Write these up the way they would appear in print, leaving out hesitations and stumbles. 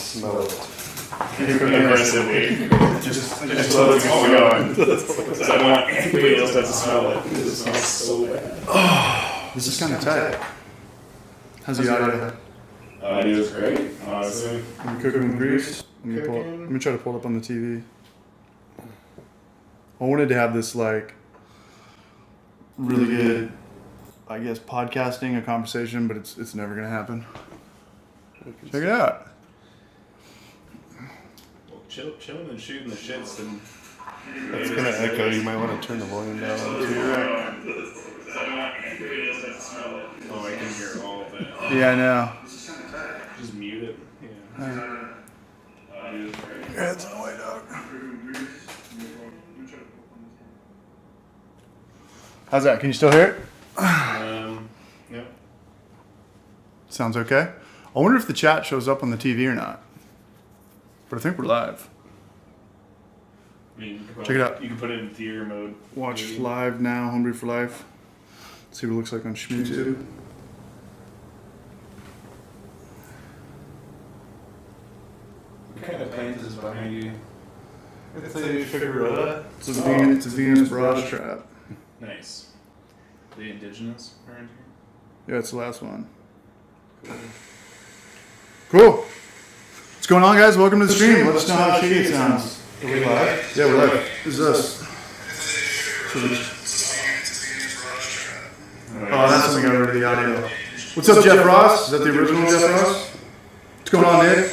smell it. Aggressively. just let it go. Because I want anybody else to smell it. Because it smells so bad. Oh, this is kind of tight. How's the audio? It is great, honestly. I'm cooking with grease. Let me try to pull it up on the TV. I wanted to have this like really good, I guess, podcasting, a conversation, but it's never gonna happen. Check it out. Well, chilling and shooting the shits and. That's gonna echo. You might want to turn the volume down to your right. Oh, I can hear all of it. Yeah, I know. Just mute it. Yeah. Yeah, it's on the way, dog. How's that? Can you still hear it? Yep. Sounds okay. I wonder if the chat shows up on the TV or not. But I think we're live. I mean, check it out. You can put it in theater mode. Watch live now, Hungry for Life. See what it looks like on YouTube. What kind of plant is behind you? It's a figuretta. It's a Venus barrage trap. Nice. The indigenous around here? Yeah, it's the last one. Cool. What's going on, guys? Welcome to the stream. Let us know how shitty it sounds. Are we live? Yeah, we're live. This is us. Oh, that's something over to the audio. What's up, Jeff Ross? Is that the original Jeff Ross? What's going on, Nick?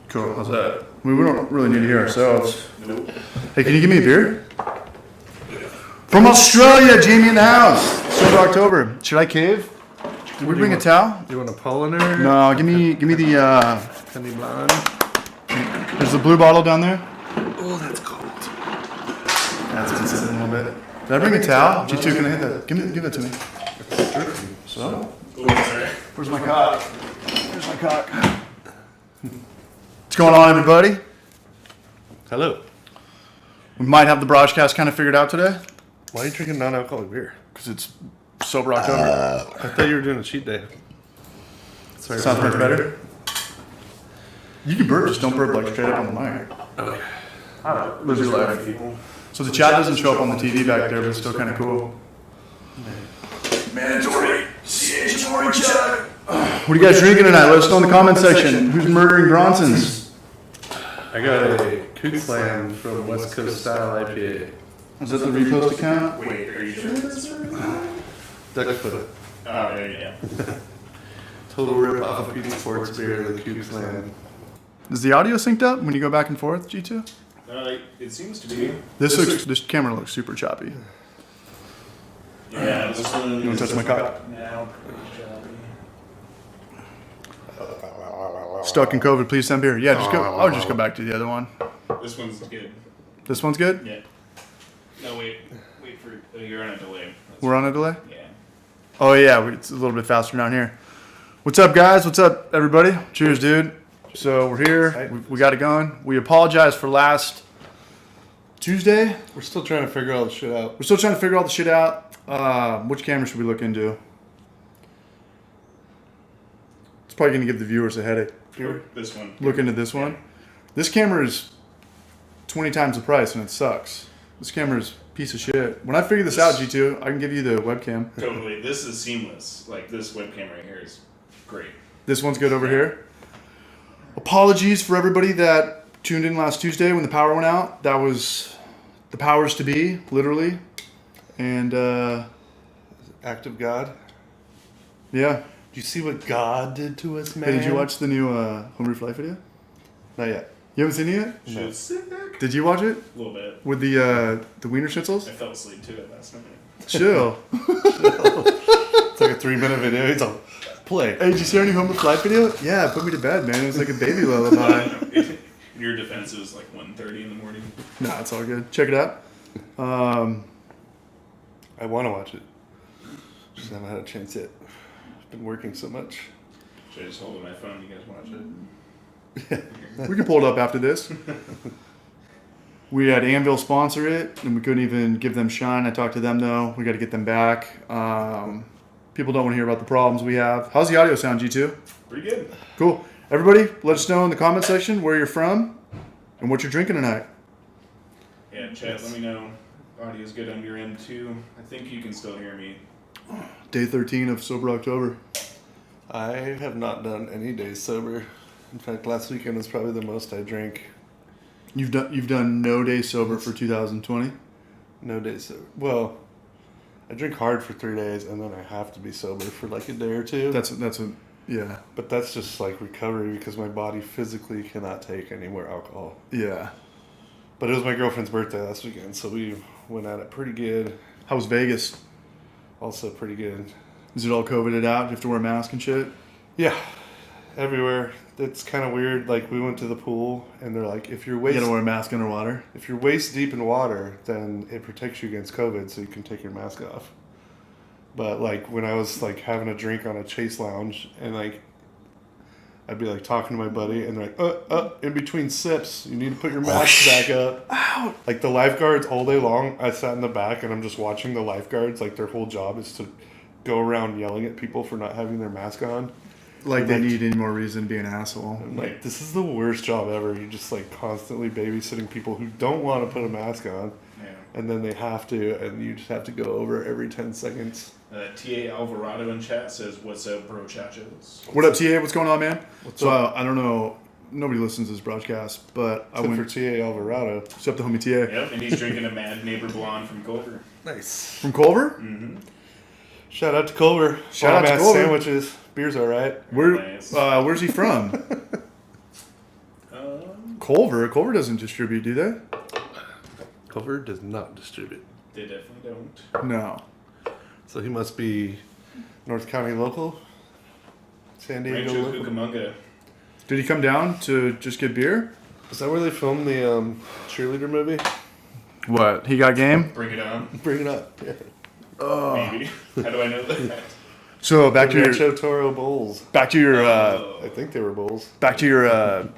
Cool. How's that? I mean, we don't really need to hear ourselves. Nope. Hey, can you give me a beer? From Australia, Jamie in the house. Sober October. Should I cave? Did we bring a towel? Do you want a Polliner? No, give me the. Penny Blonde? There's the blue bottle down there. Oh, that's cold. That's been sitting a little bit. Did I bring a towel? G2, can I hit that? Give that to me. So? Where's my cock? Where's my cock? What's going on, everybody? Hello. We might have the BRAJCAST kind of figured out today. Why are you drinking non-alcoholic beer? Because it's Sober October. I thought you were doing a cheat day. Sorry. Sounds much better. You can burp, just don't burp like straight up on the mic. Okay. Lose your life. So the chat doesn't show up on the TV back there, but it's still kind of cool. Mandatory CH chat. What are you guys drinking tonight? Let us know in the comment section. Who's murdering Bronsons? I got a Kook Slam from West Coast Style IPA. Is that the repost account? Wait, are you sure that's Duck foot. Oh, yeah. Total rip off of Pete's Sports beer, the Kook Slam. Is the audio synced up when you go back and forth, G2? It seems to be. This camera looks super choppy. Yeah, this one. You want to touch my cock? Now, pretty choppy. Stuck in COVID, please send beer. Yeah, just go. I'll just go back to the other one. This one's good. This one's good? Yeah. No, wait for. You're on a delay. We're on a delay? Yeah. Oh, yeah, it's a little bit faster down here. What's up, guys? What's up, everybody? Cheers, dude. So we're here. We got it going. We apologize for last Tuesday. We're still trying to figure all the shit out. We're still trying to figure all the shit out. Which camera should we look into? It's probably going to give the viewers a headache. This one. Look into this one. This camera is 20 times the price and it sucks. This camera is a piece of shit. When I figure this out, G2, I can give you the webcam. Totally. This is seamless. Like, this webcam right here is great. This one's good over here. Apologies for everybody that tuned in last Tuesday when the power went out. That was the powers to be, literally. And, Act of God. yeah. Did you see what God did to us, man? Hey, did you watch the new Hungry for Life video? Not yet. You haven't seen it yet? No. Sick. Did you watch it? A little bit. With the Wiener Schnitzels? I fell asleep to it last night. Chill. It's like a 3-minute video. It's all play. Hey, did you see our new Hungry for Life video? Yeah, it put me to bed, man. It was like a baby lullaby. In your defense, it was like 1:30 in the morning. Nah, it's all good. Check it out. I want to watch it. Just haven't had a chance yet. I've been working so much. Should I just hold it on my phone? You guys watch it? We can pull it up after this. We had Anvil sponsor it, and we couldn't even give them shine. I talked to them, though. We got to get them back. People don't want to hear about the problems we have. How's the audio sound, G2? Pretty good. Cool. Everybody, let us know in the comment section where you're from and what you're drinking tonight. Yeah, chat, let me know. Audio's good on your end, too. I think you can still hear me. Day 13 of Sober October. I have not done any days sober. In fact, last weekend was probably the most I drank. You've done no day sober for 2020? No days sober. Well, I drink hard for 3 days, and then I have to be sober for like a day or two. Yeah. But that's just like recovery because my body physically cannot take any more alcohol. Yeah. But it was my girlfriend's birthday last weekend, so we went at it pretty good. How was Vegas? Also pretty good. Is it all COVIDed out? Do you have to wear a mask and shit? Yeah, everywhere. It's kind of weird. Like we went to the pool, and they're like, if you're You waist gotta wear a mask underwater? if you're waist deep in water, then it protects you against COVID, so you can take your mask off. But like when I was like having a drink on a Chase Lounge, and like I'd be like talking to my buddy, and they're like, in between sips, you need to put your mask back up. Ow! Like the lifeguards all day long, I sat in the back and I'm just watching the lifeguards. Like their whole job is to go around yelling at people for not having their mask on. Like they need any more reason to be an asshole. I'm like, this is the worst job ever. You're just like constantly babysitting people who don't want to put a mask on, Yeah. and then they have to, and you just have to go over every 10 seconds. T.A. Alvarado in chat says, what's up, BRAJCAST? What up, TA? What's going on, man? What's So up? I don't know. Nobody listens to this broadcast, but I Except went for T.A. Alvarado. except the homie TA Yep, and he's drinking a Mad Neighbor Blonde from Culver. Nice. from Culver. Mm-hmm. Shout out to Culver. Shout out to Bomb-ass Culver. Sandwiches. Beer's all right. Nice. Where's he from? Culver. Culver doesn't distribute, do they? Culver does not distribute. They definitely don't. No. So he must be North County local? San Diego Rancho local? Cucamonga. Did he come down to just get beer? Is that where they filmed the cheerleader movie? What? He got game? Bring it on. Bring it up. Yeah. Maybe. How do I know that? So back to your Rancho Toro Bowls. back to your I think they were bowls. back to your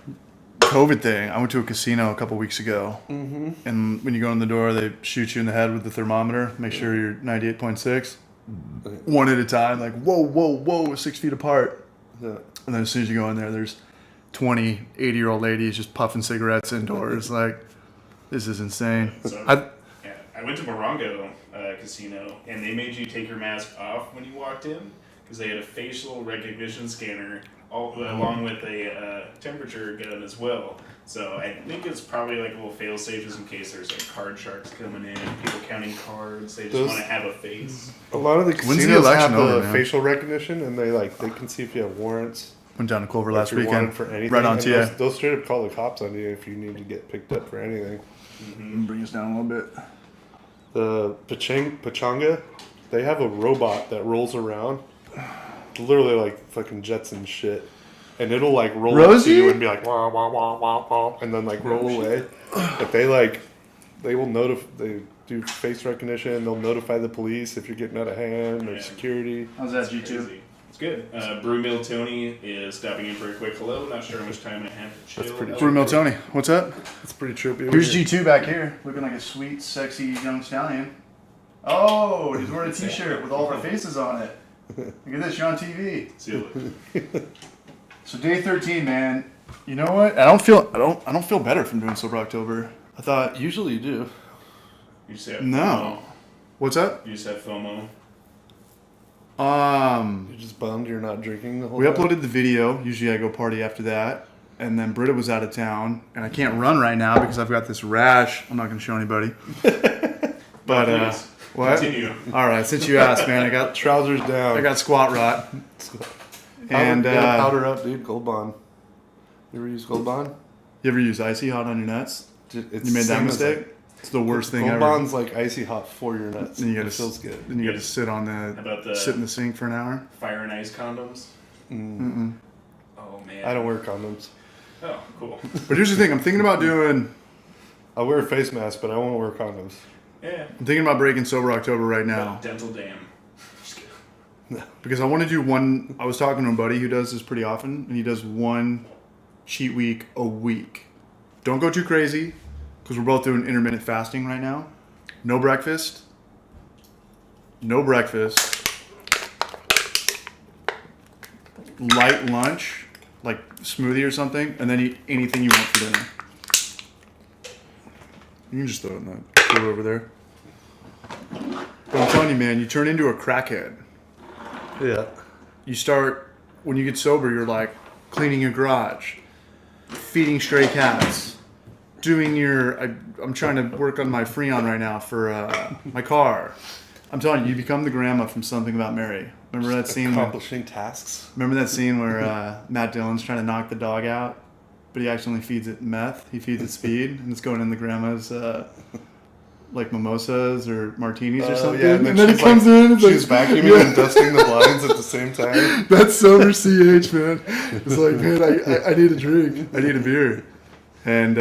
COVID thing. I went to a casino a couple weeks ago, and when you go in the door, they shoot you in the head with the thermometer. Make sure you're 98.6, one at a time. Like whoa, 6 feet apart. Yeah. And then as soon as you go in there, there's 20 80-year-old ladies just puffing cigarettes indoors. Like, this is insane. So, I went to Morongo Casino, and they made you take your mask off when you walked in because they had a facial recognition scanner along with a temperature gun as well. So I think it's probably like a little fail-safe just in case there's like card sharks coming in, people counting cards. They just want to have a face. A lot of the When's the casinos election have the over, man? facial recognition, and they can see if you have warrants. Went down to Culver or last if you're wanted weekend. for anything. Right on And TA. they'll straight up call the cops on you if you need to get picked up for anything. Bring us down a little bit. The Pachanga, they have a robot that rolls around, literally like fucking Jetson shit, and it'll like roll up to Rosie? you and be like wah wah wah wah wah, and then like roll away. But they will they do face recognition. They'll notify the police if you're getting out of hand or Yeah. security. How's that, It's G2? crazy. It's good. Brew Mill Tony is stopping in for a quick hello. Not sure how much time I have to chill. That's pretty Brew Mill Tony, what's up? It's pretty trippy. Here's G2 back here, looking like a sweet, sexy young stallion. Oh, he's wearing a t-shirt with all of our faces on it. Look at this, you're on TV. See you. So day 13, man. You know what? I don't feel better from doing Sober October. I thought, Usually you do. You just have no. What's up? FOMO. You just have FOMO. You're just bummed you're not drinking the whole We time. uploaded the video. Usually I go party after that. And then Britta was out of town. And I can't run right now because I've got this rash. I'm not going to show anybody. But, Please, what? Continue. All right, since you asked, man, I got Trousers down. squat rot. And powder up, dude. Gold Bond. You ever use Gold Bond? you ever use Icy Hot on your nuts? It's You made that same as, mistake? like, It's the worst thing Gold ever. Bond's like icy hot for your nuts. Then you It gotta feels good. Then you got to Yes. sit on How about the sit in the sink for an hour. fire and ice condoms? Mm-mm. Oh man. I don't wear condoms. Oh, cool. But here's the thing: I'm thinking about I wear a face mask, but I won't wear condoms. Yeah. I'm thinking about breaking Sober October right now Dental dam. Just kidding. because I want to do one. I was talking to a buddy who does this pretty often, and he does one cheat week a week. Don't go too crazy because we're both doing intermittent fasting right now. No breakfast. No breakfast. light lunch, like smoothie or something, and then eat anything you want for dinner. You can just throw it in that cooler over there. But I'm telling you, man, you turn into a crackhead. Yeah. You start, when you get sober, you're like cleaning your garage, feeding stray cats, doing your, I'm trying to work on my Freon right now for my car. I'm telling you, you become the grandma from Something About Mary. Remember that scene? Accomplishing tasks. Remember that scene where Matt Dillon's trying to knock the dog out, but he accidentally feeds it meth. He feeds it speed, and it's going in the grandma's like mimosas or martinis or something. Yeah, and then it comes in. She's vacuuming and dusting the blinds at the same time. That's sober CH, man. It's like, man, I need a drink. I need a beer. And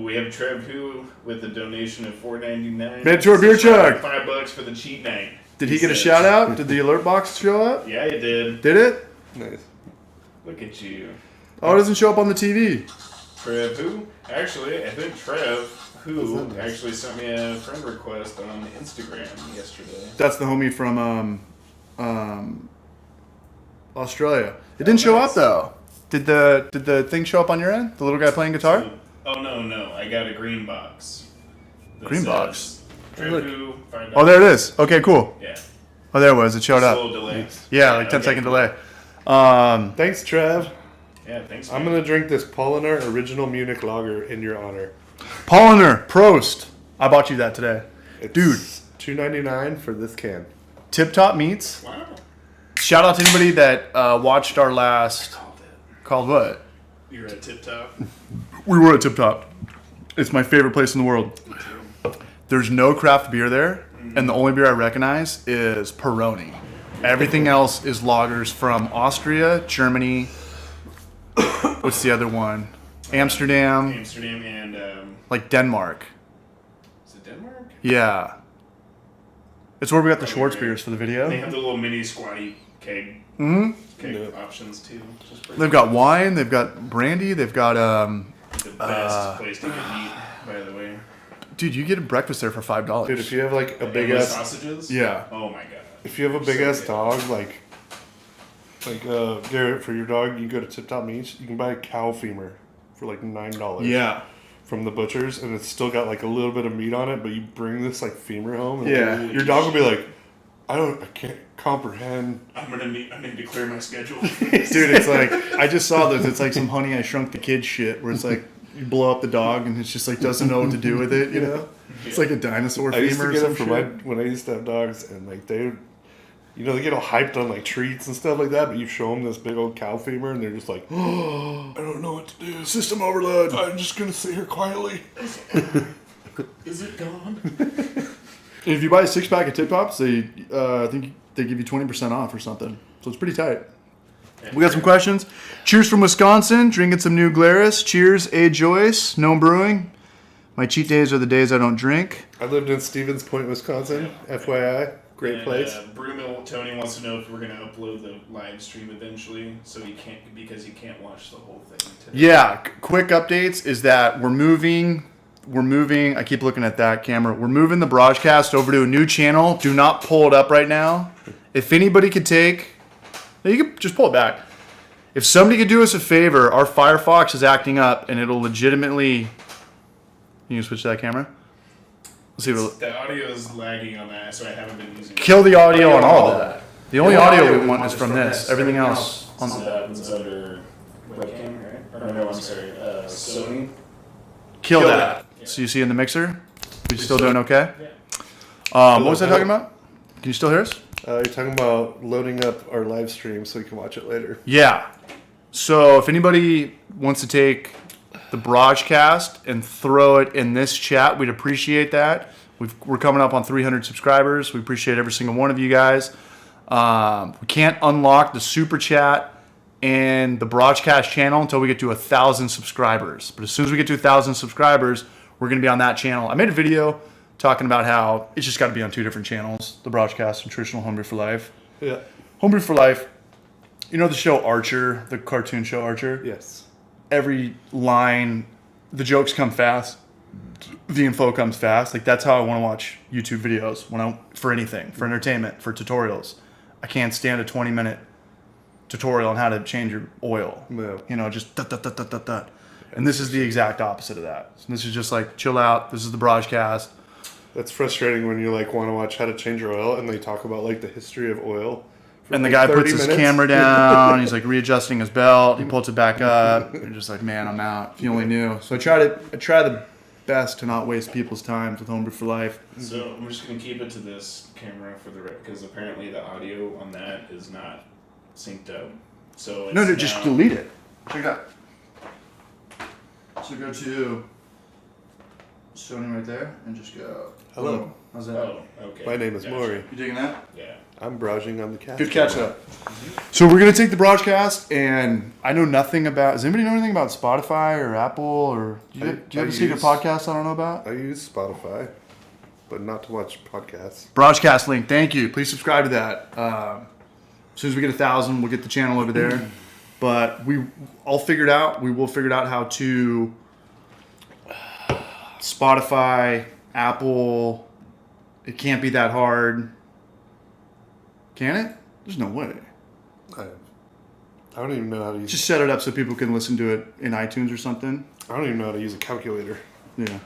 we have Trev who with a donation of $4.99. Mentor beer chug. $5 for the cheat night. Did he get a shout out? Did the alert box show up? Yeah, it did. Did it? Nice. Look at you. Oh, it doesn't show up on the TV. Trev who? Actually, I think Trev who That's nice. actually sent me a friend request on Instagram yesterday. That's the homie from Australia. It didn't show up though. Did the thing show up on your end? The little guy playing guitar? Oh no, I got a green box. that Green says, box? Trev Look. who, $5. Oh, there it is. Okay, cool. Yeah. Oh, there it was. It showed Just a up. little delay. Yeah, like 10 okay. second delay. Thanks, Trev. Yeah, thanks. I'm man. gonna drink this Paulaner Original Munich Lager in your honor. Paulaner, Prost. I bought you that today. It's Dude. $2.99 for this can. Tip Top Meats. Wow. Shout out to anybody that watched our last. Called it. Called what? You're at Tip Top. We were at Tip Top. It's my favorite place in the world. There's no craft beer there, and the only beer I recognize is Peroni. Everything else is lagers from Austria, Germany. What's the other one? Amsterdam, Amsterdam and like Denmark. is it Denmark? Yeah. It's where we got the Probably Schwartz great. beers for the They video. have the little mini squatty keg Yeah. options too. Which is pretty They've got wine, they've got brandy, they've got the best place to get meat, by the way. dude, you get a breakfast there for $5. Dude, if you have like a big Endless ass, sausages. Yeah. Oh my god. if you have a big So ass good. dog, like Garrett, for your dog, you go to Tip Top Meats, you can buy a cow femur for like $9. Yeah. From the butchers, and it's still got like a little bit of meat on it, but you bring this like femur home, and Yeah. your dog will be like, I can't comprehend. I need to clear my schedule. Dude, it's like, I just saw this. It's like some Honey, I Shrunk the Kid shit where it's like, you blow up the dog and it's just like doesn't know what to do with it, you know? It's like a dinosaur I used femur to or get some it for shit. when I used to have dogs, and like they get all hyped on like treats and stuff like that, but you show them this big old cow femur, and they're just like, oh, I don't know what to do. System overload. I'm just gonna sit here quietly. Is it gone? If you buy a 6-pack of Tip Tops, they I think they give you 20% off or something. So it's pretty tight. We got some questions. Cheers from Wisconsin. Drinking some New Glarus. Cheers, A. Joyce. Gnome Brewing. My cheat days are the days I don't drink. I lived in Stevens Point, Wisconsin. FYI, great And, place. Brewmill Tony wants to know if we're gonna upload the live stream eventually, so he can't watch the whole thing today. Yeah, quick updates is that we're moving. I keep looking at that camera. We're moving the BRAJCAST over to a new channel. Do not pull it up right now. If anybody could you could just pull it back. If somebody could do us a favor, our Firefox is acting up and it'll legitimately. You can switch to that camera? Let's see what The audio is lagging on that, so I haven't been using it. kill the audio on all of that. The only audio we want is from this. Everything else on It's under webcam, right? Or no, I'm sorry, Sony. kill that. So you see in the mixer? We still doing okay? Yeah. What was I talking about? Can you still hear us? You're talking about loading up our live stream so we can watch it later. Yeah. So if anybody wants to take the BRAJCAST and throw it in this chat, we'd appreciate that. We're coming up on 300 subscribers. We appreciate every single one of you guys. We can't unlock the super chat and the BRAJCAST channel until we get to 1,000 subscribers. But as soon as we get to 1,000 subscribers, we're going to be on that channel. I made a video talking about how it's just got to be on 2 different channels, the BRAJCAST and Traditional Homebrew for Life. Yeah. Homebrew for Life, you know the show Archer, the cartoon show Archer? Yes. Every line, the jokes come fast, the info comes fast. Like that's how I want to watch YouTube videos for anything, for entertainment, for tutorials. I can't stand a 20-minute tutorial on how to change your oil. Yeah. You know, just da. And this is the exact opposite of that. So this is just like, chill out. This is the BRAJCAST. That's frustrating when you like want to watch how to change your oil and they talk about like the history of oil. For And the like guy puts 30 his minutes. camera down. He's like readjusting his belt. He pulls it back up. You're just like, man, I'm out. If you only knew. So I try the best to not waste people's time with Homebrew for Life. So I'm just gonna keep it to this camera for the because apparently the audio on that is not synced up. So it's No, just delete it. Check it out. So go to Sony right there and just go. Hello. How's that? Oh, okay. My name is Gotcha. Maury. You digging that? Yeah. I'm browsing on the cast. Good catch up. So we're gonna take the BRAJCAST, and I know nothing about. Does anybody know anything about Spotify or Apple or do you have a secret podcast I don't know about? I use Spotify, but not to watch podcasts. BRAJCAST link. Thank you. Please subscribe to that. As soon as we get 1,000, we'll get the channel over there. But I'll figure it out. We will figure it out how to Spotify, Apple. It can't be that hard. Can it? There's no way. I don't even know how to use. Just set it up so people can listen to it in iTunes or something. I don't even know how to use a calculator. Yeah.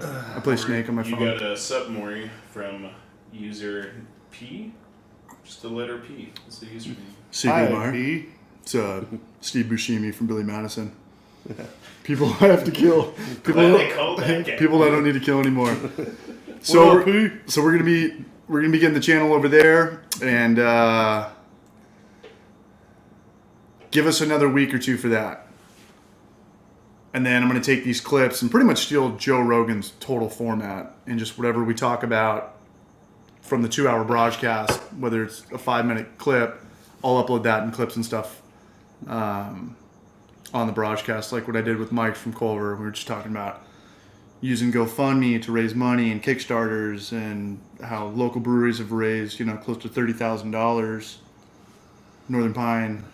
I play Snake on my You phone. got a sub Maury from user P. Just the letter P. It's the username. Secret Mar. P. It's Steve Buscemi from Billy Madison. People I have to kill. Glad they called that guy. People I don't need to kill anymore. What So up, P? we're gonna be getting the channel over there, and give us another week or two for that. And then I'm gonna take these clips and pretty much steal Joe Rogan's total format and just whatever we talk about from the 2-hour BRAJCAST, whether it's a 5-minute clip, I'll upload that in clips and stuff on the BRAJCAST, like what I did with Mike from Culver. We were just talking about using GoFundMe to raise money and Kickstarters, and how local breweries have raised, close to $30,000. Northern Pine,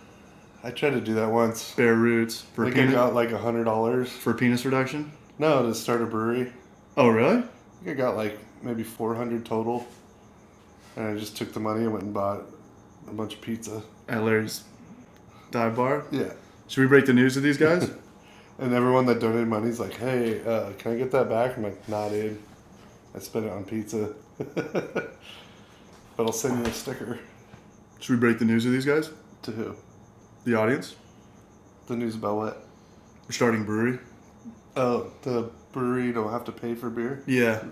I tried to do that once. Bare Roots for I think I got like $100. for penis reduction. No, to start a brewery. Oh, really? I think I got like maybe 400 total. And I just took the money and went and bought a bunch of pizza. At Larry's dive bar. Yeah. Should we break the news to these guys? And everyone that donated money is like, hey, can I get that back? I'm like, nah, dude. I spent it on pizza. But I'll send you a sticker. Should we break the news to these guys? To who? The audience? The news about what? We're starting a brewery. Oh, the brewery don't have to pay for beer? Yeah.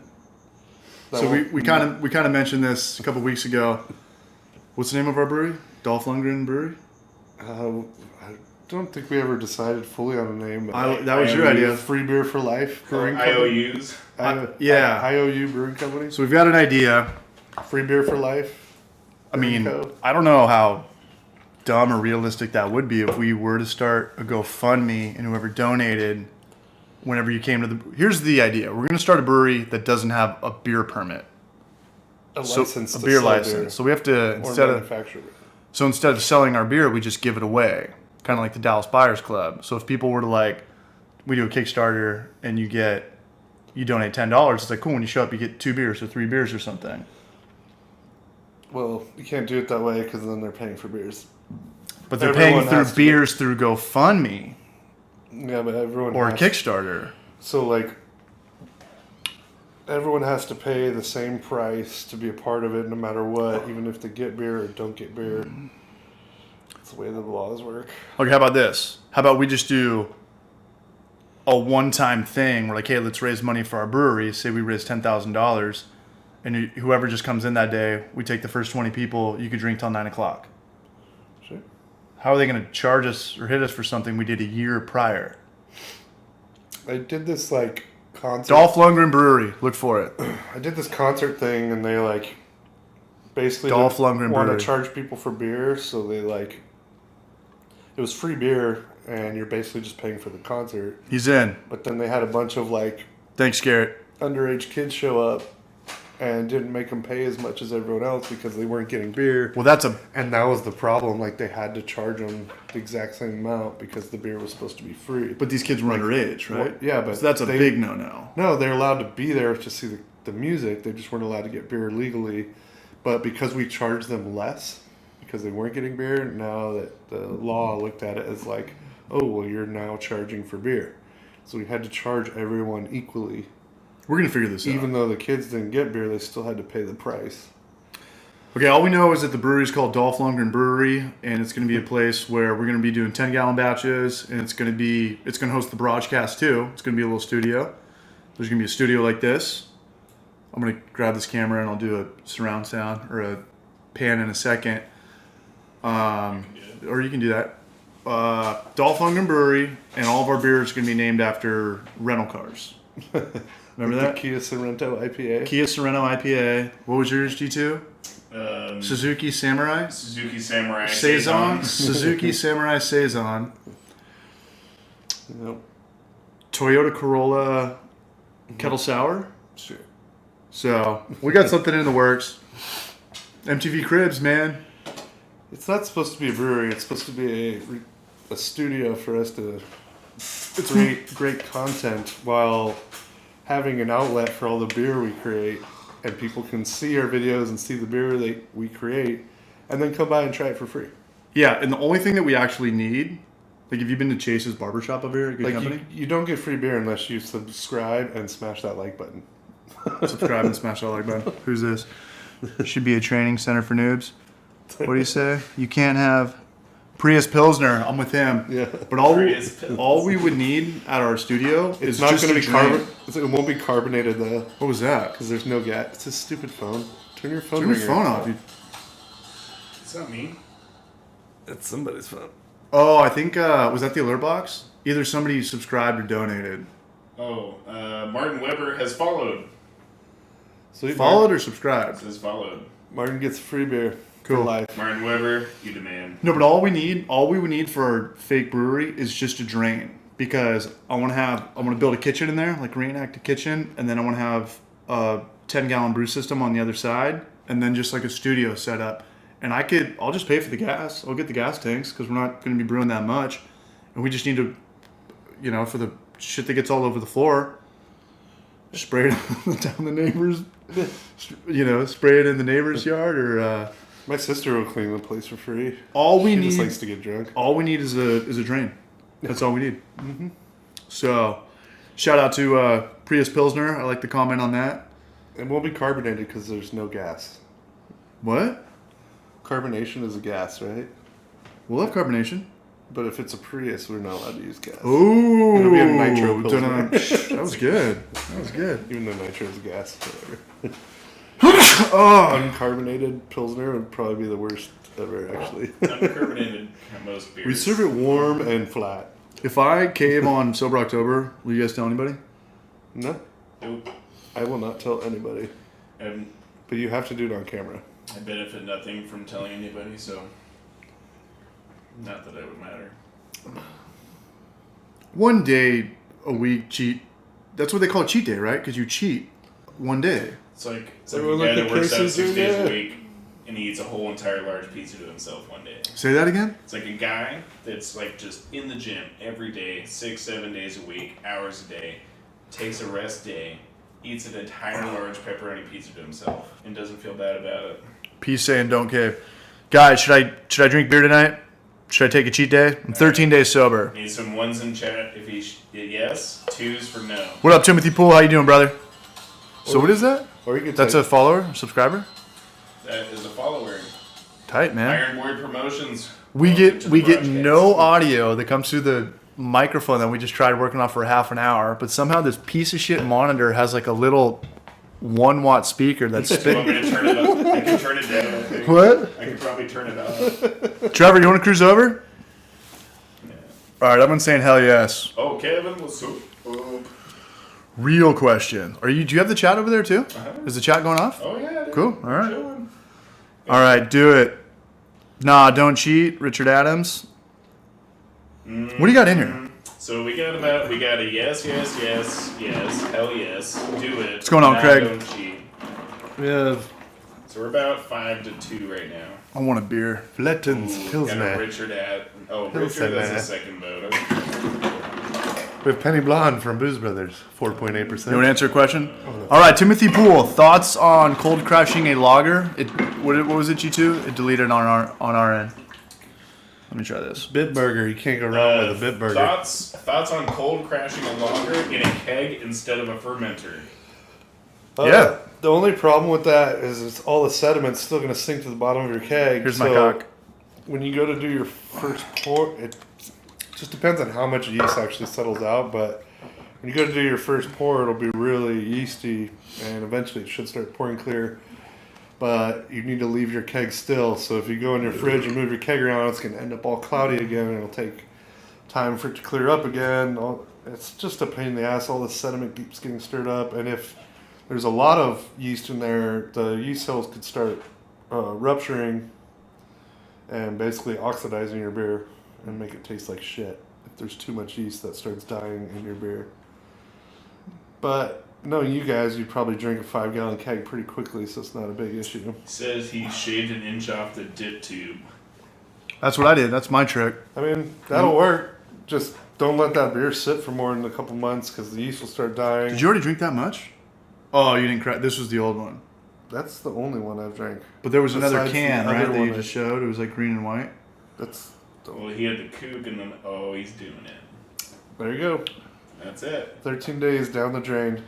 That So won't- we kind of mentioned this a couple weeks ago. What's the name of our brewery? Dolph Lundgren Brewery? I don't think we ever decided fully on a name. That was your idea. Free Beer for Life Brewing Company. IOUs. Yeah. IOU Brewing Company. So we've got an idea. Free Beer for Life. I mean, Co. I don't know how dumb or realistic that would be if we were to start a GoFundMe and whoever donated, whenever you came to the... Here's the idea. We're going to start a brewery that doesn't have a beer permit. A So, license a to beer sell license. beer So we have to, or instead manufacture it. of selling our beer, we just give it away. Kind of like the Dallas Buyers Club. So if people were to we do a Kickstarter and you donate $10, it's like, cool, when you show up, you get 2 beers or 3 beers or something. Well, you can't do it that way because then they're paying for beers. But they're Everyone paying through has to beers through GoFundMe Yeah, but everyone or a has Kickstarter. So everyone has to pay the same price to be a part of it, no matter what, even if they get beer or don't get beer. That's the way the laws work. Okay, how about this? How about we just do a one-time thing? We're like, hey, let's raise money for our brewery. Say we raise $10,000, and whoever just comes in that day, we take the first 20 people. You could drink till 9 o'clock. Sure. How are they going to charge us or hit us for something we did a year prior? I did this concert. Dolph Lundgren Brewery. Look for it. I did this concert thing, and they basically Dolph Lundgren want Brewery. to charge people for beer, so they it was free beer, and you're basically just paying for the concert. He's in. But then they had a bunch of Thanks, Garrett. underage kids show up, and didn't make them pay as much as everyone else because they weren't getting beer. Well, that's a... And that was the problem. They had to charge them the exact same amount because the beer was supposed to be free. But these kids were underage, right? Yeah, but So that's a big no-no. No, they're allowed to be there to see the music. They just weren't allowed to get beer legally. But because we charged them less, because because they weren't getting beer. Now that the law looked at it as like, oh, well, you're now charging for beer. So we had to charge everyone equally. We're going to figure this out. Even though the kids didn't get beer, they still had to pay the price. Okay, all we know is that the brewery is called Dolph Lundgren Brewery, and it's going to be a place where we're going to be doing 10-gallon batches, and it's going to host the BRAJCAST too. It's going to be a little studio. There's going to be a studio like this. I'm going to grab this camera and I'll do a surround sound or a pan in a second. Or you can do that. Dolph Lundgren Brewery, and all of our beers are going to be named after rental cars. Remember that? The Kia Sorrento IPA. Kia Sorrento IPA. What was yours, G2? Suzuki Samurai? Suzuki Samurai Saison. Suzuki Samurai Saison. Yep. Toyota Corolla Kettle Sour. Sure. So, we got something in the works. MTV Cribs, man. It's not supposed to be a brewery. It's supposed to be a studio for us to create great content while having an outlet for all the beer we create. And people can see our videos and see the beer that we create and then come by and try it for free. Yeah, and the only thing that we actually need, like, have you been to Chase's Barbershop over here? A good Like company? you don't get free beer unless you subscribe and smash that like button. Subscribe and smash that like button. Who's this? Should be a training center for noobs. What do you say? You can't have Prius Pilsner. I'm with him. Yeah. But Prius all we would need at our studio is It's not just going to a be drain. It won't be carbonated though, What was that? because there's no gas. It's a stupid phone. Turn your phone. Turn your ringer phone off, dude. It's not me. It's somebody's phone. Oh, I think was that the alert box? Either somebody subscribed or donated. Oh, Martin Weber has followed. Sweet. Followed or It subscribed? says followed. Martin gets free beer Cool. for life. Martin Weber, you demand. No, but all we would need for our fake brewery is just a drain, because I want to build a kitchen in there, like reenact a kitchen, and then I want to have a 10-gallon brew system on the other side, and then just like a studio set up. And I'll just pay for the gas. I'll get the gas tanks because we're not going to be brewing that much, and we just need to, for the shit that gets all over the floor, spray it down the neighbors, spray it in the neighbor's yard, or My sister will clean the place for free. all we She need. just likes to get drunk. All we need is a drain. That's all we need. Mm-hmm. So, shout out to Prius Pilsner. I like the comment on that. It won't be carbonated because there's no gas. What? Carbonation is a gas, right? We'll have carbonation. But if it's a Prius, we're not allowed to use gas. Ooh, It'll be a nitro Pilsner. That was good. That was good. Even though nitro is a gas, whatever. Oh, Uncarbonated Pilsner would probably be the worst ever, actually. Uncarbonated most beers. We serve it warm and flat. if I cave on Sober October, will you guys tell anybody? No, Nope. I will not tell anybody. And But you have to do it on camera. I benefit nothing from telling anybody, so not that it would matter. One day a week cheat. That's what they call cheat day, right? Because you cheat one day. It's like Everyone a guy look that at works out Casey's 6 in days there. a week and he eats a whole entire large pizza to himself one day. Say that again? It's like a guy that's like just in the gym every day, 6-7 days a week, hours a day, takes a rest day, eats an entire large pepperoni pizza to himself, and doesn't feel bad about it. Peace saying don't cave. Guys, should I drink beer tonight? Should I take a cheat day? I'm 13 days sober. Need some ones in chat if he yes, twos for no. What up, Timothy Poole? How you doing, brother? So what is that? Or you could That's take, a follower, subscriber? That is a follower. Tight, man. Iron Boy Promotions. We Welcome get to we the get BRAJCAST. no audio that comes through the microphone that we just tried working off for half an hour, but somehow this piece of shit monitor has like a little 1-watt speaker that's You want me spinning. to turn it up? I can turn it down. I think. What? I can probably turn it up. Trevor, you want to cruise over? Yeah. All right, I'm saying hell yes. Oh, Kevin, what's up? Real question. Do you have the chat over there too? Uh-huh. Is the chat going off? Oh yeah. Dude. Cool, all right. Chilling. All right, do it. Nah, don't cheat, Richard Adams. What do you got in here? So we got a yes, hell yes, do it. What's going on, nah, Craig? Don't cheat. we have So we're about 5-2 right now. I want a beer. Flettons Got a Pilsner. Richard at. Oh, Pilsner. Richard has a second vote. Okay. We have Penny Blonde from Booze Brothers, 4.8%. You want to answer a question? All right, Timothy Poole. Thoughts on cold crashing a lager? What was it, G2? It deleted on our end. Let me try this. Bitburger. You can't go wrong with a Bitburger. Thoughts on cold crashing a lager in a keg instead of a fermenter? Yeah. The only problem with that is all the sediment's still going to sink to the bottom of your keg. Here's my cock. When you go to do your first pour, it just depends on how much yeast actually settles out. But when you go to do your first pour, it'll be really yeasty, and eventually it should start pouring clear. But you need to leave your keg still. So if you go in your fridge and move your keg around, it's going to end up all cloudy again, and it'll take time for it to clear up again. It's just a pain in the ass. All the sediment keeps getting stirred up, and if there's a lot of yeast in there, the yeast cells could start rupturing and basically oxidizing your beer and make it taste like shit if there's too much yeast that starts dying in your beer. But knowing you guys, you'd probably drink a 5-gallon keg pretty quickly, so it's not a big issue. He says he shaved an inch off the dip tube. That's what I did. That's my trick. I mean, that'll work. Just don't let that beer sit for more than a couple months because the yeast will start dying. Did you already drink that much? Oh, you didn't crack. This was the old one. That's the only one I've drank. But there was another Besides can, the right, other that one you just showed? It was like green and white. That's Well, he had the kook and then, he's doing it. there you go. That's it. 13 days down the drain.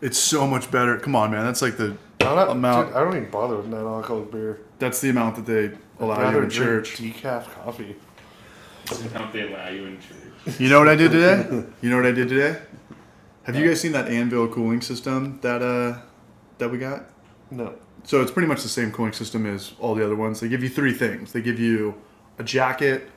It's so much better. Come on, man. That's like the amount. Dude, I don't even bother with non-alcoholic beer. That's the amount that they allow you Rather in drink church. decaf coffee. Don't they allow you in church? You know what I did today? Have you guys seen that Anvil cooling system that we got? No. So it's pretty much the same cooling system as all the other ones. They give you 3 things. They give you a jacket,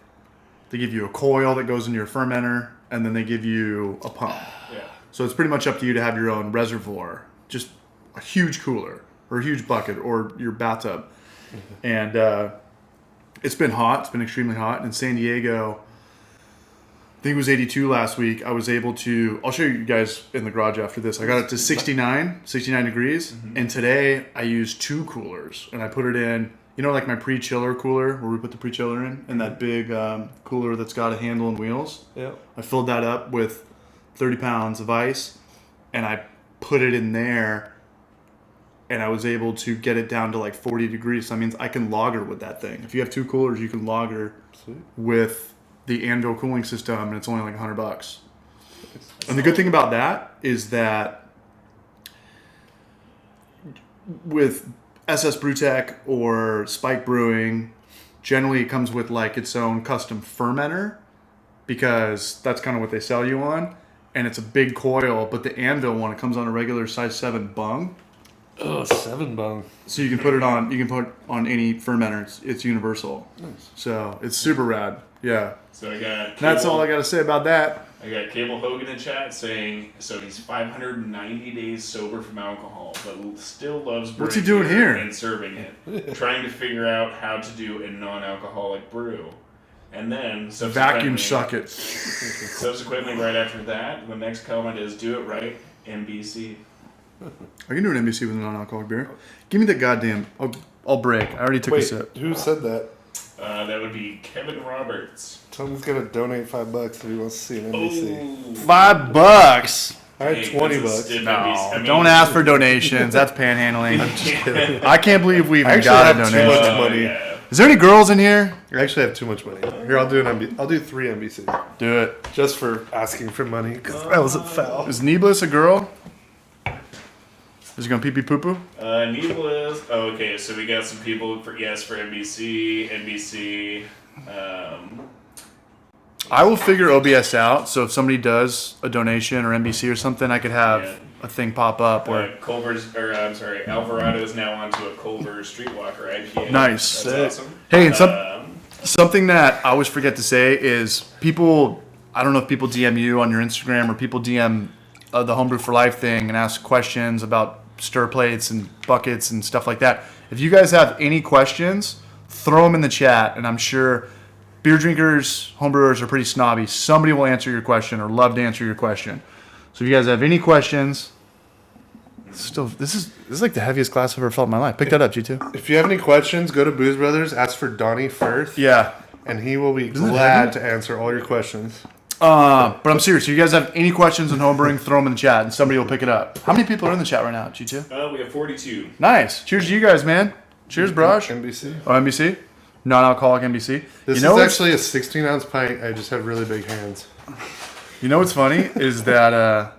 they give you a coil that goes into your fermenter, and then they give you a pump. Yeah. So it's pretty much up to you to have your own reservoir, just a huge cooler or a huge bucket or your bathtub. And it's been hot. It's been extremely hot. In San Diego, I think it was 82 last week. I was able to, I'll show you guys in the garage after this. I got it to 69 degrees. Mm-hmm. And today I used 2 coolers and I put it in, like my pre-chiller cooler where we put the pre-chiller in that big cooler that's got a handle and wheels. Yeah. I filled that up with 30 pounds of ice and I put it in there and I was able to get it down to like 40 degrees. So that means I can lager with that thing. If you have 2 coolers, you can lager with the Anvil cooling system, and it's only like $100. And the good thing about that is that with SS Brewtech or Spike Brewing, generally it comes with like its own custom fermenter because that's kind of what they sell you on. And it's a big coil, but the Anvil one, it comes on a regular size 7 bung. Oh, 7 bung. So you can put it on. You can put on any fermenter. It's universal. Nice. So it's super rad. Yeah. So I got. That's all I got to say about that. I got Cable Hogan in chat saying so he's 590 days sober from alcohol, but still loves brewing. What's he doing here? And serving it, trying to figure out how to do a non-alcoholic brew, and then vacuum suck it. Subsequently, right after that, the next comment is do it right, NBC. I can do an NBC with a non-alcoholic beer. Give me the goddamn. I'll break. I already took a sip. Who said that? That would be Kevin Roberts. Someone's gonna donate $5 if he wants to see an NBC. $5. I had $20. No, don't ask for donations. That's panhandling. I'm just kidding. I can't believe we even got a too donation. much money. Yeah. Is there any girls in here? I actually have too much money. Here, I'll do an NBC. I'll do 3 NBCs. Do it. Just for asking for money, because that was a foul. Is Neeblis a girl? Is he gonna pee pee poo poo? Needless. Oh, okay, so we got some people for NBC. I will figure OBS out. So if somebody does a donation or NBC or something, I could have a thing pop up. Or Alvarado is now onto a Culver Streetwalker IPA. Nice. That's awesome. Hey, and something that I always forget to say is people. I don't know if people DM you on your Instagram or people DM the Homebrew for Life thing and ask questions about stir plates and buckets and stuff like that. If you guys have any questions, throw them in the chat, and I'm sure beer drinkers, homebrewers are pretty snobby. Somebody will answer your question or love to answer your question. So if you guys have any questions, this is like the heaviest glass I've ever felt in my life. Pick that up, G2. If you have any questions, go to Booze Brothers, ask for Donnie Firth. Yeah. And he will be glad to answer all your questions. But I'm serious. If you guys have any questions on homebrewing, throw them in the chat, and somebody will pick it up. How many people are in the chat right now, G2? We have 42. Nice. Cheers to you guys, man. Cheers, Braj. NBC. Oh, NBC? Non-alcoholic NBC. This is actually a 16-ounce pint. I just have really big hands. You know what's funny is that... all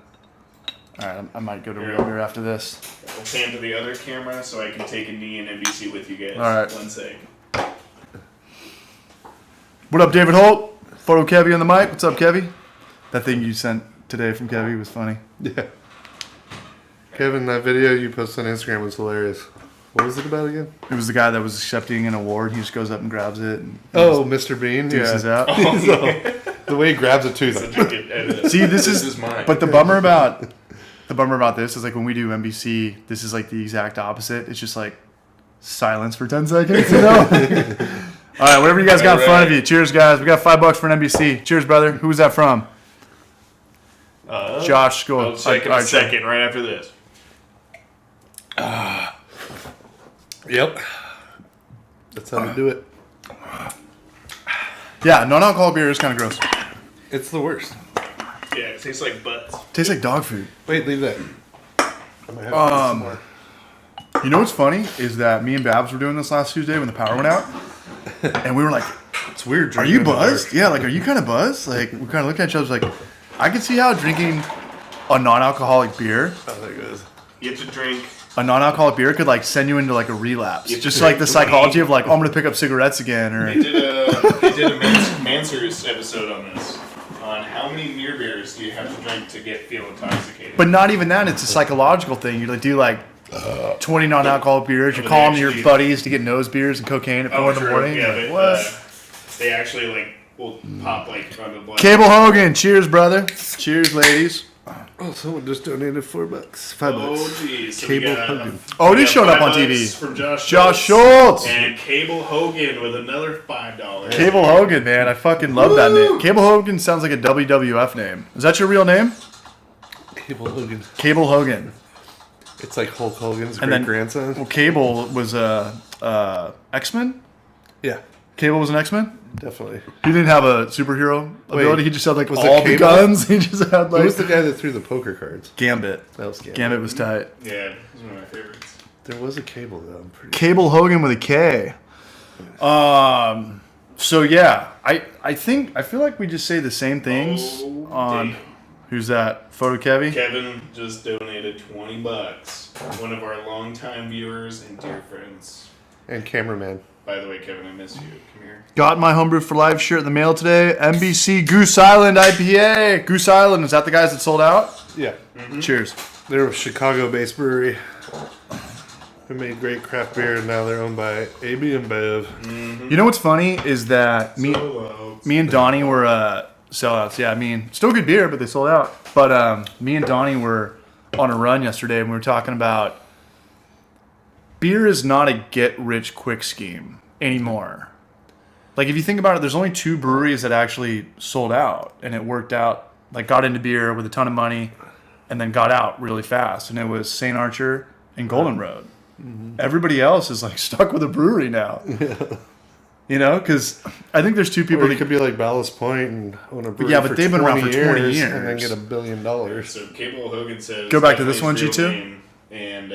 right, I might go to real beer after this. We'll pan to the other camera so I can take a knee and NBC with you guys. All right. 1 sec. What up, David Holt? Photo Kevy on the mic. What's up, Kevy? That thing you sent today from Kevy was funny. Yeah. Kevin, that video you posted on Instagram was hilarious. What was it about again? It was the guy that was accepting an award. He just goes up and grabs it. And Mr. Bean. deuces out. The way he grabs it too. Such a good edit. See, this is mine. But the bummer about this is like when we do NBC, this is like the exact opposite. It's just like silence for 10 seconds, you know? All right, whatever you guys got in front of you. Cheers, guys. We got $5 for an NBC. Cheers, brother. Who was that from? Josh, go. I'll take a second right after this. Yep. That's how we do it. Yeah, non-alcoholic beer is kind of gross. It's the worst. Yeah, it tastes like butts. Tastes like dog food. Wait, leave that. I might have some more. You know what's funny is that me and Babs were doing this last Tuesday when the power went out, and we were like, It's weird. "Are you buzzed? Yeah, like, are you kind of buzzed?" Like, we kind of looked at each other like, I can see how drinking a non-alcoholic beer, Oh, there it goes. You have to drink. a non-alcoholic beer could like send you into like a relapse. You Just drink like the psychology of like, oh, I'm gonna pick up cigarettes again, or They did a Mansers episode on this. On how many near beers do you have to drink to feel intoxicated? but not even that. It's a psychological thing. You like do like 20 non-alcoholic beers. You're But calling they your actually- buddies to get nose beers and cocaine at 4 in the true. morning. Yeah, Like, but, what? they actually like will pop like on the blood. Cable Hogan, cheers, brother. Cheers, ladies. Oh, someone just donated $4. $5. Oh jeez. So Cable we got, Hogan. Oh, it we is got showing up on $5 TV. from Josh Schultz. and Cable Hogan with another $5. Cable Hogan, man. I fucking love that name. Cable Hogan sounds like a WWF name. Is that your real name? Cable Hogan. Cable Hogan. It's like Hulk Hogan's And then- great-grandson. Well, Cable was X-Men? Yeah, Cable was an X-Men? definitely. He didn't have a superhero ability. He just had like was all it the Cable? guns. He just had Who like was the guy that threw the poker cards? Gambit. That was Gambit. Gambit was tight. Yeah, he's one of my favorites. There was a Cable, though. I'm pretty Cable Hogan with a K. So yeah, I feel like we just say the same things on damn. who's that? Photo Kevy? Kevin just donated $20. One of our longtime viewers and dear friends. And cameraman. By the way, Kevin, I miss you. Come here. Got my Homebrew for Life shirt in the mail today. NBC Goose Island IPA. Goose Island, is that the guys that sold out? Yeah. Cheers. They're a Chicago-based brewery who made great craft beer, and now they're owned by AB and Bev. You know what's funny is that me and Donnie were sellouts. Yeah, I mean, still good beer, but they sold out. But me and Donnie were on a run yesterday, and we were talking about beer is not a get-rich-quick scheme anymore. Like, if you think about it, there's only 2 breweries that actually sold out, and it worked out, like, got into beer with a ton of money, and then got out really fast. And it was St. Archer and Golden Road. Everybody else is, like, stuck with a brewery now. You know, because I think there's 2 people Or that it could be like Ballast Point and own a brewery Yeah, but for they've been around for 20 and years. then get $1 billion. So Cable Hogan says. Go back to this definitely one, his real G2? name, and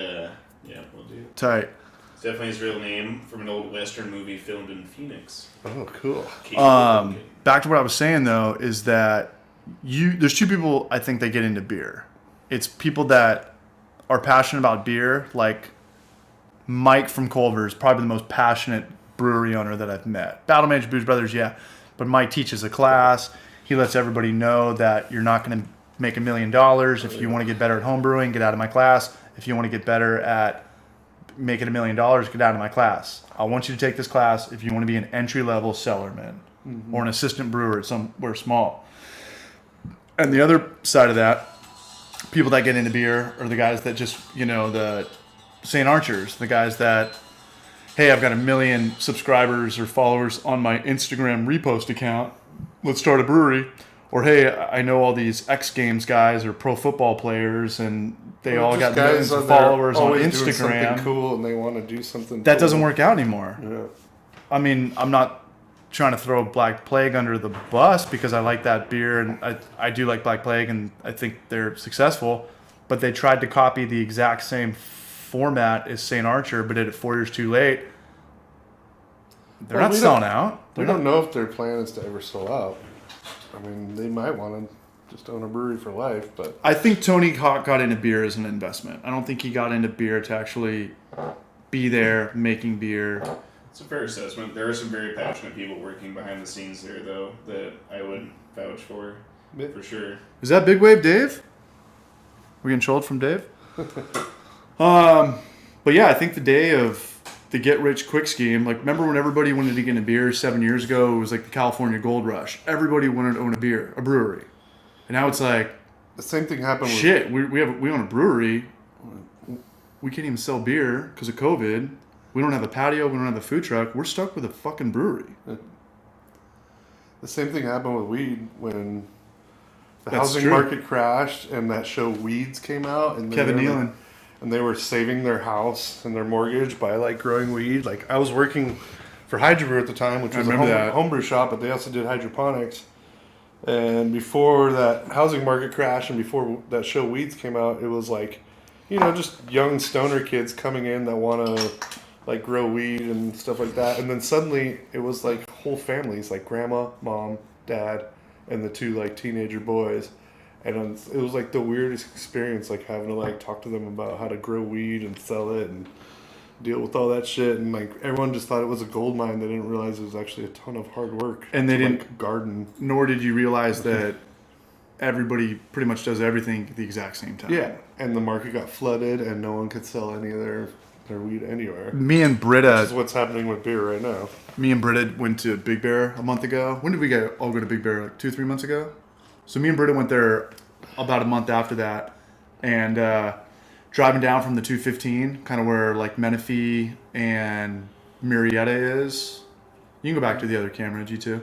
yeah, we'll do. tight. It's definitely his real name from an old Western movie filmed in Phoenix. Oh, cool. Cable Hogan. Back to what I was saying though is that there's 2 people I think that get into beer. It's people that are passionate about beer, like Mike from Culver is probably the most passionate brewery owner that I've met. Battle Manager Booze Brothers, yeah, but Mike teaches a class. He lets everybody know that you're not going to make $1 million. If you want to get better at home brewing, get out of my class. If you want to get better at making $1 million, get out of my class. I want you to take this class if you want to be an entry-level cellarman or an assistant brewer at somewhere small. And the other side of that, people that get into beer are the guys that just, the St. Archers, the guys that, hey, I've got 1 million subscribers or followers on my Instagram repost account. Let's start a brewery. Or, hey, I know all these X Games guys or pro football players, and they all got millions of followers on always doing Instagram. something cool, and they want to do something. That cool. doesn't work out anymore. Yeah. I mean, I'm not trying to throw Black Plague under the bus because I like that beer and I do like Black Plague and I think they're successful, but they tried to copy the exact same format as St. Archer, but did it 4 years too late. They're not selling out. We don't know if their plan is to ever sell out. I mean, they might want to just own a brewery for life, but I think Tony Hawk got into beer as an investment. I don't think he got into beer to actually be there making beer. It's a fair assessment. There are some very passionate people working behind the scenes there, though, that I would vouch for sure. Is that Big Wave Dave? We getting trolled from Dave? But yeah, I think the day of the get rich quick scheme, like remember when everybody wanted to get into beer 7 years ago? It was like the California Gold Rush. Everybody wanted to own a brewery, and now it's like the same thing happened. Shit, we own a brewery. We can't even sell beer because of COVID. We don't have a patio. We don't have a food truck. We're stuck with a fucking brewery. The same thing happened with weed when the That's housing true. market crashed and that show Weeds came out. And Kevin Nealon. And they were saving their house and their mortgage by like growing weed. Like I was working for Hydro Brew at the time, which was a homebrew shop, but they also did hydroponics. And before that housing market crash and before that show Weeds came out, it was like, you know, just young stoner kids coming in that want to like grow weed and stuff like that. And then suddenly it was like whole families, like grandma, mom, dad, and the two like teenager boys. And it was like the weirdest experience, like having to like talk to them about how to grow weed and sell it and deal with all that shit. And like everyone just thought it was a gold mine. They didn't realize it was actually a ton of hard work. And they didn't like, garden. Nor did you realize that everybody pretty much does everything at the exact same time. Yeah, and the market got flooded, and no one could sell any of their weed anywhere. Me and Britta. Which is what's happening with beer right now. Me and Britta went to Big Bear a month ago. When did we all go to Big Bear? Like 2-3 months ago? So me and Britta went there about a month after that. And driving down from the 215, kind of where like Menifee and Murrieta is. You can go back to the other camera, G2.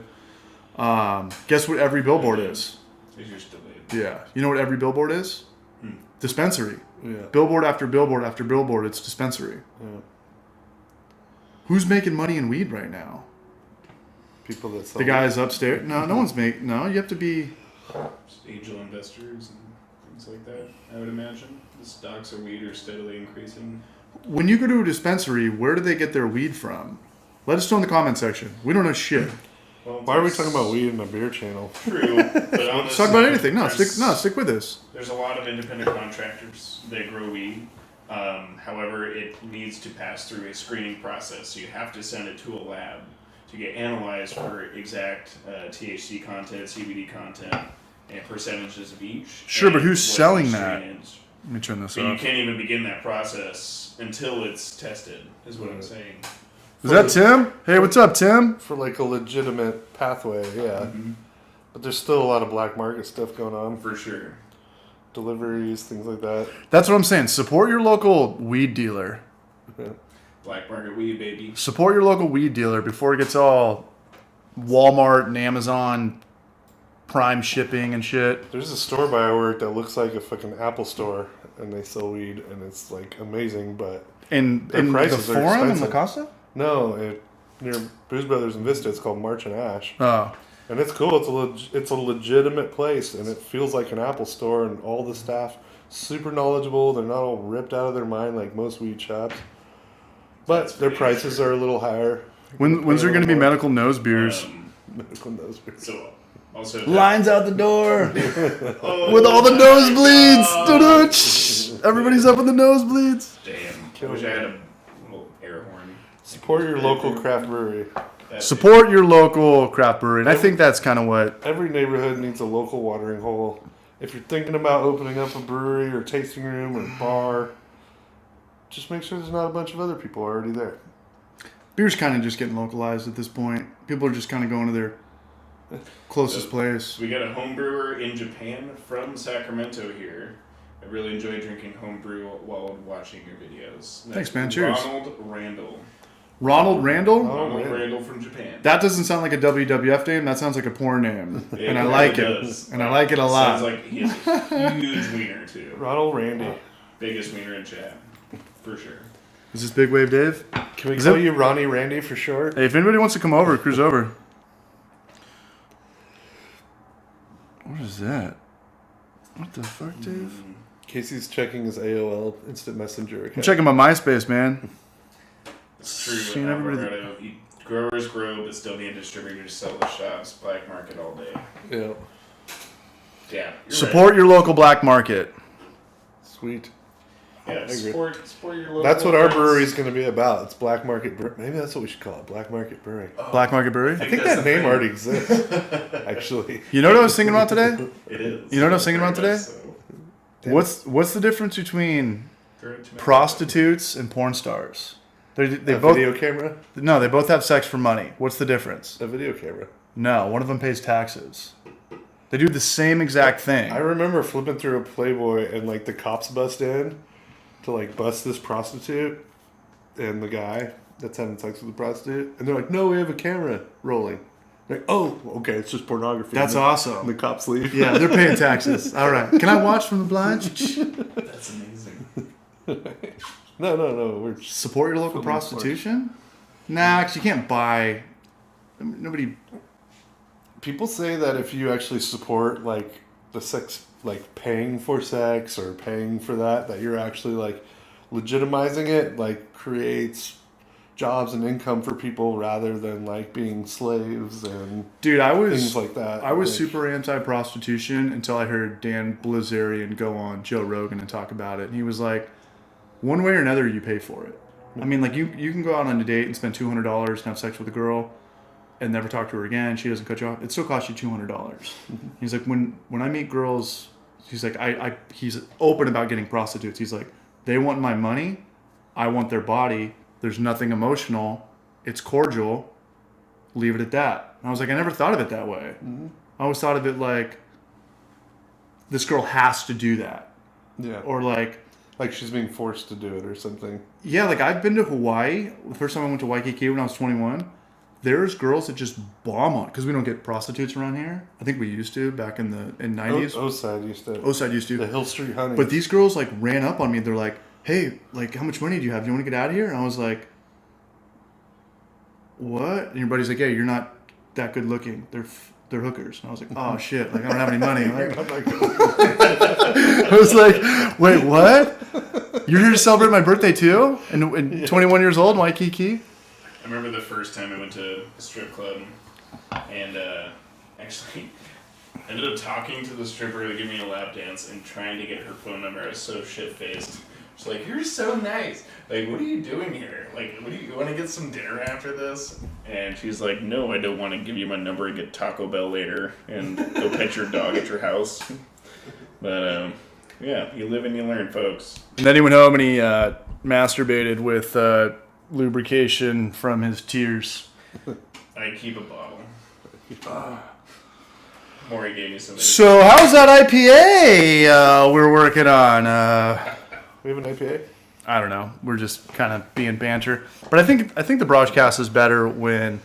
Guess what every billboard is? It's just delayed. Yeah. You know what every billboard is? Dispensary. Yeah. Billboard after billboard after billboard, it's dispensary. Yeah. Who's making money in weed right now? People that sell The guys upstairs? No, no one's making. No, you have to be. Just angel investors and things like that, I would imagine. The stocks of weed are steadily increasing. When you go to a dispensary, where do they get their weed from? Let us know in the comment section. We don't know shit. Well, Why are we talking about weed in a beer channel? True, but on Let's talk about anything. No, stick with this. There's a lot of independent contractors that grow weed. However, it needs to pass through a screening process. So you have to send it to a lab to get analyzed for exact THC content, CBD content, and percentages of each. Sure, but and who's what selling each that? strain is. Let me turn this But you off. can't even begin that process until it's tested, is what I'm saying. Is that Tim? Hey, what's up, Tim? For like a legitimate pathway, yeah. Mm-hmm. But there's still a lot of black market stuff going on. For sure. Deliveries, things like that. That's what I'm saying. Support your local weed dealer. Yeah. Black market weed, baby. Support your local weed dealer before it gets all Walmart and Amazon Prime shipping and shit. There's a store by our work that looks like a fucking Apple store, and they sell weed, and it's like amazing, but In Their the prices are Forum in La expensive. Costa? no, near Booze Brothers and Vista, it's called March and Ash. Oh. And it's cool. It's a legitimate place, and it feels like an Apple store, and all the staff super knowledgeable. They're not all ripped out of their mind like most weed shops, but That's their pretty prices sure. are a little higher. When's there going to be medical nose beers? Medical nose beers. So, also... Lines out the door Oh, with all the my nosebleeds. God. Doo-doo. Everybody's up in the nosebleeds. Damn. I wish I had a little air horn. Support your local craft brewery. That Support your local craft brewery. And I think that's kind of what. Every neighborhood needs a local watering hole. If you're thinking about opening up a brewery or tasting room or bar, just make sure there's not a bunch of other people already there. Beer's kind of just getting localized at this point. People are just kind of going to their closest place. We got a home brewer in Japan from Sacramento here. I really enjoy drinking home brew while watching your videos. That's Thanks, man. Cheers. Ronald Randall. Ronald Randall? Oh, Ronald man. Randall from Japan. That doesn't sound like a WWF name. That sounds like a porn name. It And I really like it. does. And I like it a lot. Sounds like he has a huge wiener, too. Ronald Randy. Biggest wiener in chat. For sure. Is this Big Wave Dave? Can we Is call it- you Ronnie Randy for short? Hey, if anybody wants to come over, cruise over. What is that? What the fuck, Dave? Casey's checking his AOL Instant Messenger account. I'm checking my MySpace, man. It's true. Seeing But everybody- growers grow, but still need distributors to sell the shops. Black market all day. Yeah. Yeah. Support your local black market. Sweet. Right. Yeah. agree. Support your local. That's what our friends. brewery's going to be about. It's Black Market Brewery. Maybe that's what we should call it. Black Market Brewery. Black Market Brewery? I think that's that the name thing. already exists, actually. You know what I was thinking about today? It is. You know what I was thinking about Very today? much so. What's the difference between Throw it to me. prostitutes and porn stars? They A both video camera? no, they both have sex for money. What's the difference? A video camera. No, one of them pays taxes. They do the same exact thing. I remember flipping through a Playboy and like the cops bust in to like bust this prostitute and the guy that's having sex with the prostitute, and they're like, "No, we have a camera rolling." Like, oh, okay, it's just pornography. That's and awesome. And the cops leave. Yeah, they're paying taxes. All right. Can I watch from the blinds? That's amazing. No, we're Support your local For the most part. prostitution? Nah, 'cause you can't buy. Nobody. People say that if you actually support like the sex, like paying for sex or paying for that you're actually like legitimizing it, like creates jobs and income for people rather than like being slaves and Dude, I was things like that. I was Like, super anti-prostitution until I heard Dan Bilzerian go on Joe Rogan and talk about it. And he was like, one way or another, you pay for it. I mean, like you can go out on a date and spend $200 and have sex with a girl and never talk to her again. She doesn't cut you off. It still costs you $200. He's like, when I meet girls, he's like, he's open about getting prostitutes. He's like, they want my money. I want their body. There's nothing emotional. It's cordial. Leave it at that. And I was like, I never thought of it that way. I always thought of it like, this girl has to do that. Yeah. Or like she's being forced to do it or something. yeah, like I've been to Hawaii. The first time I went to Waikiki when I was 21, there's girls that just bomb on because we don't get prostitutes around here. I think we used to back in the 90s. Oside used to. Oside used The to. Hill Street Honey. But these girls like ran up on me. They're like, "Hey, like how much money do you have? Do you want to get out of here?" And I was like, "What?" And your buddy's like, "Yeah, you're not that good looking. They're hookers." And I was like, "Oh shit! Like I don't have any money." Like, I was like, "Wait, what? You're here to celebrate my birthday too?" And 21 years old, Waikiki. I remember the first time I went to a strip club and actually ended up talking to the stripper to give me a lap dance and trying to get her phone number. I was so shit-faced. She's like, "You're so nice. Like, what are you doing here? Like, what do you want to get some dinner after this?" And she's like, "No, I don't want to give you my number and get Taco Bell later and go pet your dog at your house." But, yeah, you live and you learn, folks. And then he went home and he masturbated with lubrication from his tears. I keep a bottle. Maury gave me some. So how's that IPA we're working on? We have an IPA? I don't know. We're just kind of being banter. But I think the BRAJCAST is better when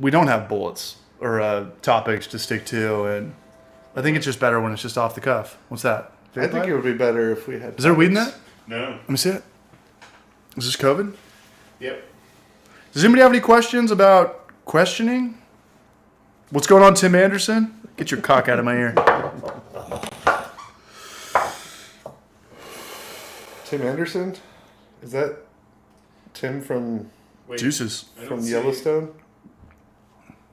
we don't have bullets or topics to stick to, and I think it's just better when it's just off the cuff. What's that? I think it would be better if we had. Is there weed in that? No. Let me see it. Is this COVID? Yep. Does anybody have any questions about questioning? What's going on, Tim Anderson? Get your cock out of my ear. Tim Anderson? Is that Tim from Wait, Juices. I don't from see- Yellowstone?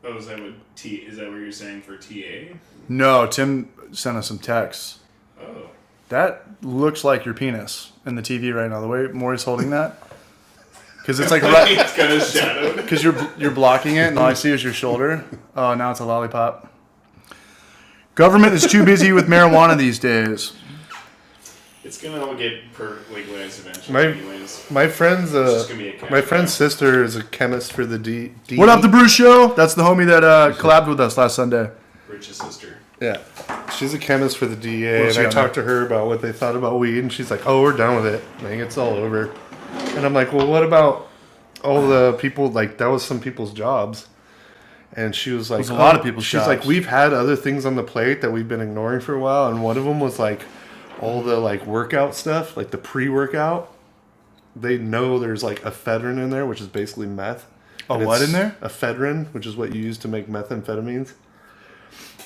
Oh, is that what Is that what you're saying for TA? No, Tim sent us some texts. Oh. That looks like your penis in the TV right now. The way Maury's holding that, because it's like right, It's kind of shadowed. because you're blocking it, and all I see is your shoulder. Oh, now it's a lollipop. Government is too busy with marijuana these days. It's gonna all get legalized eventually, My- anyways. My friend's It's just gonna be a cat. my friend's sister is a chemist for the D. What up, the Brew Show? That's the homie that collabed with us last Sunday. Rich's sister. Yeah, she's a chemist for the DEA, What's and she I on talked to her about what they thought about weed, and she's like, "Oh, we're done with it. Like, it's all over." And I'm like, "Well, what about all the people? Like, that was some people's jobs." And she was like, was a lot of people's She's jobs. like, "We've had other things on the plate that we've been ignoring for a while, and one of them was like all the like workout stuff, like the pre-workout. They know there's like ephedrine in there, which is basically meth. A And what it's in there? Ephedrine, which is what you use to make methamphetamines."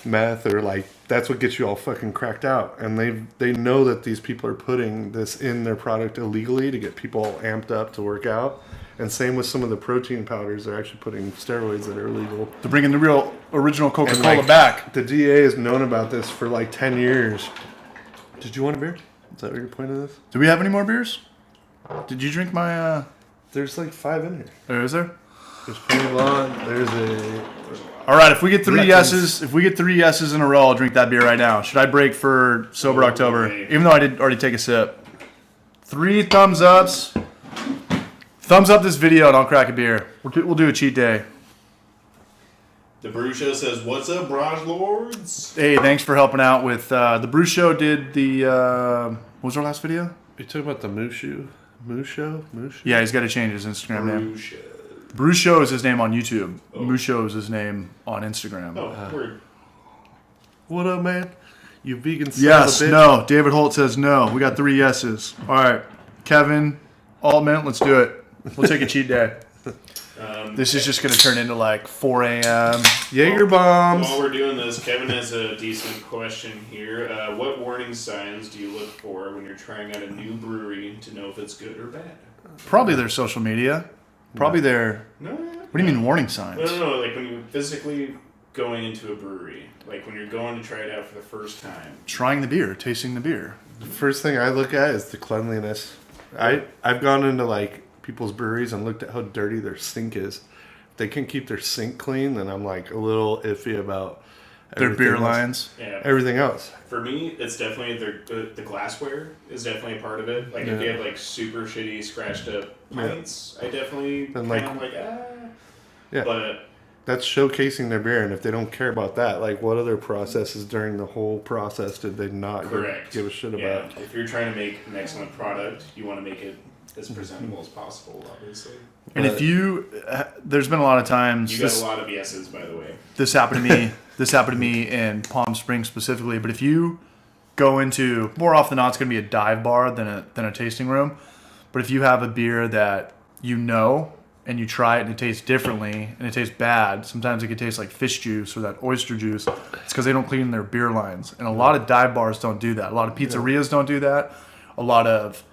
meth or like that's what gets you all fucking cracked out. And they know that these people are putting this in their product illegally to get people amped up to work out. And same with some of the protein powders. They're actually putting steroids that are illegal. They're bringing the real original Coca-Cola like, back. The DA has known about this for like 10 years. Did you want a beer? Is that what your point of this? Do we have any more beers? Did you drink my? There's like 5 in here. There is there? There's Penny Blonde. There's a. All right. If we get three Reckons. yeses in a row, I'll drink that beer right now. Should I break for sober October? okay. Even though I did already take a sip. 3 thumbs ups. Thumbs up this video and I'll crack a beer. We'll do a cheat day. The Brew Show says, "What's up, Braj Lords?" Hey, thanks for helping out with the Brew Show. Did the what was our last video? Are you talking about the Moose Show? Moose Show? Yeah, he's got to change his Instagram name. Brew Show. Brew Show is his name on YouTube. Oh. Moose Show is his name on Instagram. Oh, word. What up, man? You vegan son Yes, of a bitch. no. David Holt says no. We got 3 yeses. All right, Kevin Altman, let's do it. We'll take a cheat day. This is just going to turn into like 4 a.m. Jaeger bombs. While we're doing this, Kevin has a decent question here. What warning signs do you look for when you're trying out a new brewery to know if it's good or bad? Probably their social media. Probably their. No. What do you mean warning signs? No. Like when you're physically going into a brewery, like when you're going to try it out for the first time. Trying the beer, tasting the beer. The first thing I look at is the cleanliness. I've gone into like people's breweries and looked at how dirty their sink is. If they can keep their sink clean, then I'm like a little iffy about Their everything beer else. lines. Yeah. Everything else. For me, it's definitely the glassware is definitely a part of it. Like if you have like super shitty scratched up pints, I definitely Then, kind like- of like Yeah. But That's showcasing their beer, and if they don't care about that, like what other processes during the whole process did they not correct. give a shit Yeah. about? If you're trying to make an excellent product, you want to make it as presentable as possible, obviously. And if you, there's been a lot of times. You got a lot of yeses, by the way. This happened to me. This happened to me in Palm Springs specifically. But if you go into, more often than not, it's going to be a dive bar than a tasting room. But if you have a beer that you know and you try it and it tastes differently and it tastes bad, sometimes it could taste like fish juice or that oyster juice. It's because they don't clean their beer lines. And a lot of dive bars don't do that. A lot of pizzerias don't do that. A lot of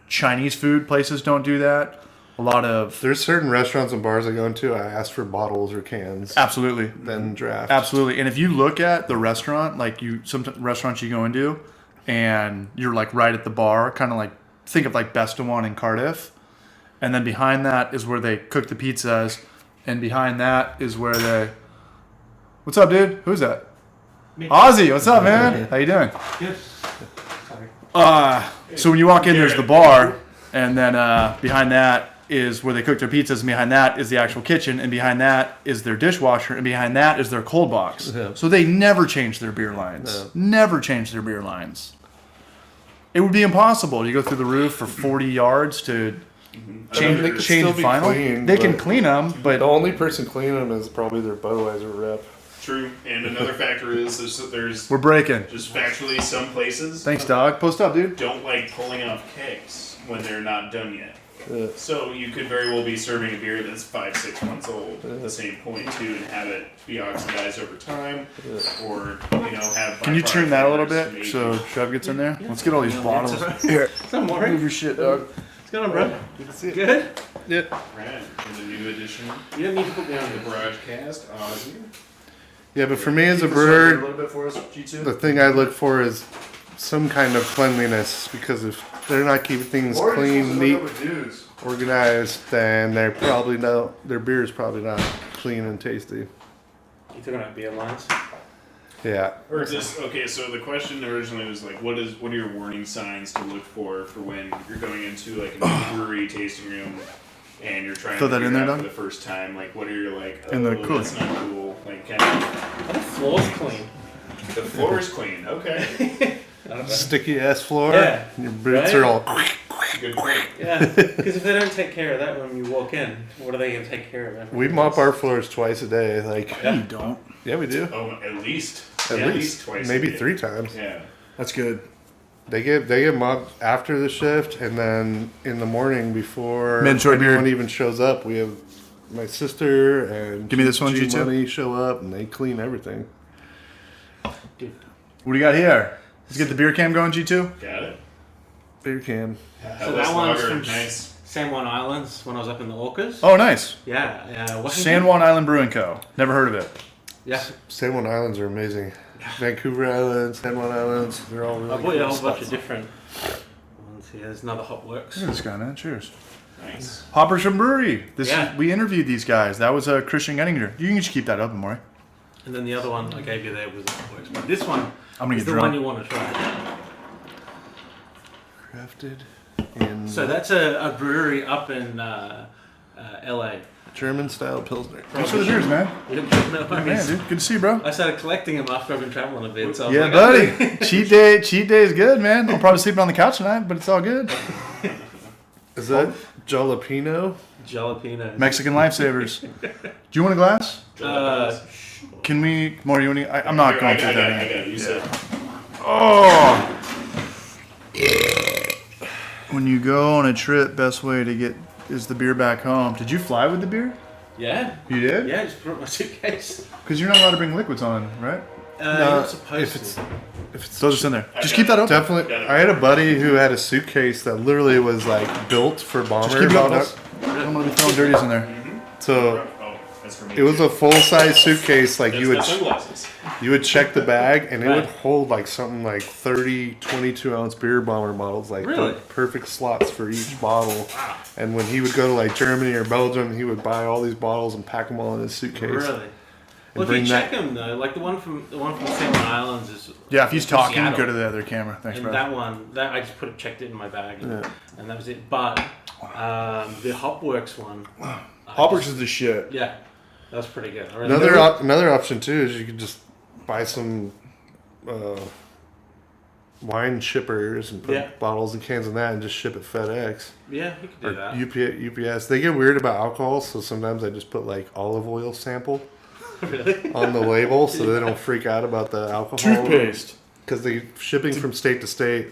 Chinese food places don't do that. A lot of There's certain restaurants and bars I go into, I ask for bottles or cans, absolutely. then draft. Absolutely. And if you look at the restaurant, like some restaurants you go into and you're like right at the bar, kind of like think of like Best of One in Cardiff. And then behind that is where they cook the pizzas. And behind that is where they... What's up, dude? Who's that? Me. Ozzy, what's up, man? How you doing? Good. Sorry. So when you walk in, there's the bar. And then behind that is where they cook their pizzas. And behind that is the actual kitchen. And behind that is their dishwasher. And behind that is their cold box. Yeah. So they never change their beer lines. No. Never change their beer lines. It would be impossible. You go through the roof for 40 yards to change, They could change still be final. clean, They can but- clean them, The but only person cleaning them is probably their Budweiser rep. True. And another factor is there's we're breaking. just factually some places Thanks, dog. Post up, dude. don't like pulling off kegs when they're not done yet. Yeah. So you could very well be serving a beer that's 5-6 months old at the same point too, and have it be oxidized over time, or have. Can you turn that a little bit maybe. so Trev gets in there? Let's get all these bottles. Here. Some more. Move your shit, dog. What's going on, bro? Good to see it. Good? Yeah. Right, in the new edition of You don't need to put me on the the BRAJCAST, Ozzy. Yeah, but for me as a A brewer, little bit for us, G2. the thing I look for is some kind of cleanliness, because if they're not keeping things clean, neat, organized, then they're probably their beer is probably not clean and tasty. You talking about beer lines? Yeah. Or just okay. So the question originally was like, what are your warning signs to look for when you're going into like a new brewery tasting room and you're trying Throw to that in figure there, out Doug? for the first time? Like, what are your like? In the Oh, cooler. that's not cool. Like, kind of, Are the floors clean? the floor is clean. Okay, I don't know. Sticky ass floor. Yeah. Your boots Right? are all. good point. Yeah, because if they don't take care of that when you walk in, what are they going to take care of? Everything We mop else? our floors twice a day. Like, You don't. yeah, we do. Oh, at least At least twice. maybe a day. 3 times. Yeah. That's good. They get mopped after the shift, and then in the morning before Mandatory beer. anyone even shows up, we have my sister and Give me this one, G G2. Money show up, and they clean everything. Dude. What do you got here? Let's get the beer cam going, G2. Got it. Beer can. So that one's Lager, from nice. San Juan Islands when I was up in the Orcas. Oh, nice. Yeah. Washington. San Juan Island Brewing Co. Never heard of it. Yeah. San Juan Islands are amazing. Vancouver Islands, San Juan Islands, they're all really I bought you a whole cool bunch of spots. different ones here. There's another Hopworks. Look at this guy, man. Cheers. Nice. Hoppers from Brewery. Yeah. We interviewed these guys. That was Christian Gettinger. You can just keep that open, Maury. And then the other one I gave you there was Hopworks. But this one I'm gonna is get the drunk. one you want to try. Crafted in So that's a brewery up in LA. German style Pilsner. Thanks for the beers, man. You don't get no Man, homies. dude. Good to see you, bro. I started collecting them after I've been traveling a bit. So I was Yeah, like, buddy. Cheat day is good, man. I'm probably sleeping on the couch tonight, but it's all good. Is that jalapeno? Jalapeno. Mexican lifesavers. Do you want a glass? Can we, Maury, you want to, I'm not going I through got that. it. You said. Oh! When you go on a trip, best way to get is the beer back home. Did you fly with the beer? Yeah. You did? Yeah, just put it in my suitcase. Because you're not allowed to bring liquids on, right? You're not supposed if it's to. if it's So just in there. Just keep that open. definitely. I had a buddy who had a suitcase that literally was like built for bomber Just keep it up, bottles. boys. I don't want to be throwing dirties in there. So Oh, that's for me. it was a full size suitcase. Like That's you would the sunglasses. you would check the bag and it Right. would hold like something like 30, 22 ounce beer bomber bottles, like Really? the perfect slots for each bottle. And when he would go to like Germany or Belgium, he would buy all these bottles and pack them all in his suitcase. Really? Well, if bring you check that- them though, like the one from San Juan Islands is. Yeah, if he's from talking, Seattle. go to the other camera. Thanks, And bro. that one, I just checked it in my bag, and, Yeah. and that was it. But the Hopworks one, Hoppers is the shit. yeah, that was pretty good. I really Another option too is you could just buy some wine shippers and put Yeah. bottles and cans in that and just ship it FedEx yeah, you could or do that. UPS. They get weird about alcohol, so sometimes I just put like olive oil sample Really? on the label so they don't freak out about the alcohol. Toothpaste. Because they shipping from state to state.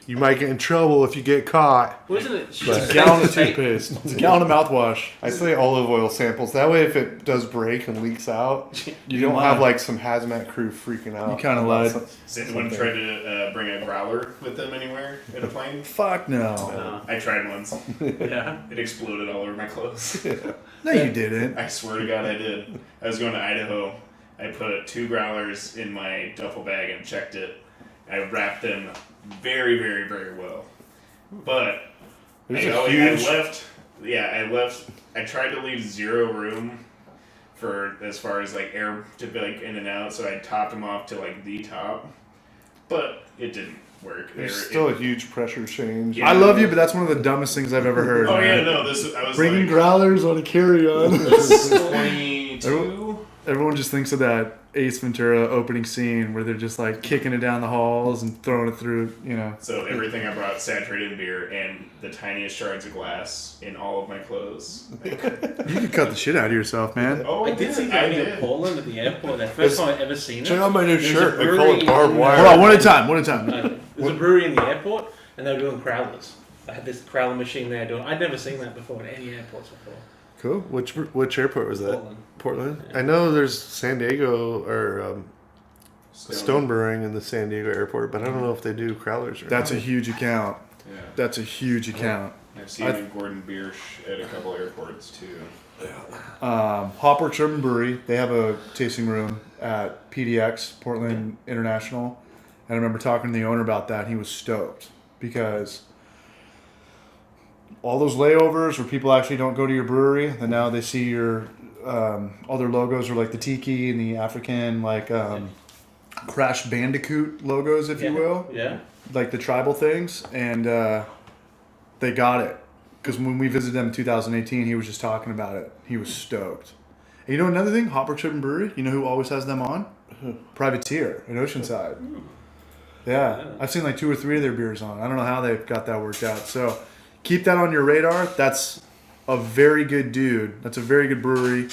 You might get in trouble if you get caught. Wasn't it? It's a gallon of toothpaste. It's a gallon of mouthwash. I say olive oil samples. That way, if it does break and leaks out, you don't lied. have like some hazmat crew freaking out. You kinda about lied. Has anyone tried to bring a growler with them anywhere in a plane? Fuck no. No. I tried once. Yeah. It exploded all over my clothes. No, you didn't. I swear to God, I did. I was going to Idaho. I put 2 growlers in my duffel bag and checked it. I wrapped them very, very, very well. But There's I a huge. left. Yeah, I left. I tried to leave 0 room for as far as like air to be like in and out. So I topped them off to like the top, but it didn't work. There's They were- still it- a huge pressure change. Yeah. I love you, but that's one of the dumbest things I've ever heard. Oh man. yeah, no. This I was Bringing like, growlers on a carry-on. this is 22. Everyone just thinks of that Ace Ventura opening scene where they're just like kicking it down the halls and throwing it through, you know. So everything I brought saturated in beer and the tiniest shards of glass in all of my clothes. You could cut the shit out of yourself, man. Oh, I did see I that in did. Portland at the airport. That first time I ever seen it. Check out my new There's shirt. a They call brewery it barbed in- wire. Hold on, one at a time, one at a time. There's a brewery in the airport, and they were doing crowlers. They had this crowler machine there doing. I'd never seen that before in any airports before. Cool. Which airport was that? Portland. Portland. I know there's San Diego or Stone Brewing in the San Diego airport, but I don't know if they do crowlers or That's a not. huge account. Yeah. That's a huge account. I've seen Gordon Biersch at a couple airports too. Hopworks Urban Brewery, they have a tasting room at PDX, Portland International. And I remember talking to the owner about that. And he was stoked because all those layovers where people actually don't go to your brewery, and now they see your all their logos are like the tiki and the African, like Crash Bandicoot logos, if you will, Yeah. like the tribal things. And they got it. Because when we visited them in 2018, he was just talking about it. He was stoked. And you know another thing? Hopworks Urban Brewery, you know who always has them on? Privateer in Oceanside. Yeah, I've seen like 2 or 3 of their beers on. I don't know how they've got that worked out. So keep that on your radar. That's a very good dude. That's a very good brewery.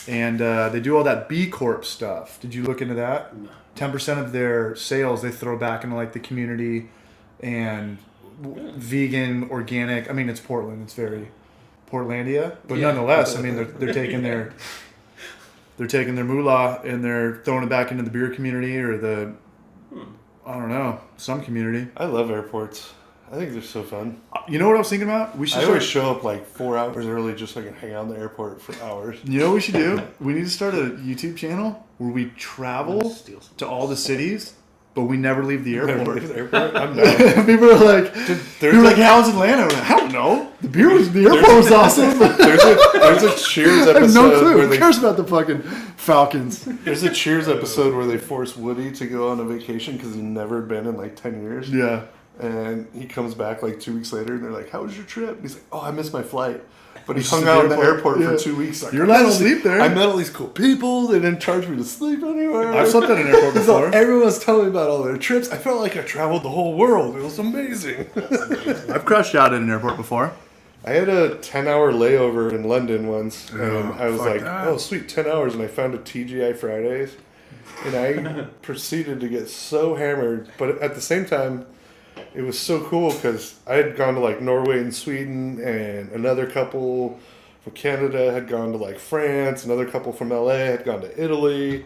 And they do all that B Corp stuff. Did you look into that? 10% of their sales they throw back into like the community and vegan, organic. I mean, it's Portland. It's very Portlandia. But Yeah. nonetheless, I mean, they're taking their they're taking their moolah and they're throwing it back into the beer community or the, I don't know, some community. I love airports. I think they're so fun. You know what I was thinking about? We should I always show up like 4 hours early just so I can hang out in the airport for hours. You know what we should do? We need to start a YouTube channel where we travel Steal some. to all the cities, but we never leave the airport. I'm down. People are like, how's Atlanta? We're like, I don't know. The airport was awesome. There's a Cheers I have episode no clue. where Who cares about the fucking Falcons? there's a Cheers episode where they force Woody to go on a vacation because he's never been in like 10 years. Yeah. And he comes back like 2 weeks later and they're like, how was your trip? And he's like, oh, I missed my flight. But he Which hung is out the in the airport, airport yeah. for 2 weeks. Like, You're allowed to sleep there. I met all these cool people. They didn't charge me to sleep anywhere. I've slept at an airport before. Everyone was telling me about all their trips. I felt like I traveled the whole world. It was amazing. I've crashed out at an airport before. I had a 10-hour layover in London once, and Oh, I was fuck like, that. oh, sweet, 10 hours, and I found a TGI Fridays, and I proceeded to get so hammered, but at the same time, it was so cool because I had gone to like Norway and Sweden, and another couple from Canada had gone to like France, another couple from LA had gone to Italy,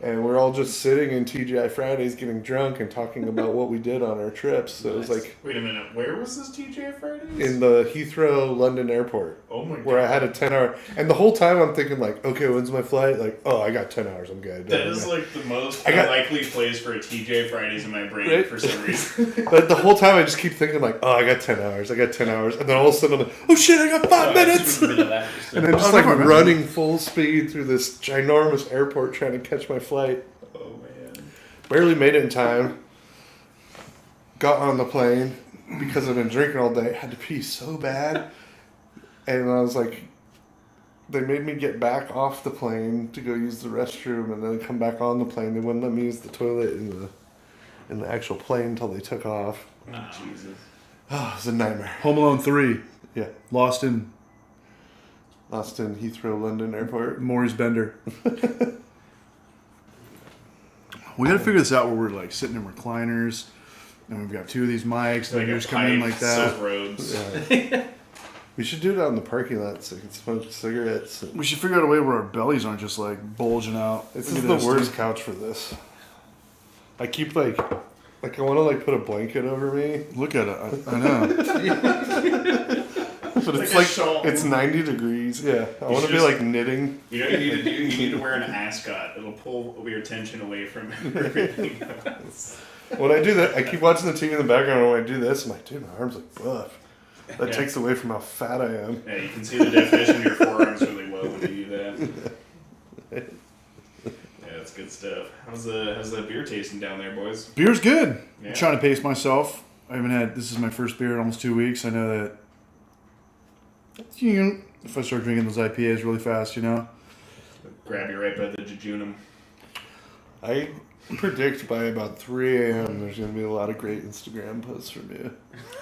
and we're all just sitting in TGI Fridays getting drunk and talking about what we did on our trips. So it was like Wait a minute, where was this TJ Fridays? in the Heathrow London airport. Oh my god. Where I had a 10-hour, and the whole time I'm thinking like, okay, when's my flight? Like, oh, I got 10 hours, I'm good. That is like the most I got- unlikely place for a TJ Fridays in my brain Right? for some reason. But the whole time I just keep thinking like, oh, I got 10 hours, I got 10 hours, and then all of a sudden I'm like, oh shit, I got 5 minutes, Just a bit of that, just and I'm just Oh, like never mind. running full speed through this ginormous airport trying to catch my flight. Oh man. Barely made it in time. Got on the plane because I've been drinking all day. Had to pee so bad, and I was like, they made me get back off the plane to go use the restroom, and then come back on the plane. They wouldn't let me use the toilet in the actual plane until they took off. Oh, Jesus. Oh, it was a nightmare. Home Alone 3. Yeah, Lost in Heathrow, London Airport. Maurice Bender. We gotta figure this out where we're like sitting in recliners and we've got 2 of these mics and Like they a just come in pipe, like that. silk robes. Yeah. We should do it out in the parking lot so we can smoke cigarettes. We should figure out a way where our bellies aren't just like bulging out. This Look is at the this, worst dude. couch for this. I keep like I want to like put a blanket over me, Look at it. I know. but Like it's a like shawl. it's 90 degrees. Yeah, I want to be just- like knitting. You know what you need to do? You need to wear an ascot. It'll pull your attention away from everything else. When I do that, I keep watching the TV in the background. And when I do this, I'm like, dude, my arms look buff. That Yeah. takes away from how fat I am. Yeah, you can see the definition of your forearms really well when you do that. Yeah, that's good stuff. How's the beer tasting down there, boys? Beer's good. Yeah. I'm trying to pace myself. I haven't had, this is my first beer in almost 2 weeks. I know that, if I start drinking those IPAs really fast, Grab you right by the jejunum. I predict by about 3 a.m. there's going to be a lot of great Instagram posts from you.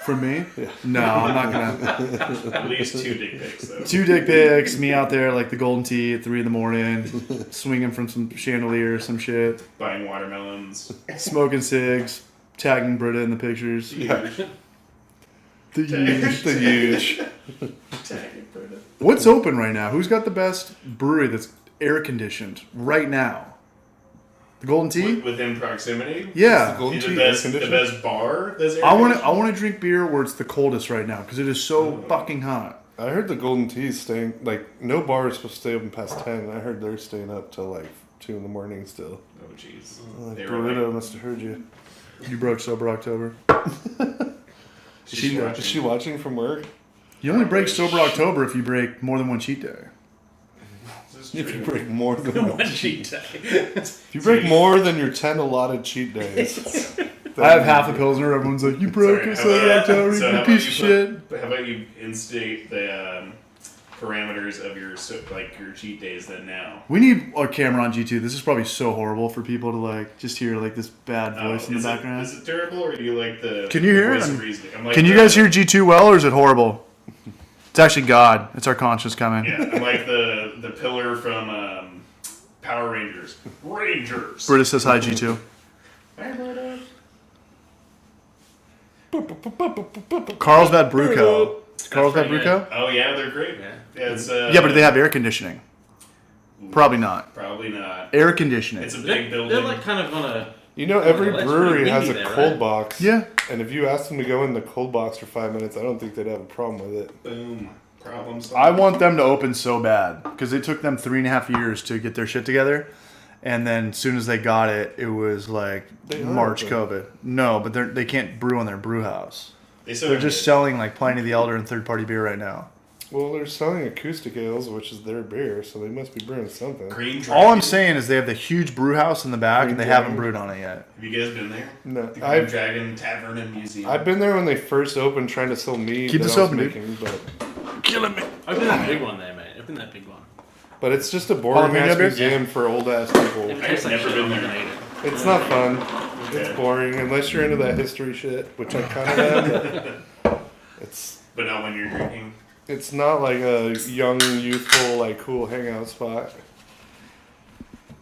For me? Yeah. No, I'm not gonna. At least 2 dick pics, though. 2 dick pics, me out there like the golden tea at 3 in the morning, swinging from some chandelier or some shit, Buying watermelons. smoking cigs, tagging Britta in the pictures. Yeah. The huge. The huge. Tagging Britta. What's open right now? Who's got the best brewery that's air conditioned right now? The Golden Tea? Within proximity? Yeah. Golden The tea best, air the conditioning? best bar that's air I want conditioned? to drink beer where it's the coldest right now because it is so fucking hot. I heard the Golden Tea is staying, like, no bar is supposed to stay open past 10. And I heard they're staying up till like 2 in the morning still. Oh, jeez. Like, They were Burrito like, must have heard you. You broke Sober October. Is she watching from work? You only break Sober October if you break more than one cheat day. This is If you true. break more than One cheat day. if you break more than your 10 allotted cheat days. I have half a Pilsner. Everyone's like, you broke it, Sober October, So you how piece about of you shit. How about you instate the parameters of your your cheat days then now? We need a camera on G2. This is probably so horrible for people to like just hear like this bad voice in the is background. Is it terrible or do you like the Can you hear voice it? of reason? I'm like Can you the- guys hear G2 well, or is it horrible? It's actually God. It's our conscience coming. Yeah, I'm like the pillar from Power Rangers. Rangers. Britta says hi, G2. Carlsbad Brew Co. Carlsbad Brew Co. Oh yeah, they're great. Yeah. Yeah, it's Yeah, but do they have air conditioning? Probably not. Probably not. Air conditioning. It's a big building. They're like kind of on a. You know, every Well, that's brewery pretty has a windy there, cold right? box. Yeah. And if you ask them to go in the cold box for 5 minutes, I don't think they'd have a problem with it. Boom. Problem solved. I want them to open so bad because it took them 3.5 years to get their shit together. And then as soon as they got it, it was like They are March open. COVID. No, but they can't brew in their brew house. They're just so. selling like Pliny the Elder and third-party beer right now. Well, they're selling acoustic ales, which is their beer, so they must be brewing something. Green All Dragon. I'm saying is they have the huge brew house in the back and they haven't brewed on it yet. Have you guys been there? No, The Green I've Dragon Tavern and Museum. I've been there when they first opened, trying to sell mead. Keep that this I was open, dude. making, but Killing me. I've been that big one there, mate. I've been that big one. it's just a boring Jalapeno ass beer? museum for old ass people. It I've tastes like never shit. been I'm there. gonna eat it. It's not fun. Okay. It's boring unless you're into that history shit, which I kind of am. It's But not when you're drinking. it's not like a young, youthful, like cool hangout spot.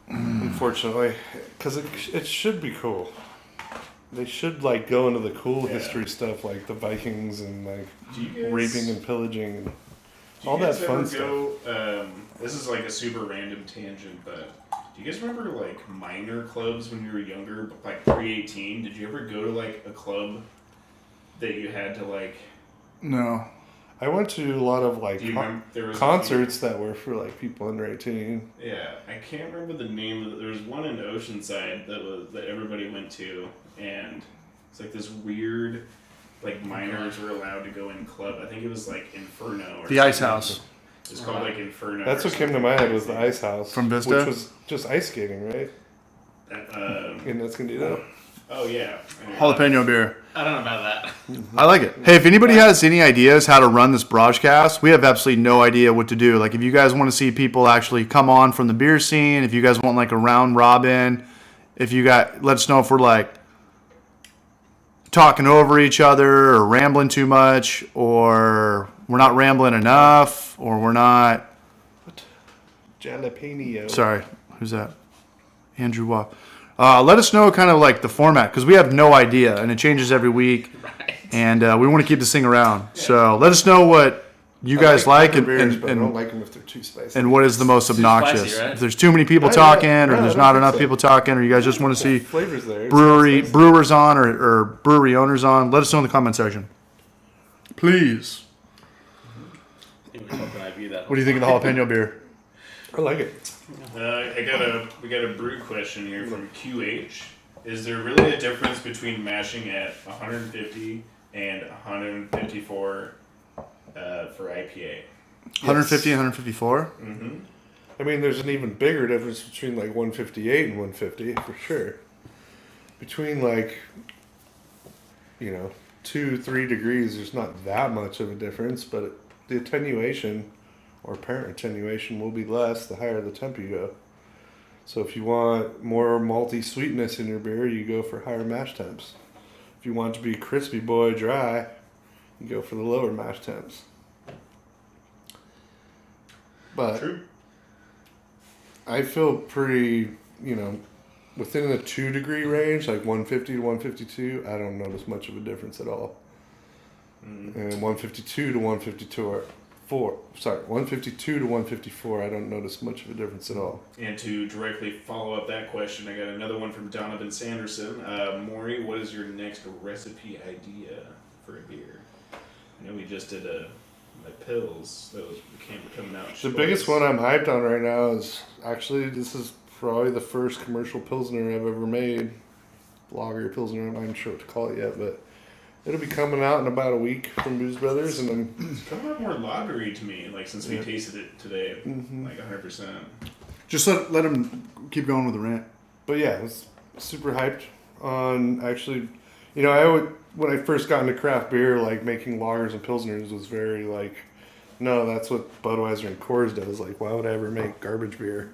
Unfortunately, because it should be cool. They should like go into the cool Yeah. history stuff, like the Vikings and like Do you guys, raping and pillaging and do you all that guys fun ever stuff. go, this is like a super random tangent, but do you guys remember like minor clubs when you were younger, like pre-18? Did you ever go to like a club that you had to like? No. I went to a lot of like Do you remember there was a concerts that were for like people under 18. few- yeah, I can't remember the name of it. There was one in Oceanside that everybody went to, and it's like this weird, like minors were allowed to go in club. I think it was like Inferno or The Ice something. House It was called like Inferno. That's or what came to something my head was the crazy. Ice House From Vista? which was just ice skating, right? That, In Escondido. oh yeah. jalapeno beer. I don't know about that. I like it. Hey, if anybody has any ideas how to run this BRAJCAST, we have absolutely no idea what to do. Like, if you guys want to see people actually come on from the beer scene, if you guys want like a round robin, if you got, let us know if we're like talking over each other or rambling too much, or we're not rambling enough, or we're not. Jalapeno. Sorry, who's that? Andrew Waugh. Let us know kind of like the format because we have no idea and it changes every week. Right. And we want to keep this thing around. So let us know what you guys like pepper beers, but I don't and, like them if they're too spicy. and what is the most Too obnoxious. spicy, right? If there's too many people No, talking or no, I there's don't not think enough so. people talking or you guys just want to see flavors there. It's brewery not spicy. brewers on or brewery owners on, let us know in the comment section. Please. Even fucking I view that. What do you think of the jalapeno beer? I like it. We got a brew question here from QH. Is there really a difference between mashing at 150 and 154 for IPA? 150 and 154? Mm-hmm. I mean, there's an even bigger difference between like 158 and 150 for sure. Between like, 2-3 degrees, there's not that much of a difference, but the attenuation or apparent attenuation will be less the higher the temp you go. So if you want more malty sweetness in your beer, you go for higher mash temps. If you want it to be crispy boy dry, you go for the lower mash temps. But True. I feel pretty, within the 2 degree range, like 150 to 152, I don't notice much of a difference at all. Mm. And 152 to 152 152 to 154, I don't notice much of a difference at all. And to directly follow up that question, I got another one from Donovan Sanderson. Maury, what is your next recipe idea for a beer? I know we just did my pills that was coming out. The biggest one I'm hyped on right now is actually this is probably the first commercial Pilsner I've ever made. Lager Pilsner, I'm not even sure what to call it yet, but it'll be coming out in about a week from Booze Brothers, and then It's coming out more lagery to me, like since we Yeah. tasted it today, Mhm. like 100%. Just let him keep going with the rant. But yeah, I was super hyped on actually, when I first got into craft beer, like making lagers and pilsners was very like, no, that's what Budweiser and Coors does. Like, why would I ever make garbage beer?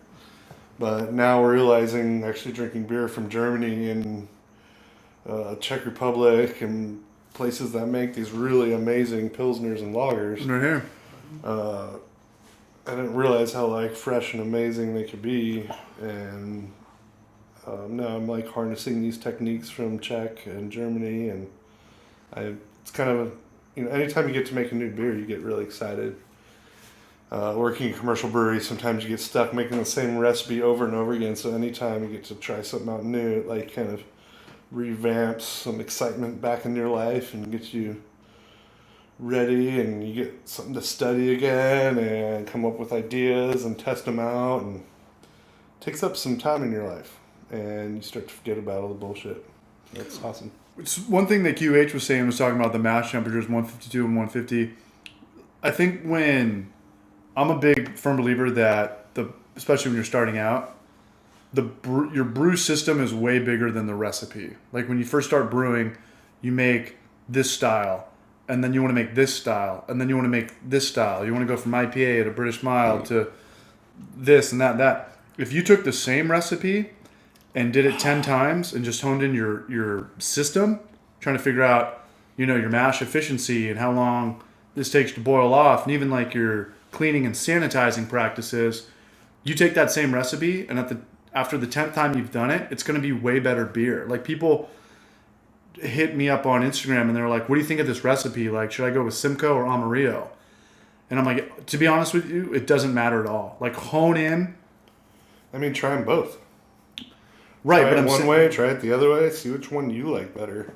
But now we're realizing actually drinking beer from Germany and Czech Republic and places that make these really amazing pilsners and lagers. Right here. I didn't realize how like fresh and amazing they could be, and now I'm like harnessing these techniques from Czech and Germany, and it's kind of anytime you get to make a new beer, you get really excited, Working in a commercial brewery, sometimes you get stuck making the same recipe over and over again. So anytime you get to try something out new, it like kind of revamps some excitement back in your life and gets you ready, and you get something to study again and come up with ideas and test them out, and takes up some time in your life, and you start to forget about all the bullshit. That's awesome. It's one thing that QH was saying, was talking about the mash temperatures 152 and 150. I think when I'm a big firm believer that especially when you're starting out, your brew system is way bigger than the recipe. Like when you first start brewing, you make this style, and then you want to make this style, and then you want to make this style. You want to go from IPA to British Mild to this and that. If you took the same recipe and did it 10 times and just honed in your system, trying to figure out, your mash efficiency and how long this takes to boil off, and even like your cleaning and sanitizing practices, you take that same recipe, and after the 10th time you've done it, it's going to be way better beer. Like people hit me up on Instagram and they're like, what do you think of this recipe? Like, should I go with Simcoe or Amarillo? And I'm like, to be honest with you, it doesn't matter at all. Like hone in. I mean, try them both. Right, try but it I'm one way, try it the other way, see which one you like better.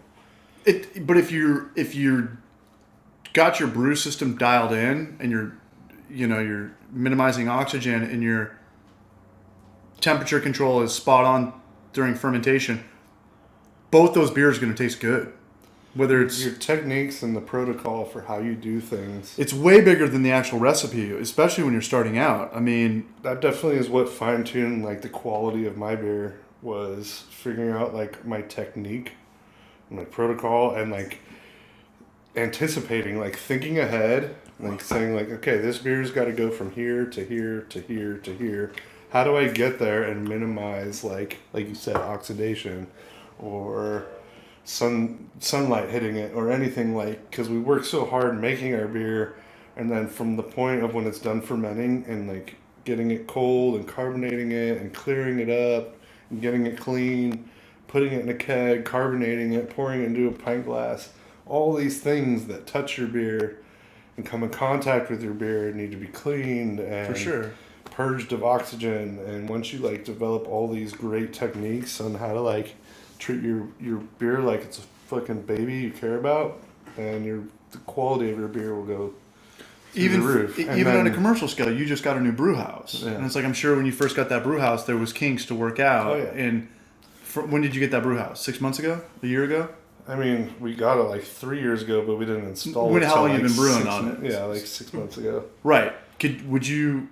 But if you're got your brew system dialed in, and you're minimizing oxygen, and your temperature control is spot on during fermentation, both those beers are going to taste good. Whether it's your techniques and the protocol for how you do things. It's way bigger than the actual recipe, especially when you're starting out. I mean, that definitely is what fine-tuned like the quality of my beer, was figuring out like my technique, my protocol, and like anticipating, like thinking ahead, like saying like, okay, this beer's got to go from here to here to here to here. How do I get there and minimize like you said, oxidation or sunlight hitting it or anything, like, because we work so hard making our beer, and then from the point of when it's done fermenting and like getting it cold and carbonating it and clearing it up and getting it clean, putting it in a keg, carbonating it, pouring it into a pint glass, all these things that touch your beer and come in contact with your beer need to be cleaned and for sure purged of oxygen. And once you like develop all these great techniques on how to like treat your beer like it's a fucking baby you care about, and the quality of your beer will go through the roof. Even on a commercial scale, you just got a new brew house. Yeah. And it's like, I'm sure when you first got that brew house, there was kinks to work out. Oh, yeah. And when did you get that brew house? 6 months ago? A year ago? I mean, we got it like 3 years ago, but we didn't install it. How long like you been brewing on it? Yeah, like 6 months ago. Right. Would you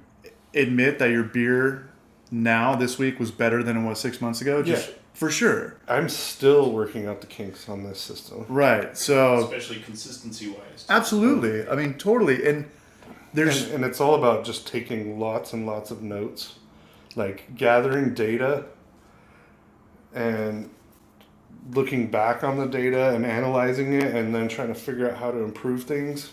admit that your beer now this week was better than it was 6 months ago? Just, yeah. For sure. I'm still working out the kinks on this system. Right. So especially consistency-wise. Absolutely. I mean, totally. And and it's all about just taking lots and lots of notes, like gathering data and looking back on the data and analyzing it, and then trying to figure out how to improve things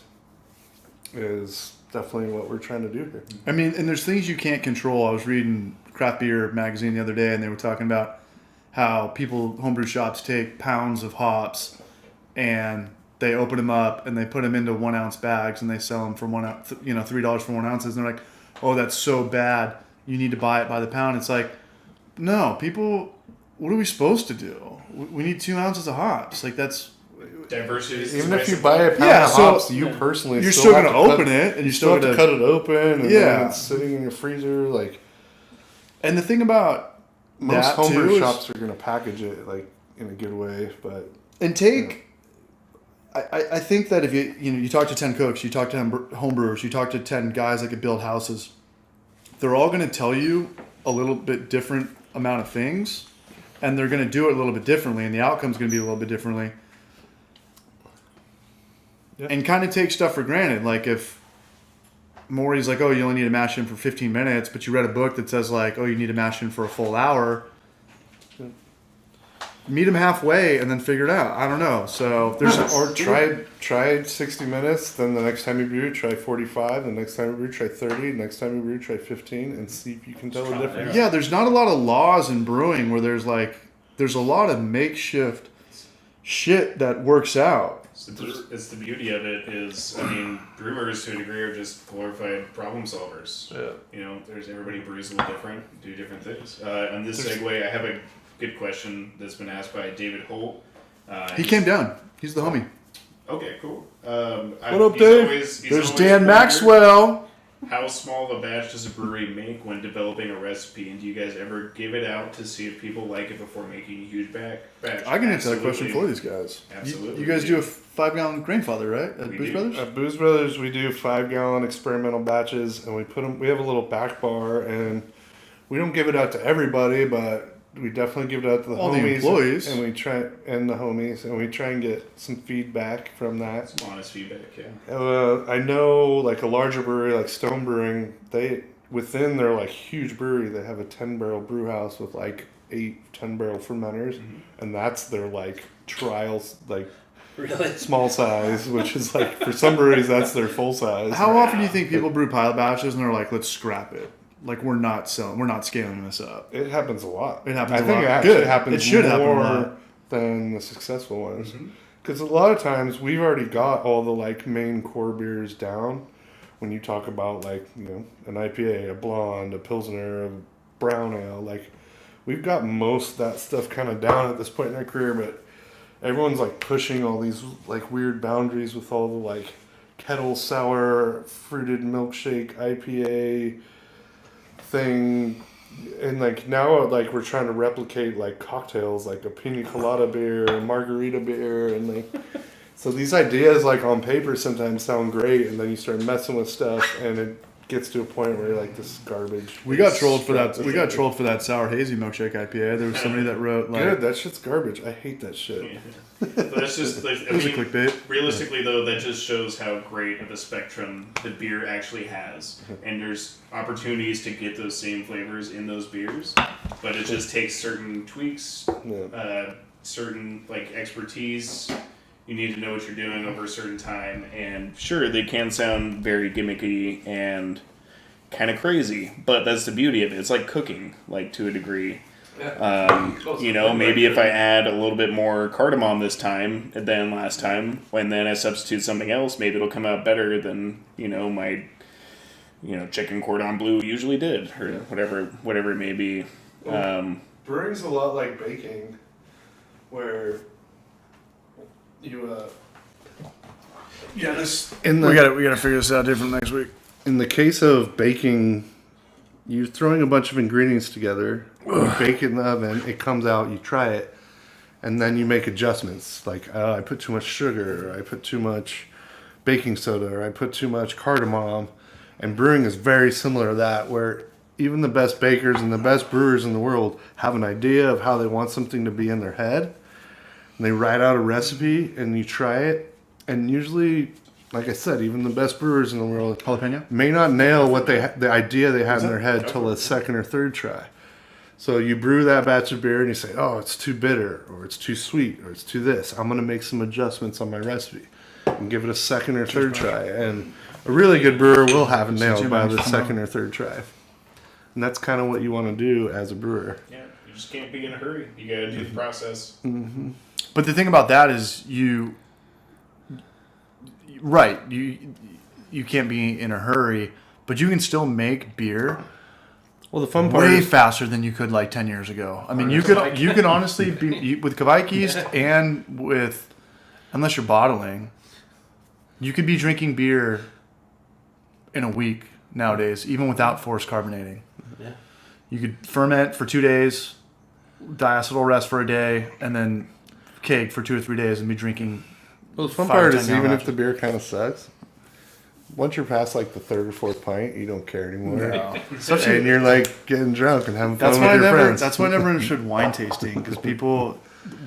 is definitely what we're trying to do here. I mean, and there's things you can't control. I was reading Craft Beer Magazine the other day, and they were talking about how homebrew shops take pounds of hops and they open them up and they put them into 1 ounce bags and they sell them for $3 for 1 ounce. And they're like, oh, that's so bad. You need to buy it by the pound. It's like, no, people, what are we supposed to do? We need 2 ounces of hops. Like that's diversity. Even if you buy a pound of hops, you personally you're still going to have open it, and you still have to cut it open, and then it's sitting in your freezer. Like, and the thing about most homebrew shops are going to package it like in a good way, but I think that if you talk to 10 cooks, you talk to 10 homebrewers, you talk to 10 guys that could build houses, they're all going to tell you a little bit different amount of things, and they're going to do it a little bit differently, and the outcome's going to be a little bit differently. Yeah. And kind of take stuff for granted. Like if Maury's like, oh, you only need to mash in for 15 minutes, but you read a book that says like, oh, you need to mash in for a full hour. Meet them halfway and then figure it out. I don't know. So there's or try 60 minutes. Then the next time you brew, try 45. The next time you brew, try 30. The next time you brew, try 15, and see if you can tell the difference. Yeah, there's not a lot of laws in brewing where there's a lot of makeshift shit that works out. It's the beauty of it is, I mean, brewers to a degree are just glorified problem solvers. Yeah. You know, everybody brews a little different, do different things. On this segue, I have a good question that's been asked by David Holt. He came down. He's the homie. Okay, cool. What up, Dave? There's Dan Maxwell. How small of a batch does a brewery make when developing a recipe, and do you guys ever give it out to see if people like it before making a huge batch? I can answer that question for these guys. Absolutely. You guys do a 5-gallon Grainfather, right? At We Booze do. Brothers? At Booze Brothers, we do 5-gallon experimental batches, and we put them. We have a little back bar, and we don't give it out to everybody, but we definitely give it out to the All the homies, employees. and we try and we try and get some feedback from that. Some honest feedback, yeah. I know, like a larger brewery like Stone Brewing, they within their like huge brewery, they have a 10-barrel brew house with like 8 10-barrel fermenters, and that's their like trials, like Really? small size, which is like for some breweries that's their full size. How often do you think people brew pilot batches and they're like, let's scrap it? Like, we're not scaling this up. It happens a lot. It happens I a think lot. it actually Good. happens It should happen a more lot. than the successful ones. Because a lot of times we've already got all the like main core beers down. When you talk about like, you know, an IPA, a blonde, a pilsner, a brown ale, like we've got most of that stuff kind of down at this point in our career, but everyone's like pushing all these like weird boundaries with all the like kettle sour fruited milkshake IPA thing, and like now like we're trying to replicate like cocktails like a pina colada beer and margarita beer, and like so these ideas like on paper sometimes sound great, and then you start messing with stuff and it gets to a point where you're like, this is garbage. We got trolled for that. We got trolled for that sour hazy milkshake IPA. There was somebody that wrote like, Good, that shit's garbage. I hate that shit. Yeah. But that's just like, it was a clickbait. realistically though, that just shows how great of a spectrum the beer actually has, and there's opportunities to get those same flavors in those beers, but it just takes certain tweaks, Yeah. certain like expertise. You need to know what you're doing over a certain time, and sure, they can sound very gimmicky and kind of crazy, but that's the beauty of it. It's like cooking, like to a degree. You know, maybe if I add a little bit more cardamom this time than last time, and then I substitute something else, maybe it'll come out better than, you know, my, you know, chicken cordon bleu usually did, or whatever it may be. Brewing's a lot like baking, where you Yeah, this. in the We gotta figure this out different next week. in the case of baking, you're throwing a bunch of ingredients together, you bake it in the oven, it comes out, you try it, and then you make adjustments. Like, I put too much sugar, or I put too much baking soda, or I put too much cardamom. And brewing is very similar to that, where even the best bakers and the best brewers in the world have an idea of how they want something to be in their head. And they write out a recipe, and you try it, and usually, like I said, even the best brewers in the world Jalapeno. may not nail what the idea they had in their head till the second or third try. So you brew that batch of beer and you say, oh, it's too bitter, or it's too sweet, or it's too this. I'm going to make some adjustments on my recipe and give it a second or third try. And a really good brewer will have it nailed by the second or third try. And that's kind of what you want to do as a brewer. Yeah, you just can't be in a hurry. You gotta do the process. But the thing about that is you can't be in a hurry, but you can still make beer Well, the fun part way is faster than you could like 10 years ago. I mean, you could honestly be with Kavaikist and with, unless you're bottling, you could be drinking beer in a week nowadays, even without forced carbonating. Yeah. You could ferment for 2 days, diacetyl rest for a day, and then keg for 2 or 3 days and be drinking. Well, the fun 5 part to is 10 even gallon if the beer kind of sucks, once you're past like the third or fourth pint, you don't care anymore. And you're like getting drunk and having fun That's with why your friends. That's why I never understood wine tasting, because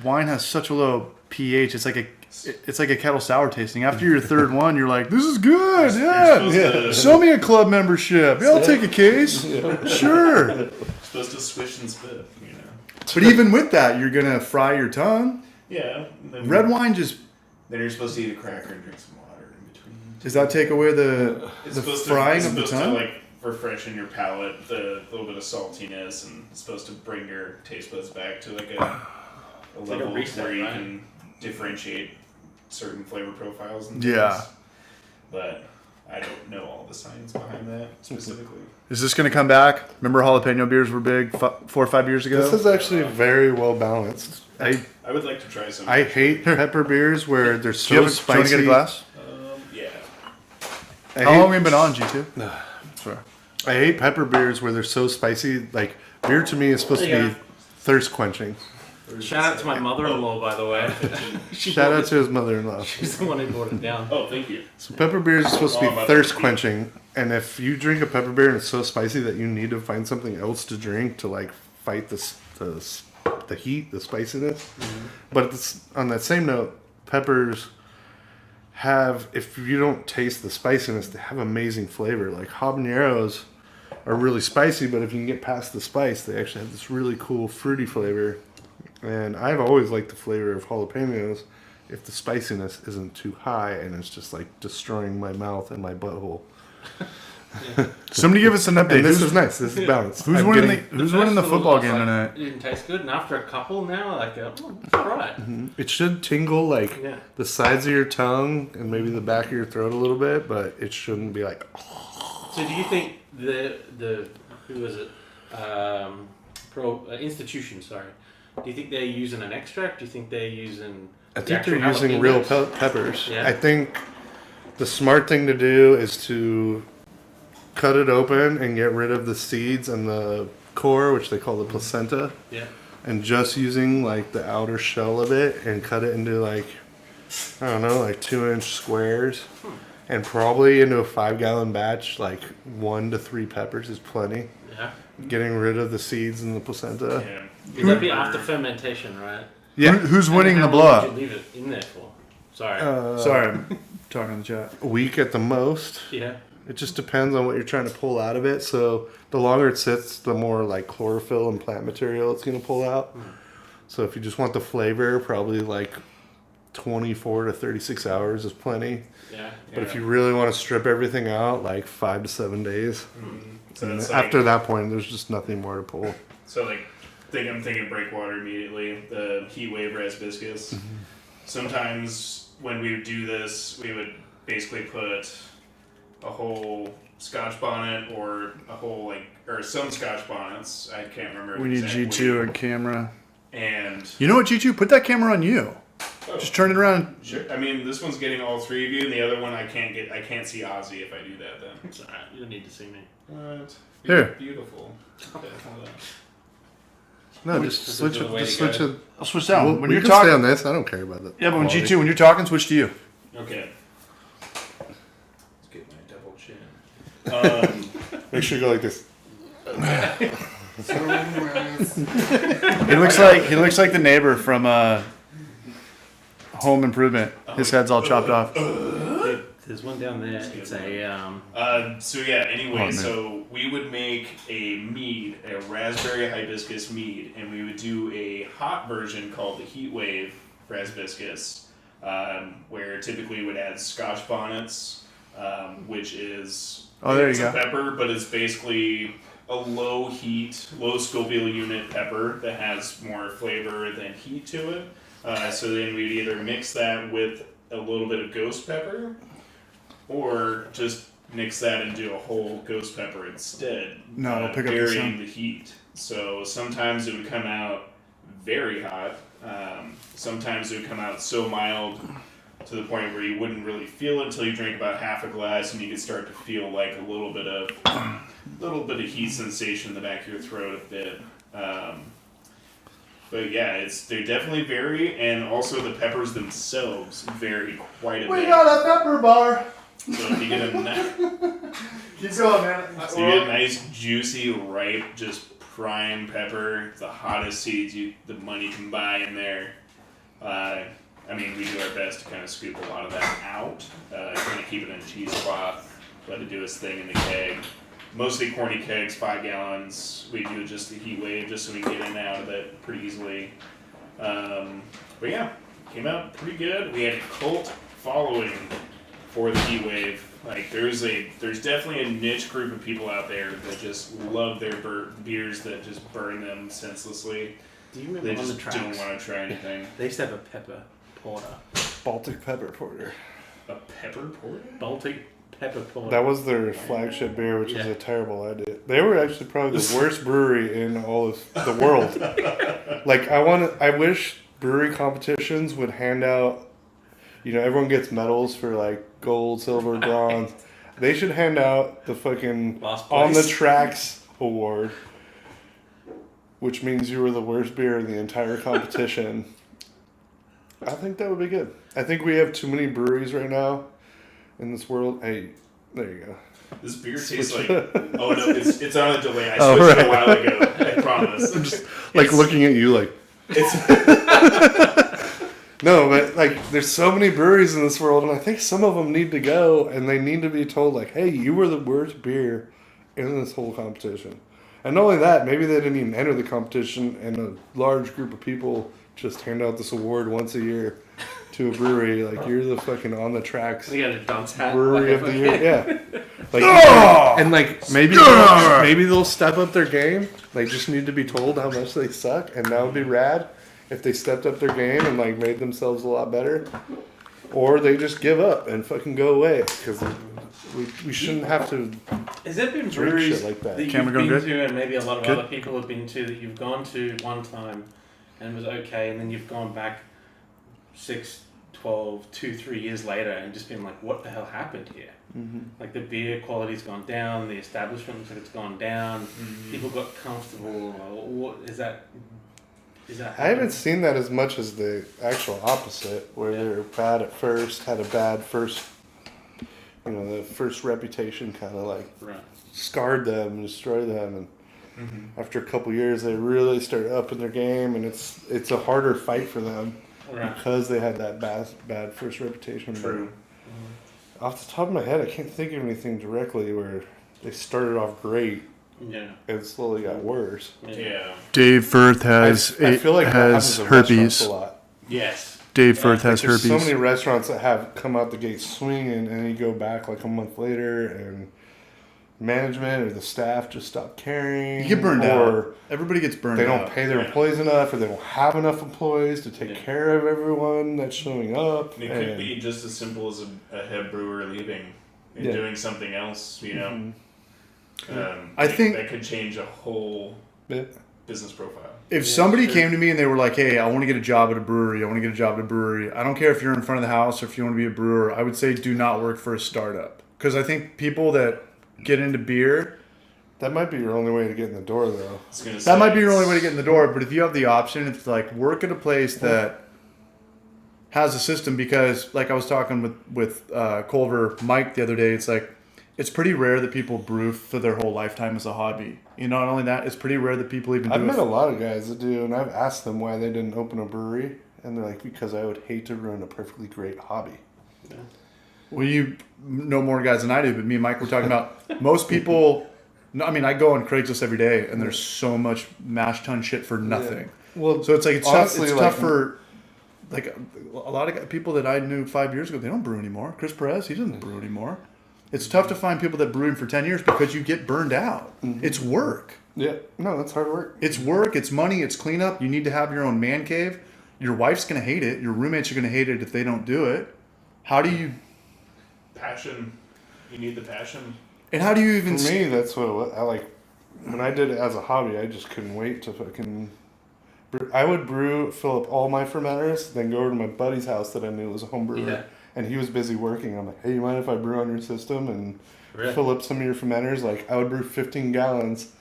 wine has such a low pH. It's like a kettle sour tasting. After your third one, you're like, this is good. Yeah. Show me a club membership. Yeah, I'll take a case. Sure. You're supposed to swish and spit, you know. But even with that, you're gonna fry your tongue. Yeah. Then Red wine just Then you're supposed to eat a cracker and drink some water in between. does that take away the frying of the it's supposed tongue? to like refreshen your palate, the little bit of saltiness, and it's supposed to bring your taste buds back to like a like a level reset, where you right? can differentiate certain flavor profiles and Yeah. things. But I don't know all the science behind that specifically. Is this going to come back? Remember jalapeno beers were big 4 or 5 years ago? This is actually very well balanced. I would like to try some. I hate pepper beers where they're Do so you want spicy. to get a glass? Yeah. I How hate- long have you been on, G2? Sorry. I hate pepper beers where they're so spicy. Like, beer to me is supposed to Yeah. be thirst quenching. Shout out to my mother-in-law, by the way. Shout out to his mother-in-law. She's the one who brought it down. Oh, thank you. So pepper beers is supposed to All be about thirst the heat. quenching, and if you drink a pepper beer and it's so spicy that you need to find something else to drink to like fight the heat, the spiciness. Mm-hmm. But it's, on that same note, peppers have, if you don't taste the spiciness, they have amazing flavor. Like habaneros are really spicy, but if you can get past the spice, they actually have this really cool fruity flavor. And I've always liked the flavor of jalapenos if the spiciness isn't too high and it's just like destroying my mouth and my butthole. Somebody give us an update. And this Who's, is nice. This is balanced. who's I'm winning getting- the Who's winning the first football one game was tonight? It didn't taste good, and after a couple now, like, oh, it's alright. It should tingle like Yeah. the sides of your tongue and maybe the back of your throat a little bit, but it shouldn't be like. So do you think the who was it? Institution, sorry. Do you think they're using an extract? Do you think they're using? I the think actual they're using real jalapenos? peppers. Yeah. I think the smart thing to do is to cut it open and get rid of the seeds and the core, which they call the placenta, Yeah. and just using like the outer shell of it and cut it into like, I don't know, like 2-inch squares. And probably into a 5-gallon batch, like 1 to 3 peppers is plenty. Yeah. Getting rid of the seeds and the placenta. Yeah. Would that be after fermentation, right? Yeah. Who's winning And the how blow long up? would you leave it in there for? Sorry. Sorry, I'm talking in the chat. A week at the most. yeah. It just depends on what you're trying to pull out of it. So the longer it sits, the more like chlorophyll and plant material it's going to pull out. So if you just want the flavor, probably like 24 to 36 hours is plenty. Yeah. But if you really want to strip everything out, like 5 to 7 days. So And it's like, after that point, there's just nothing more to pull. so like, I'm thinking breakwater immediately. The heat wave rasbiscus. Sometimes when we would do this, we would basically put a whole Scotch bonnet or a whole or some Scotch bonnets. I can't remember. We need exactly. G2 and camera. And You know what, G2? Put that camera on you. Just turn it around. sure. I mean, this one's getting all three of you, and the other one I can't see Ozzy if I do that. Then It's alright. You don't need to see me. what? Here. Beautiful. Okay, hold on. No, just This switch is the it. way Just to go. switch it. I'll switch down. Well, when you you're can stay talking. on this. I don't care about that. Yeah, but when quality. G2, when you're talking, switch to you. Okay. Let's get my double chin. Make sure you go like this. He looks like the neighbor from Home Improvement. His head's all chopped off. There's one down there. It's a So yeah. Anyway, man. so we would make a mead, a raspberry hibiscus mead, and we would do a hot version called the Heat Wave Rasbiscus, where typically we would add Scotch bonnets, which is Oh, there you it's go. a pepper, but it's basically a low heat, low Scoville unit pepper that has more flavor than heat to it. So then we'd either mix that with a little bit of ghost pepper, or just mix that and do a whole ghost pepper instead. No, it'll pick up the varying sound. the heat. So sometimes it would come out very hot. Sometimes it would come out so mild to the point where you wouldn't really feel it until you drink about half a glass, and you could start to feel like a little bit of heat sensation in the back of your throat a bit. But yeah, they definitely vary, and also the peppers themselves vary quite a bit. a pepper bar. So if you get a Keep going, man. so you get a nice, juicy, ripe, just prime pepper, the hottest seeds the money can buy in there. I mean, we do our best to kind of scoop a lot of that out, kind of keep it in a cheesecloth, let it do its thing in the keg. Mostly corny kegs, 5 gallons. We do just the heat wave just so we can get in and out of it pretty easily. But yeah, came out pretty good. We had a cult following for the heat wave. Like there's definitely a niche group of people out there that just love their beers that just burn them senselessly. Do you remember They on the just tracks? don't want to try anything. They used to have a pepper porter. Baltic Pepper Porter. A pepper porter? Baltic pepper porter. That was their flagship beer, which was a terrible idea. They were actually probably the worst brewery in all of the world. Like, I wish brewery competitions would hand out, everyone gets medals for like gold, silver, bronze. They should hand out the fucking Last place. On the Tracks award, which means you were the worst beer in the entire competition. I think that would be good. I think we have too many breweries right now in this world. Hey, there you go. This beer tastes like... Oh, no, it's on a delay. I switched it a while ago. I promise. I'm just looking at you like... No, but like, there's so many breweries in this world, and I think some of them need to go, and they need to be told, like, hey, you were the worst beer in this whole competition. And not only that, maybe they didn't even enter the competition, and a large group of people just hand out this award once a year to a brewery. Like, you're the fucking On the Tracks You got a dunce hat. brewery of the year. Yeah. Like, and like, maybe they'll step up their game. They just need to be told how much they suck, and that would be rad. If they stepped up their game and like made themselves a lot better, or they just give up and fucking go away, because we shouldn't have to. Has there been drink breweries shit like that. that you've Camera been going good? to, and maybe a lot of Good. other people have been to, that you've gone to one time and was okay, and then you've gone back 6, 12, 2, 3 years later and just been like, what the hell happened here? Mm-hmm. Like the beer quality's gone down, the establishment looks like it's gone down, people got comfortable. What is that? I haven't seen that as much as the actual opposite, where they're bad at first, had a bad first, the first reputation kind of like scarred them and destroyed them, and after a couple years they really started upping their game, and it's a harder fight for them because they had that bad first reputation. True. But off the top of my head, I can't think of anything directly where they started off great. Yeah. And slowly got worse. Yeah. Dave Firth has I feel like that has happens in restaurants herpes. a lot. Yes. Dave Firth has There's herpes. so many restaurants that have come out the gate swinging, and you go back like a month later, and management or the staff just stop caring. You get burned or out. Everybody gets burned they out. don't pay their employees enough, or they don't have enough employees to take care of everyone that's showing up. It could be just as simple as a head brewer leaving and doing something else, Mm-hmm. I think that could change a whole business profile. If somebody came to me and they were like, hey, I want to get a job at a brewery. I don't care if you're in front of the house or if you want to be a brewer. I would say do not work for a startup. Because I think people that get into beer... That might be your only way to get in the door, though. That might be your only way to get in the door. But if you have the option, it's like work at a place that has a system. Because like I was talking with Culver Mike the other day, it's like, it's pretty rare that people brew for their whole lifetime as a hobby. Not only that, it's pretty rare that people even do I've met a lot of guys that do, and I've asked them why they didn't open a brewery, and they're like, because I would hate to ruin a perfectly great hobby. Yeah. Well, you know more guys than I do, but me and Mike were talking about most people. No, I mean, I go on Craigslist every day, and there's so much mash tun shit for nothing. Yeah. Well, so it's like honestly, it's tough for like a lot of people that I knew 5 years ago. They don't brew anymore. Chris Perez, he doesn't brew anymore. It's tough to find people that brewing for 10 years because you get burned out. Mm-hmm. It's work. Yeah, no, that's hard work. It's work, it's money, it's cleanup. You need to have your own man cave. Your wife's going to hate it. Your roommates are going to hate it if they don't do it. How do you... Passion. You need the passion. And how do you even... For me, that's what I like. When I did it as a hobby, I just couldn't wait to fucking... I would fill up all my fermenters, then go over to my buddy's house that I knew was a home brewer. Yeah. And he was busy working. I'm like, hey, you mind if I brew on your system and fill up some of your fermenters? Like, I would brew 15 gallons.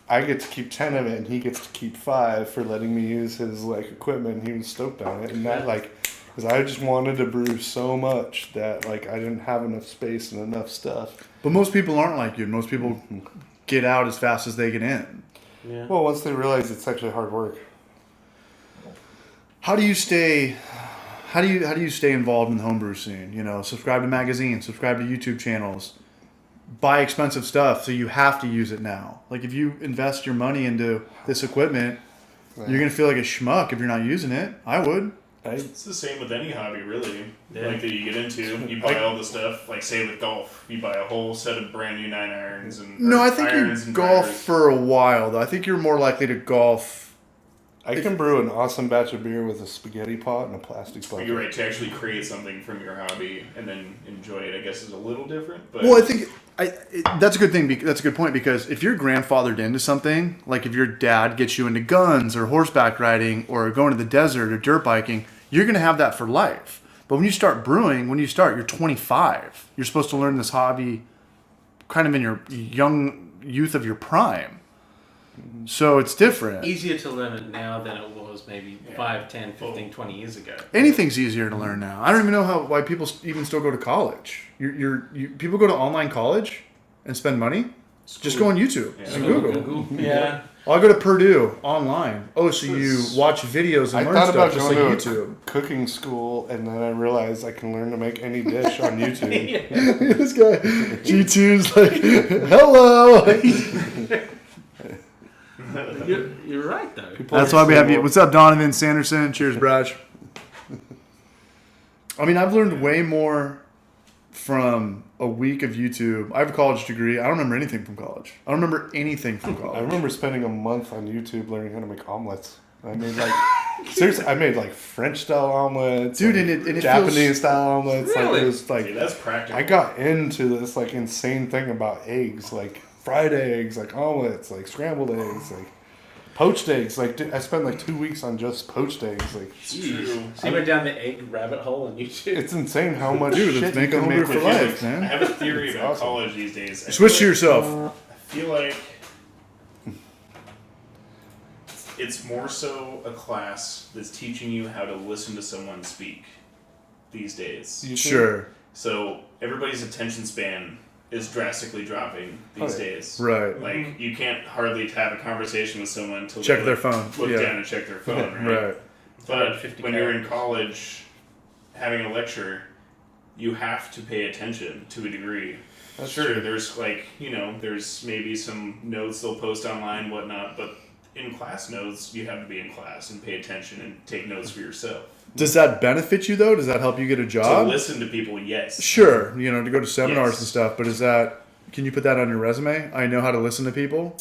I get to keep 10 of it, and he gets to keep 5 for letting me use his like equipment. He was stoked on it, and that like, because I just wanted to brew so much that like I didn't have enough space and enough stuff. But most people aren't like you. Most people get out as fast as they get in. Yeah. Well, once they realize it's actually hard work. How do you stay involved in the homebrew scene? Subscribe to magazines, subscribe to YouTube channels, buy expensive stuff, so you have to use it now. Like if you invest your money into this equipment, you're gonna feel like a schmuck if you're not using it. I would. It's the same with any hobby, really. Yeah. Like that you get into, you buy all the stuff. Like say with golf, you buy a whole set of brand new 9 irons and I think you golf for a while though. I think you're more likely to golf I can brew an awesome batch of beer with a spaghetti pot and a plastic bucket. You're right, to actually create something from your hobby and then enjoy it, I guess, is a little different. But Well, I think that's a good thing. That's a good point because if you're grandfathered into something, like if your dad gets you into guns or horseback riding or going to the desert or dirt biking, you're going to have that for life. But when you start brewing, you're 25. You're supposed to learn this hobby kind of in your young youth of your prime. So it's different. Easier to learn it now than it was maybe 5, 10, 15, 20 years ago. Anything's easier to learn now. I don't even know why people even still go to college. People go to online college and spend money. Just go on YouTube and Google. Yeah. I'll go to Purdue online. Oh, so you watch videos and I learn thought about stuff just going like to YouTube. a cooking school, and then I realized I can learn to make any dish on YouTube. This guy, G2's like, hello. You're right, though. That's why we have you. What's up, Donovan Sanderson? Cheers, Braj. I mean, I've learned way more from a week of YouTube. I have a college degree. I don't remember anything from college. I don't remember anything from college. I remember spending a month on YouTube learning how to make omelets. I made seriously, I made French style omelets, Dude, and it Japanese feels, style omelets. Really? It was see, that's practical. I got into this insane thing about eggs, fried eggs, omelets, scrambled eggs, poached eggs. Dude, I spent 2 weeks on just poached eggs. It's true. So you went down the egg rabbit hole on YouTube. It's insane how much Dude, shit let's you make a can homebrew make for with life, eggs. man. I have a theory about awesome. college these days. Switch to yourself. I feel like it's more so a class that's teaching you how to listen to someone speak these days. You think? Sure. So everybody's attention span is drastically dropping these Oh, yeah. days. Right. You can't hardly have a conversation with someone until Check they their phone. look Yeah. down and check their phone, right? Right. But 150 when you're in characters. college, having a lecture, you have to pay attention to a degree. That's Sure, true. there's there's maybe some notes they'll post online, whatnot, but in class notes, you have to be in class and pay attention and take notes for yourself. Does that benefit you, though? Does that help you get a To job? listen to people, yes. Sure. To go to seminars Yes. and stuff, but can you put that on your resume? I know how to listen to people.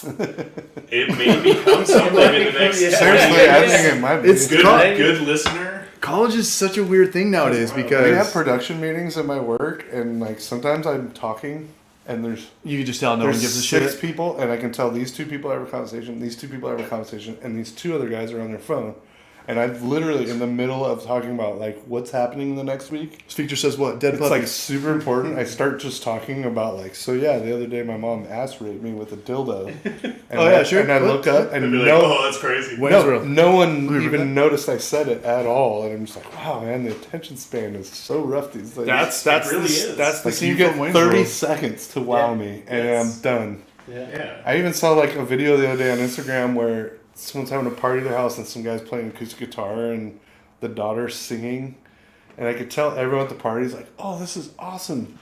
It may become something in the next 20 Seriously, years. I think it might be. It's Good listener. College is such a weird thing nowadays We have because production meetings at my work, and sometimes I'm talking, and there's you can just tell no one gives a six shit. people, and I can tell these two people have a conversation, these two people have a conversation, and these two other guys are on their phone. And I'm literally in the middle of talking about what's happening in the next week. This feature says what? Dead It's puppies. super important. I start just talking about the other day my mom ass raped me with a dildo. And Oh, yeah, sure. And I What? look up and They'd be like, no, oh, that's crazy. Wait. no, Israel. no one Remember even that? noticed I said it at all. And I'm just like, wow, man, the attention span is so rough these days. that's It really the, is. that's the you scene get from Wayne's 30 World. seconds to wow Yeah. me, and Yes. I'm done. Yeah. I even saw a video the other day on Instagram where someone's having a party at their house and some guy's playing acoustic guitar and the daughter's singing, and I could tell everyone at the party's like, "Oh, this is awesome,"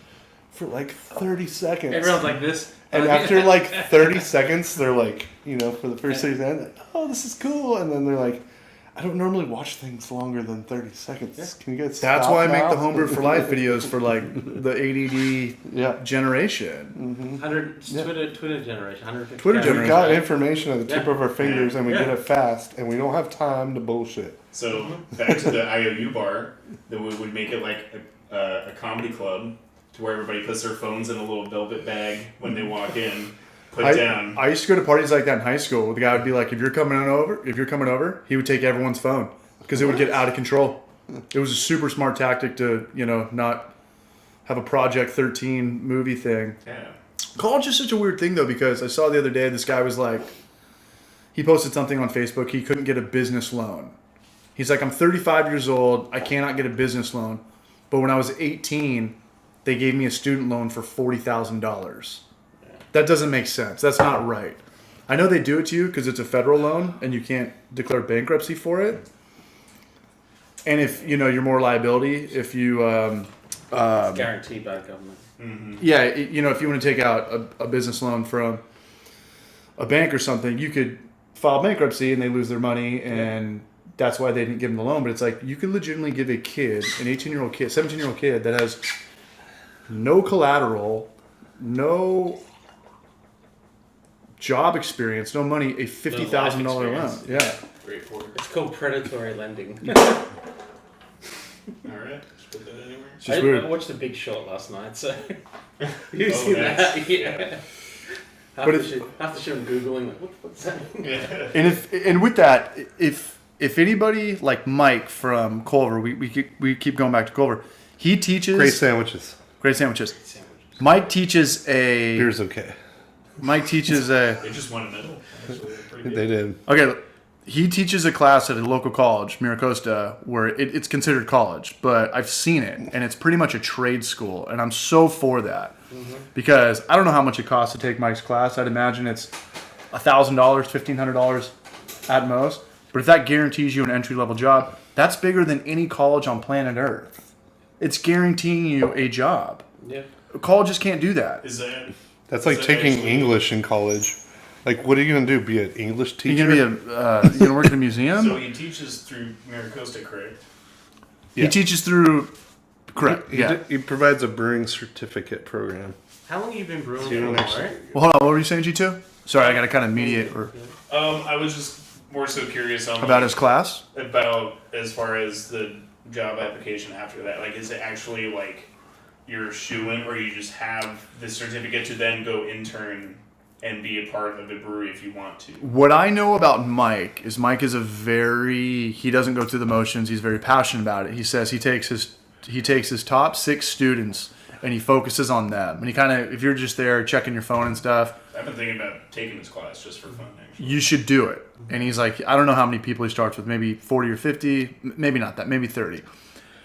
for 30 seconds. Everyone's like this. And after 30 seconds, they're for the first 30 seconds, "Oh, this is cool," and then they're like, "I don't normally watch things longer than 30 seconds. Can you guys?" That's stop why I make now?" the Homebrew for Life videos for the ADD Yeah. generation. 100 Twitter generation. 150 Twitter characters. We've got information at the tip Yeah. of our fingers, and we Yeah. get it fast, and we don't have time to bullshit. So back to the IOU bar, that we would make it a comedy club to where everybody puts their phones in a little velvet bag when they walk in, put down. I used to go to parties like that in high school. The guy would be like, if you're coming over, he would take everyone's phone because it would get out of control. It was a super smart tactic to, not have a Project 13 movie thing. Yeah. College is such a weird thing though, because I saw the other day, this guy was like, he posted something on Facebook. He couldn't get a business loan. He's like, I'm 35 years old. I cannot get a business loan. But when I was 18, they gave me a student loan for $40,000. That doesn't make sense. That's not right. I know they do it to you because it's a federal loan and you can't declare bankruptcy for it. And if, you're more liability, if you, It's guaranteed by the government. if you want to take out a business loan from a bank or something, you could file bankruptcy and they lose their money and that's why they didn't give them the loan. But it's you could legitimately give a kid, an 18-year-old kid, 17-year-old kid that has no collateral, no job experience, no money, a $50,000 loan. experience. Yeah. Great for it. It's called predatory lending. All right. Just put that anywhere. It's just weird. I watched The Big Short last night, so you Oh, see nice. that? Yeah. Half But the it- shit I'm googling like what's that mean? Yeah. And with that, if anybody like Mike from Culver, we keep going back to Culver. He teaches Great sandwiches. great sandwiches. Sandwiches. Mike teaches a. Beer's okay. Mike teaches a. They just won a medal. Actually, they're pretty good. They did. Okay, he teaches a class at a local college, Miracosta, where it's considered college, but I've seen it, and it's pretty much a trade school, and I'm so for that. Because I don't know how much it costs to take Mike's class. I'd imagine it's $1,000, $1,500 at most. But if that guarantees you an entry-level job, that's bigger than any college on planet Earth. It's guaranteeing you a job. Yeah. Colleges can't do that. Is that? That's like is that taking actually- English in college. Like, what are you gonna do? Be an English teacher? You're you gonna work in a museum? So he teaches through Miracosta, correct? He teaches through. Correct. He, Yeah. he provides a brewing certificate program. How long have you been brewing you don't for, actually- right? Well, hold on. What were you saying, G2? Sorry, I got to kind of mediate or I was just more so curious on about his class. about as far as the job application after that. Like, is it actually like you're shoo-in, or you just have the certificate to then go intern and be a part of a brewery if you want to? What I know about Mike is a very, he doesn't go through the motions. He's very passionate about it. He says he takes his top 6 students and he focuses on them. And he kind of, if you're just there checking your phone and stuff, I've been thinking about taking this class just for fun, actually. you should do it. And he's like, I don't know how many people he starts with, maybe 40 or 50, maybe not that, maybe 30.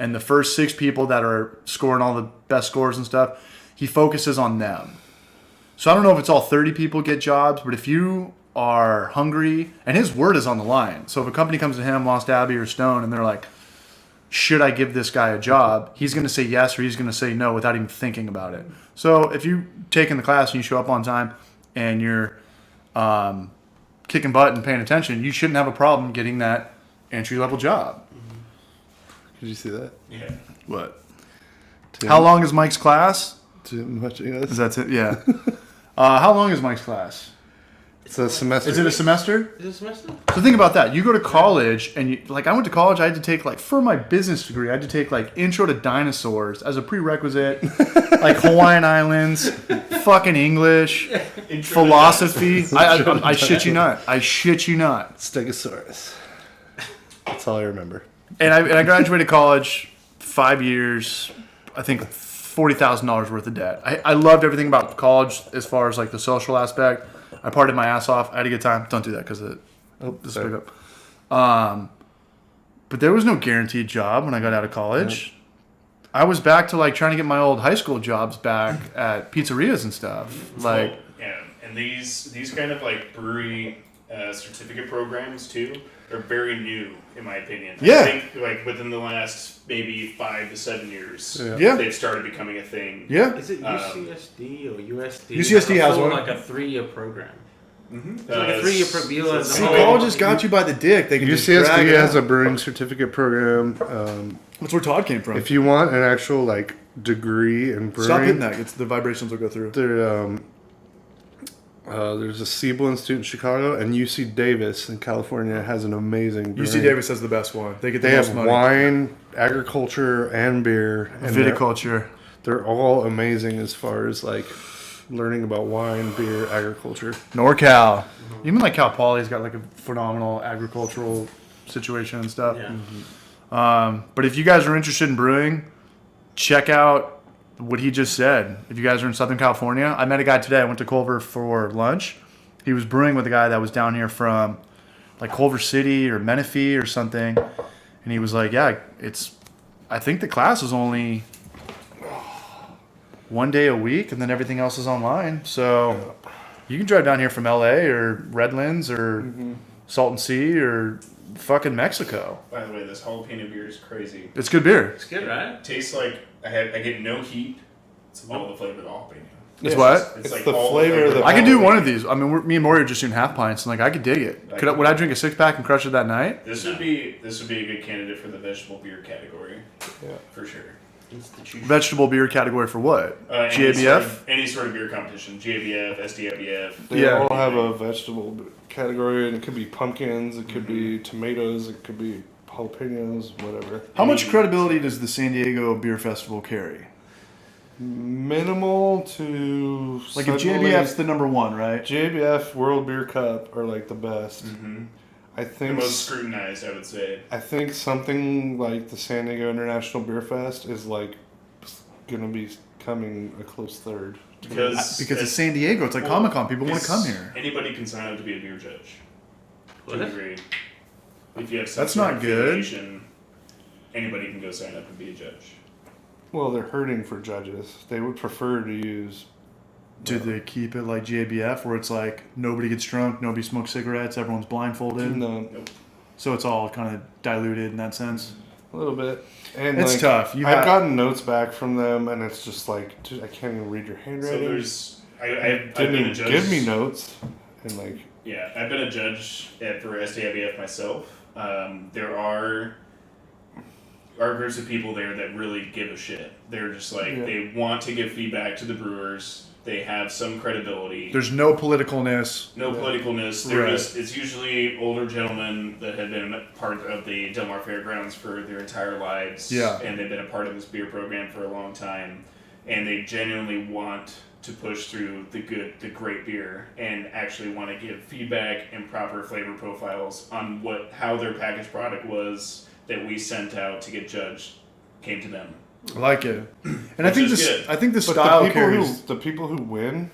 And the first 6 people that are scoring all the best scores and stuff, he focuses on them. So I don't know if it's all 30 people get jobs, but if you are hungry, and his word is on the line. So if a company comes to him, Lost Abbey or Stone, and they're like, should I give this guy a job? He's going to say yes or he's going to say no without even thinking about it. So if you take in the class and you show up on time and you're kicking butt and paying attention, you shouldn't have a problem getting that entry-level job. Did you see that? Yeah. What? Too, How long is Mike's class? Too much. Yeah, Is that it? Yeah. How long is Mike's class? it's a semester. Is it a semester? Is it a semester? So think about that. You go to college and you, like I went to college, I had to take like for my business degree, I had to take like intro to dinosaurs as a prerequisite, like Hawaiian Islands, fucking English, philosophy. I shit you not. I shit you not. Stegosaurus. That's all I remember. And I graduated college, 5 years, I think $40,000 worth of debt. I loved everything about college as far as like the social aspect. I partied my ass off. I had a good time. Don't do that because this sorry. pick up. But there was no guaranteed job when I got out of college. I was back to like trying to get my old high school jobs back at pizzerias and stuff. Like, Well, yeah, and these kind of like brewery certificate programs too are very new in my opinion. Yeah. I think like within the last maybe 5 to 7 years, Yeah. they've started becoming a thing. yeah. Is it UCSD or USD? UCSD has Full, one. like a 3-year program. Mm-hmm. It's like a 3-year program. See, colleges got you by the dick. They can just drag UCSD it has out. a brewing certificate program. That's where Todd came from. If you want an actual like degree in brewing, Stop hitting that. It's the vibrations will go through. there's a Siebel Institute in Chicago, and UC Davis in California has an amazing brewing. UC Davis has the best one. They get the They most have money. wine, agriculture, and beer. And Viticulture. they're all amazing as far as like learning about wine, beer, agriculture. NorCal. Even like Cal Poly's got like a phenomenal agricultural situation and stuff. Yeah. But if you guys are interested in brewing, check out what he just said. If you guys are in Southern California, I met a guy today. I went to Culver for lunch. He was brewing with a guy that was down here from like Culver City or Menifee or something. And he was like, yeah, I think the class is only 1 day a week and then everything else is online. So you can drive down here from LA or Redlands or Salton Sea or fucking Mexico. By the way, this jalapeno beer is crazy. It's good beer. It's good, right? It tastes like I get no heat. It's all the flavor of the jalapeno. It's what? It's It's the flavor of the- I could do one of these. I mean, me and Maury are just doing half pints, and like I could dig it. Would I drink a 6-pack and crush it that night? This would be a good candidate for the vegetable beer category. Yeah. For sure. Institution. Vegetable beer category for what? GABF? Any sort of beer competition. GABF, SDIBF. They Yeah. all have a vegetable category, and it could be pumpkins, it could be tomatoes, it could be jalapenos, whatever. How much credibility does the San Diego Beer Festival carry? Minimal to Like if GABF's the number one, right? GABF World Beer Cup are like the best. Mm-hmm. I The think most scrutinized, I would say. I think something like the San Diego International Beer Fest is like gonna be coming a close third. Because It's San Diego. It's like Comic Con. People want to come here. Anybody can sign up to be a beer judge. What? To a degree. If you have some That's sort not of good. affiliation, anybody can go sign up and be a judge. Well, they're hurting for judges. They would prefer to use. Do they keep it like GABF where it's like nobody gets drunk, nobody smokes cigarettes, everyone's blindfolded? No, So it's all kind of diluted in that sense. a little bit. And It's like, tough. I've gotten notes back from them, and it's just like, dude, I can't even read your So handwriting. there's, I've Didn't been a even judge. give me notes, and like, Yeah, I've been a judge for SDIBF myself. There are groups of people there that really give a shit. They're just like, Yeah. they want to give feedback to the brewers. They have some credibility. There's no politicalness. No politicalness. They're Right. just, it's usually older gentlemen that have been a part of the Del Mar Fairgrounds for their entire lives. Yeah. And they've been a part of this beer program for a long time. And they genuinely want to push through the great beer and actually want to give feedback and proper flavor profiles on how their packaged product was that we sent out to get judged came to them. I like it. And I Which think is this. good. I think the but style the people carries. the people who win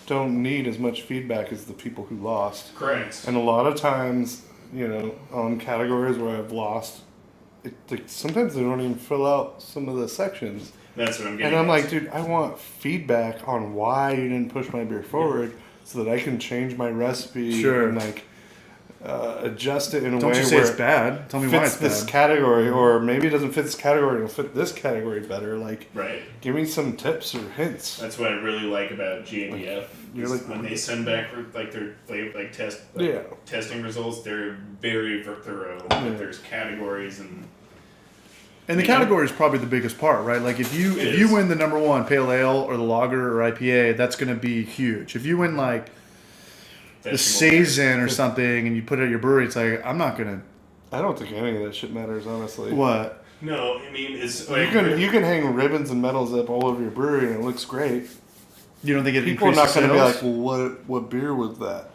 don't need as much feedback as the people who lost. Correct. And a lot of times, on categories where I've lost, sometimes they don't even fill out some of the sections. That's what I'm getting And I'm at. like, dude, I want feedback on why you didn't push my beer forward so that I can change my recipe Sure. and adjust it in a Don't way you say where it's bad. Tell me why fits it's this bad. category, or maybe it doesn't fit this category, it'll fit this category better. Like, Right. give me some tips or hints. That's what I really like about GABF. You're is like- when they send back their Yeah. testing results, they're very thorough. Yeah. There's categories and And the category is probably the biggest part, right? Like if you It is. win the number one pale ale or the lager or IPA, that's going to be huge. If you win like the vegetable beer. Saison or something and you put it at your brewery, it's like I'm not going I don't think any of that shit matters, honestly. to what. No, I mean it's You like can hang ribbons and medals up all over your brewery and it looks great. You don't think it People are increases not going to be sales? like, well, what beer was that?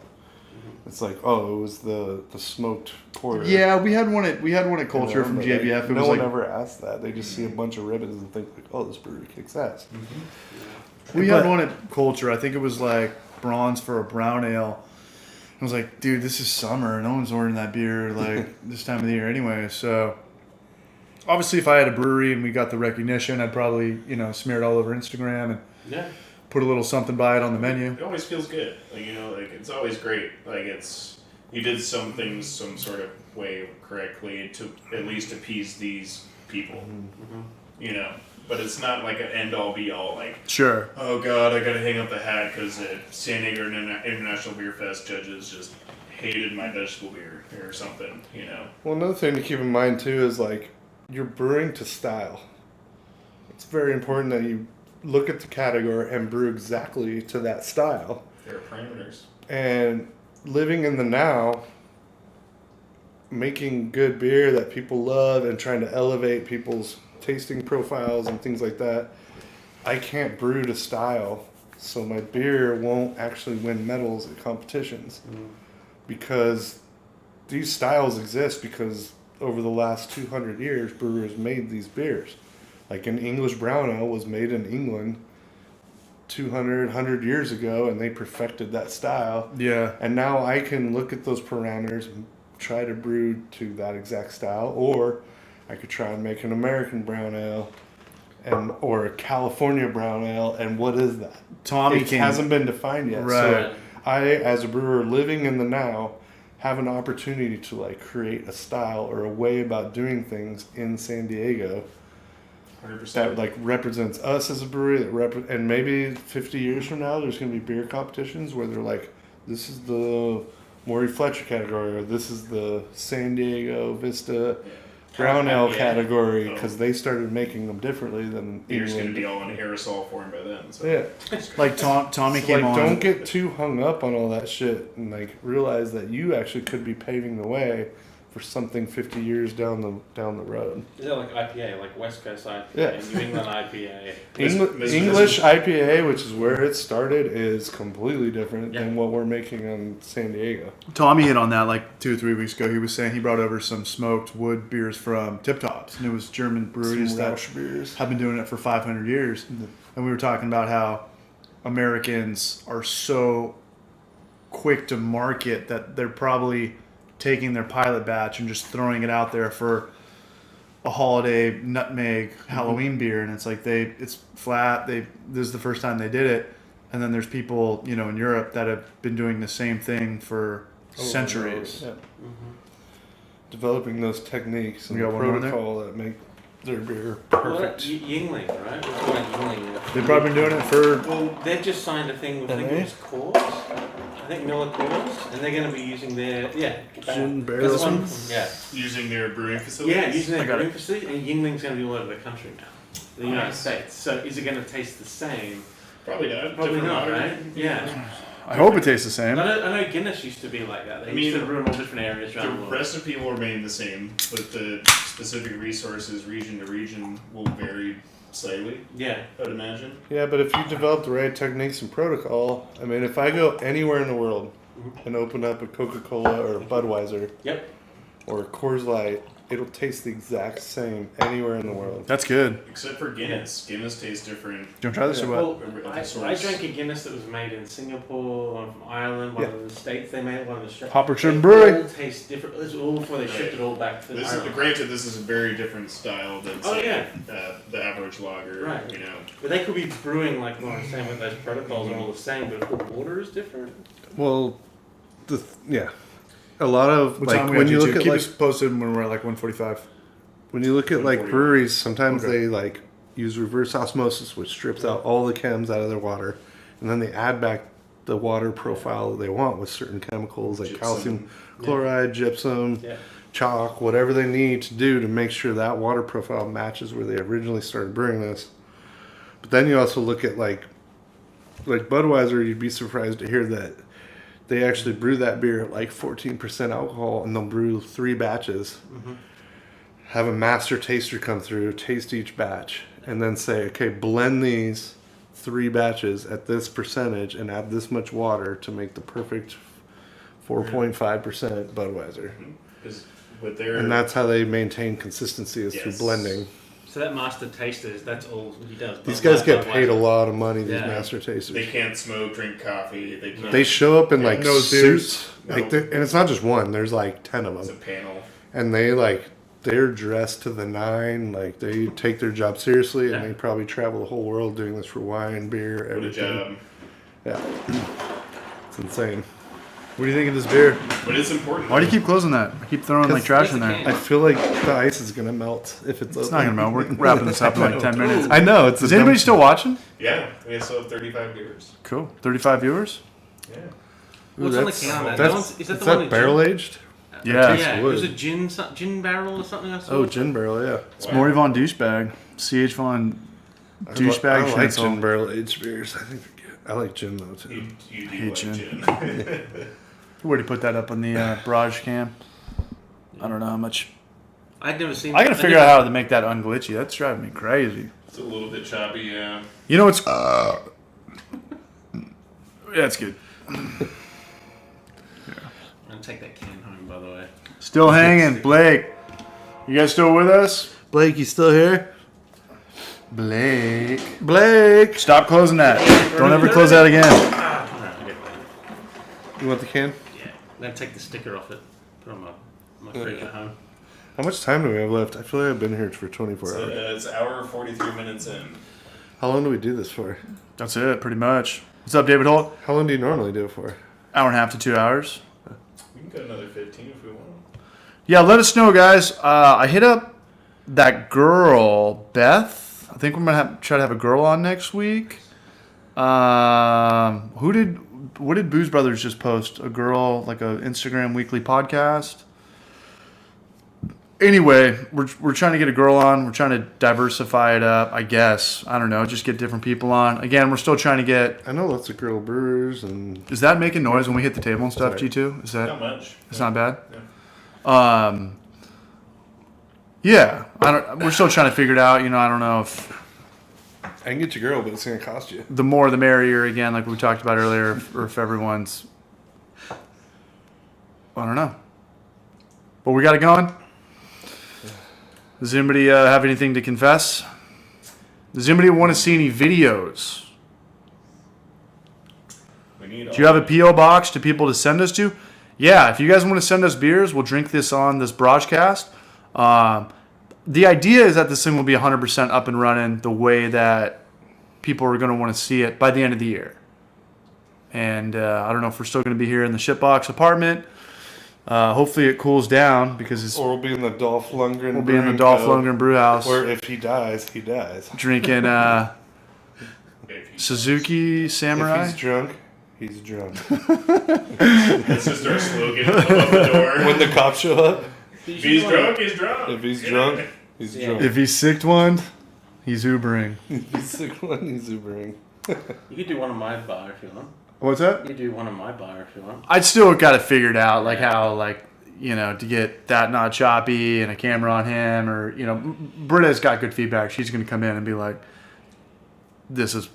It's like, oh, it was the smoked porter. Yeah, we had one at Culture You know, from but, GABF. It no was one like ever asked that. They just see a bunch of ribbons and think like, oh, this brewery kicks ass. we had one at Culture. I think it was like bronze for a brown ale. I was like, dude, this is summer. No one's ordering that beer like this time of the year anyway. So obviously, if I had a brewery and we got the recognition, I'd probably smear it all over Instagram and Yeah. put a little something by it on the menu. it always feels good. It's always great. You did some things some sort of way correctly to at least appease these people. But it's not like an end all be all like, Sure. oh god, I gotta hang up the hat because the San Diego International Beer Fest judges just hated my vegetable beer or something, Well, another thing to keep in mind too is like you're brewing to style. It's very important that you look at the category and brew exactly to that style. There are parameters. And living in the now, making good beer that people love and trying to elevate people's tasting profiles and things like that, I can't brew to style, so my beer won't actually win medals at competitions. Because these styles exist because over the last 200 years, brewers made these beers. Like an English brown ale was made in England 100 years ago, and they perfected that style. Yeah. And now I can look at those parameters and try to brew to that exact style, or I could try and make an American brown ale or a California brown ale, and what is that? Tommy It hasn't been defined yet. Right. So I, as a brewer living in the now, have an opportunity to create a style or a way about doing things in San Diego 100%. that represents us as a brewery, and maybe 50 years from now there's going to be beer competitions where they're like, this is the Maury Fletcher category, or this is the San Diego Vista brown ale IPA. category Oh. because they started making them differently than Beer's going to England. be all in aerosol form by then. So. Yeah. Like Tommy So, came like, on. don't get too hung up on all that shit and like realize that you actually could be paving the way for something 50 years down the road. Is that like IPA, like West Coast IPA, Yeah. New England IPA? English IPA, which is where it started, is completely different Yeah. than what we're making in San Diego. Tommy hit on that like 2 or 3 weeks ago. He was saying he brought over some smoked wood beers from Tip Tops, and it was German breweries Some that Rausch beers. have been doing it for 500 years. And we were talking about how Americans are so quick to market that they're probably taking their pilot batch and just throwing it out there for a holiday nutmeg Halloween beer, and it's like it's flat. This is the first time they did it, and then there's people in Europe that have been doing the same thing for centuries. Yeah. Developing those techniques and We got one more there? protocol that make their beer Well, perfect. Yingling, right? We're talking about Yingling. They've probably been doing it for. Well, they've just signed a thing with, I think it was Coors. I think Miller Coors. And they're going to be using their, Gin Because one- barrels. Yeah. Using their brewing facilities. Yeah, using I their got brewing facility. And Yingling's going to be all over the country now. The United Nice. States. So is it going to taste the same? Probably not. Probably Different not, water. right? Yeah. I hope it tastes the same. I know Guinness used to be like that. They I used mean, to brew in all different areas The around the world. recipe will remain the same, but the specific resources, region to region, will vary slightly. Yeah. I would imagine. Yeah, but if you develop the right techniques and protocol, I mean, if I go anywhere in the world and open up a Coca-Cola or a Budweiser Yep. or a Coors Light, it'll taste the exact same anywhere in the world. That's good. Except for Guinness. Guinness tastes different. Do you want to try this or what? Well, Of the I source. drank a Guinness that was made in Singapore, one from Ireland, one Yeah. of the States they made it, one of the Australia. Hopperton Brewery. All taste different. It was all before they shipped it all back to This is, Ireland. granted, this is a very different style than Oh, say, yeah. the average lager. Right. You know, But they could be brewing like what I'm saying with those protocols are all the same, but if the water is different. Well, yeah. A lot of, What like, time we when at, you G2? look at, Keep like, us posted when we're at like 145. when you look at, like, 140. breweries, sometimes Okay. they, like, use reverse osmosis, which strips out all the chems out of their water, and then they add back the water profile that they want with certain chemicals like Gypsum. calcium chloride, gypsum, Yeah. chalk, whatever they need to do to make sure that water profile matches where they originally started brewing this. But then you also look at like Budweiser, you'd be surprised to hear that they actually brew that beer at like 14% alcohol, and they'll brew 3 batches. Have a master taster come through, taste each batch, and then say, okay, blend these 3 batches at this percentage and add this much water to make the perfect 4.5% Budweiser. because with their And that's how they maintain consistency is through Yes. blending. So that master taster, that's all he does. These guys get paid a lot of money, these Yeah. master they tasters. can't smoke, drink coffee. They can't. They show up in like Nose beers. suits, like and it's not just one. There's like 10 of it's a them, panel. and they're dressed to the nine. Like they take their job seriously, and Yeah. they probably travel the whole world doing this for wine, beer, What a everything. job. Yeah, it's insane. What do you think of this beer? But it's important. Why do you keep closing that? I keep throwing like trash in there. I feel like the ice is gonna melt if it's. It's not gonna melt. We're wrapping this up in like 10 minutes. I know it's. Is anybody still watching? Yeah, we still have 35 beers. Cool. 35 viewers? Yeah. What's on the can on that? That's, That one's- is that is the that one in barrel aged? Yeah. tastes Yeah, it wood. was a gin barrel or something. I saw. Oh, gin barrel, yeah. It's Maury Von Douchebag. CH Von Douchebag I like Schnitzel. gin barrel aged beers. I think they're good. I like gin though too. You do hate like gin. gin. Where'd he put that up on the Barrage cam? I don't know how much. I'd never seen. I gotta figure out how to make that unglitchy. That's driving me crazy. It's a little bit choppy, yeah. You know what's. Yeah, it's good. I'm gonna take that can home, by the way. Still hanging. Blake. You guys still with us? Blake, you still here? Blake. Blake! Stop closing that. Don't ever close that again. No, I get that. You want the can? Yeah. I'm gonna take the sticker off it. Put it on my fridge at home. How much time do we have left? I feel like I've been here for 24 So, hours. it's hour 43 minutes in. How long do we do this for? That's it, pretty much. What's up, David Holt? How long do you normally do it for? Hour and a half to 2 hours. We can go another 15 if we want. Yeah, let us know, guys. I hit up that girl, Beth. I think we're gonna try to have a girl on next week. What did Booze Brothers just post? A girl, like a Instagram weekly podcast. anyway, we're trying to get a girl on. We're trying to diversify it up, I guess. I don't know. Just get different people on. Again, we're still trying to get. I know lots of girl brewers and. Is that making noise when we hit the table and stuff, Sorry. G2? Is that? Not much. It's not bad. No. Yeah. We're still trying to figure it out. I don't know if I can get your girl, but it's gonna cost you. the more the merrier. Again, like we talked about earlier, or if everyone's. I don't know. But we got it going. Does anybody have anything to confess? Does anybody want to see any videos? We need Do you have a P.O Box to people to send us to? Yeah, if you guys want to send us beers, we'll drink this on this BRAJCAST. The idea is that this thing will be 100% up and running the way that people are going to want to see it by the end of the year. And I don't know if we're still going to be here in the Shipbox apartment. Hopefully it cools down because Or we'll be in the Dolph Lundgren. we'll be in the Dolph Lundgren brew house Where if he dies, he dies. drinking Suzuki Samurai. If he's drunk, he's drunk. That's just our slogan above the door. When the cops show up, If he's drunk, he's drunk. if he's drunk, he's drunk. If he's sick one, he's Ubering. If he's sick one, he's Ubering. You could do one on my bar if you want. What's that? You could do one on my bar if you want. I'd still got it figured out, like how, to get that not choppy and a camera on him, or Britta's got good feedback. She's gonna come in and be like, "This is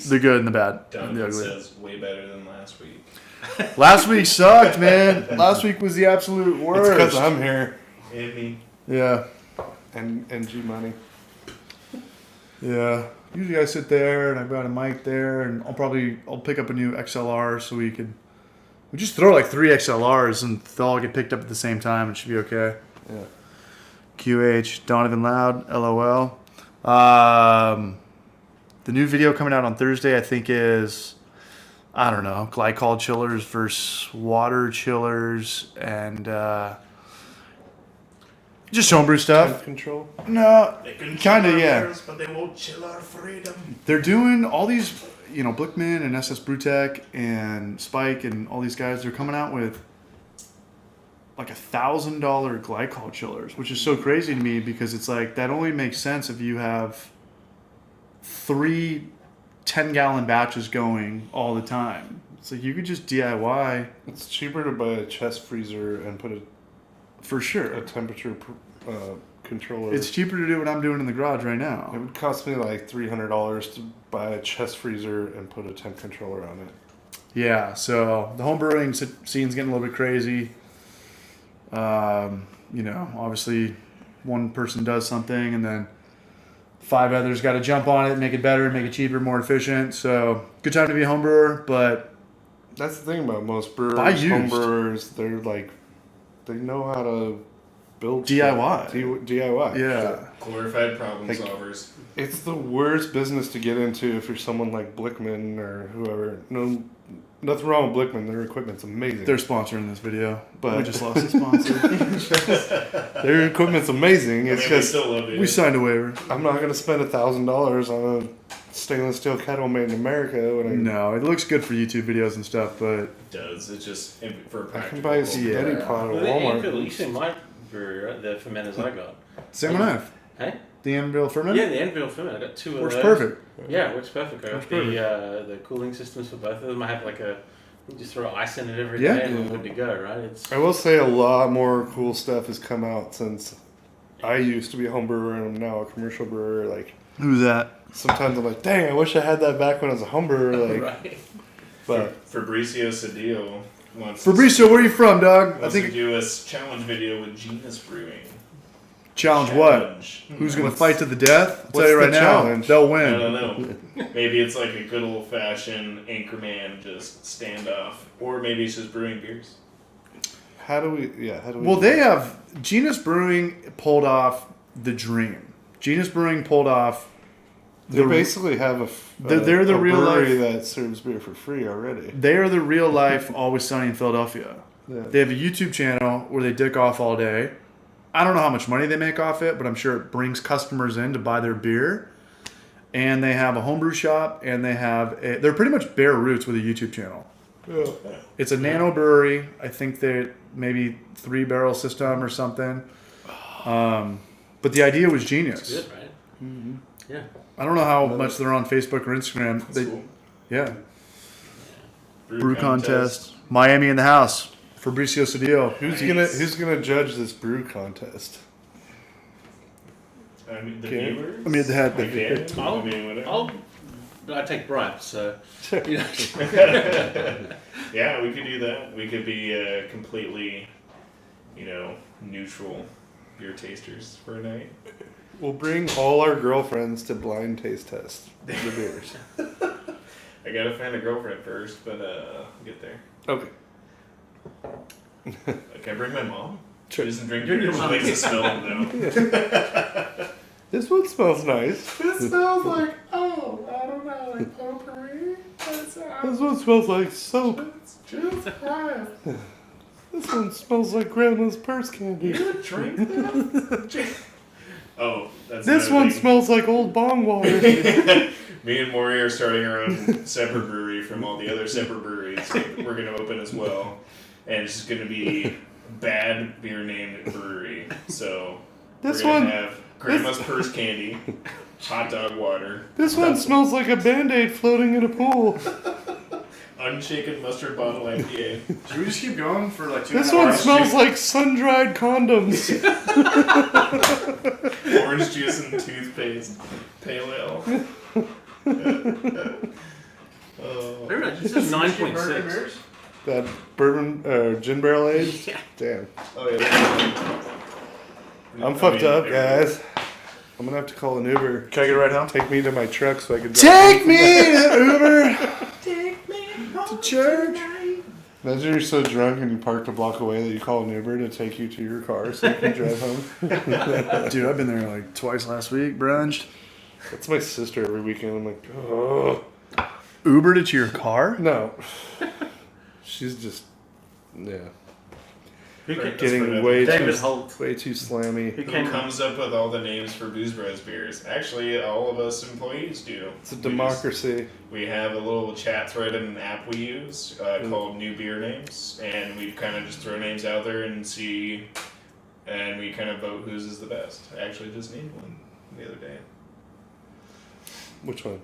the good and the bad, and the Donovan ugly." says way better than last week. Last week sucked, man. Last week was the absolute worst. It's because I'm here Maybe. Yeah, and G Money. yeah. Usually I sit there and I've got a mic there, and I'll pick up a new XLR so we just throw like 3 XLRs and they'll all get picked up at the same time. It should be okay. Yeah. QH, Donovan Loud, LOL. The new video coming out on Thursday, I think, is, I don't know, glycol chillers versus water chillers, and just homebrew stuff. Control. No, They can kind of, chill our yeah. beers, but they won't chill our freedom. They're doing all these, Blickman and SS Brewtech and Spike and all these guys, they're coming out with like $1,000 glycol chillers, which is so crazy to me because it's like that only makes sense if you have 3 10-gallon batches going all the time. It's like you could just DIY It's cheaper to buy a chest freezer and put for a sure. temperature controller. It's cheaper to do what I'm doing in the garage right It now. would cost me like $300 to buy a chest freezer and put a temp controller on it. Yeah, so the homebrewing scene's getting a little bit crazy. Obviously one person does something and then 5 others got to jump on it, make it better, make it cheaper, more efficient. So good time to be a homebrewer, but That's the thing about most brewers, Buy used. home brewers. They're like, they know how to build DIY. shit. DIY. yeah. Glorified problem Like- solvers. It's the worst business to get into if you're someone like Blickman or whoever. No, nothing wrong with Blickman. Their equipment's amazing. They're sponsoring this video, but we But- just lost a sponsor. Their equipment's amazing. It's we just still love it. We signed a waiver. I'm not gonna spend $1,000 on a stainless steel kettle made in America when I No, it looks good for YouTube videos and stuff, but It does. It's just for I practical. can buy a spaghetti Yeah. pot at Well, the Anvil, you Walmart. seen my brewery, right? The fermenters I got. same knife. Hey? The Anvil ferment Yeah, the Anvil fermenter. I got 2 of works those. perfect. Yeah, it works perfect. I Works got the cooling systems for both of them. I have you just throw ice in it every day Yeah. and we're good to go, right? It's I will say a lot more cool stuff has come out since I used to be a home brewer and I'm now a commercial brewer. Like Who's that? sometimes I'm like, dang, I wish I had that back when I was a home brewer. Like, right. but Fabricio Cedillo wants Fabricio, where are you from, dog? I wants to think do a challenge video with Genus Brewing. challenge what? Challenge. Who's gonna fight to the death? I'll tell what's you right the now, challenge? they'll I win. don't know. Maybe it's like a good old fashioned Anchorman just standoff, or maybe it's just brewing beers. how do we? Well, they have Genus Brewing pulled off the dream. Genus Brewing pulled off. They basically have They're the a real brewery life- that serves beer for free already. They are the real life Always Sunny in Philadelphia. Yeah. They have a YouTube channel where they dick off all day. I don't know how much money they make off it, but I'm sure it brings customers in to buy their beer. And they have a homebrew shop, and they're pretty much bare roots with a YouTube channel. Yeah. It's a nano brewery. I think they're maybe 3-barrel system or something. But the idea was genius. It's good, right? Mm-hmm. Yeah. I don't know how much they're on Facebook or Instagram. That's cool. Yeah. Brew contest. Miami in the house. Fabricio Cedillo. Who's gonna judge this brew contest? I mean, the Okay. viewers? I mean, the head. I mean, whatever. I take bribes, so. You know. Yeah, we could do that. We could be completely, neutral beer tasters for a night. We'll bring all our girlfriends to blind taste test the beers. I gotta find a girlfriend first, but I'll get there. Okay. Can I bring my mom? Sure. She doesn't drink beer. She likes to smell them, though. This one smells nice. This smells like, I don't know, like potpourri? This one smells like soap. It's just fine. This one smells like grandma's purse candy. You drink that? Oh, that's This another one thing. smells like old bong water. Me and Maury are starting our own separate brewery from all the other separate breweries we're going to open as well. And it's just going to be bad beer named brewery. So This we're going one- to have Grandma's Purse Candy, hot dog water, This one smells like a Band-Aid floating in a pool. unshaken mustard bottle IPA. Should we just keep going for like 2 This minutes? one smells like sun-dried condoms. Orange juice and toothpaste. Pale ale. Very much. This is 9.6. That bourbon, gin barrel aged. Yeah. Damn. Oh, yeah. I'm fucked up, guys. I'm gonna have to call an Uber. Can I get a ride home? Take me to my truck so I can drive. Take me to Uber. Take me home to church. tonight. Imagine you're so drunk and you parked a block away that you call an Uber to take you to your car so you can drive home. Dude, I've been there like twice last week, brunched. That's my sister every weekend. I'm like, oh. Ubered it to your car? No. She's just, yeah. That's Getting for way David too, Holt. way too slammy. Who Who came comes up with all the names for Booze Bros beers? Actually, all of us employees do. It's a democracy. We have a little chat thread and an app we use called New Beer Names, and we kind of just throw names out there and see, and we kind of vote whose is the best. I actually just named one the other day. Which one?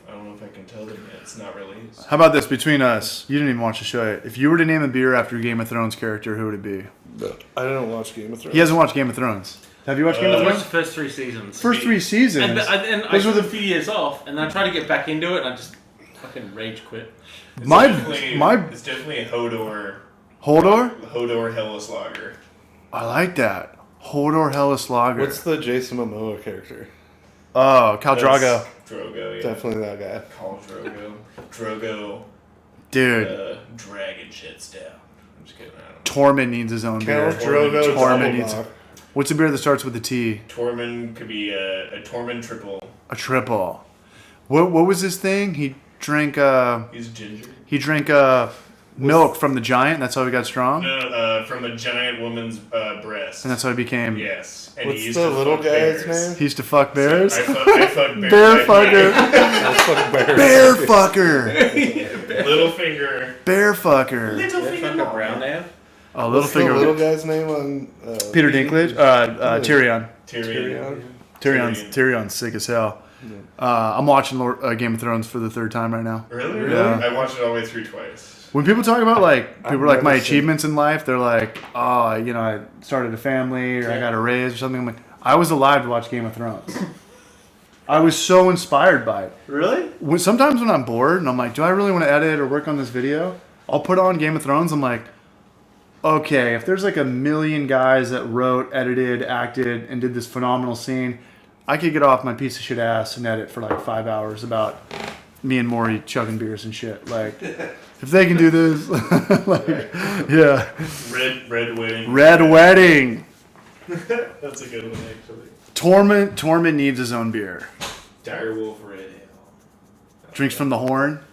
I don't know if I can tell them yet. It's not released. How about this? Between us, you didn't even watch the show yet. If you were to name a beer after a Game of Thrones character, who would it be? I don't watch Game of Thrones. He hasn't watched Game of Thrones. Have you watched Game I of watched Thrones? the first 3 seasons. First 3 seasons. And I Those were took the- a few years off, and then I tried to get back into it, and I just fucking rage quit. It's My it's definitely a Hodor Hodor. Hellas Lager. I like that. Hodor Hellas Lager. What's the Jason Momoa character? Oh, Khal Drogo. Drogo, yeah. Definitely that guy. Call Drogo. Dude, Dragon shits down. I'm just kidding. I don't know. Tormund needs his own beer. Count Drogo Tormund needs. Doppelbach. What's a beer that starts with a T? Tormund could be a Tormund triple. A triple. What was his thing? He drank He's ginger. milk from the giant. That's how he got strong. No, from a giant woman's breast. And that's how he became. Yes. And What's he used the to little fuck guy's bears. name? He used to fuck bears. I fuck bears. Bear fucker. That's fucking bear. Bear fucker. Little finger. Bear fucker. Little finger. Fucking brown there. Oh, What's little the little finger. guy's name on Peter Dinklage. Tyrion. Tyrion. Tyrion's sick as hell. I'm watching Game of Thrones for the 3rd time right now. Really? Yeah. I watched it all the way through twice. When people talk about I've my never seen- achievements in life, they're like, oh, I started a family or I got a raise or something. I'm like, I was alive to watch Game of Thrones. I was so inspired by it. Really? Sometimes when I'm bored and I'm like, do I really want to edit or work on this video? I'll put on Game of Thrones. I'm like, okay, if there's like a million guys that wrote, edited, acted, and did this phenomenal scene, I could get off my piece of shit ass and edit for like 5 hours about me and Maury chugging beers and shit. Like, if they can do this, yeah. Red wedding. Red Wedding. That's a good one, actually. Tormund needs his own beer. Direwolf Red Ale. Drinks from the horn.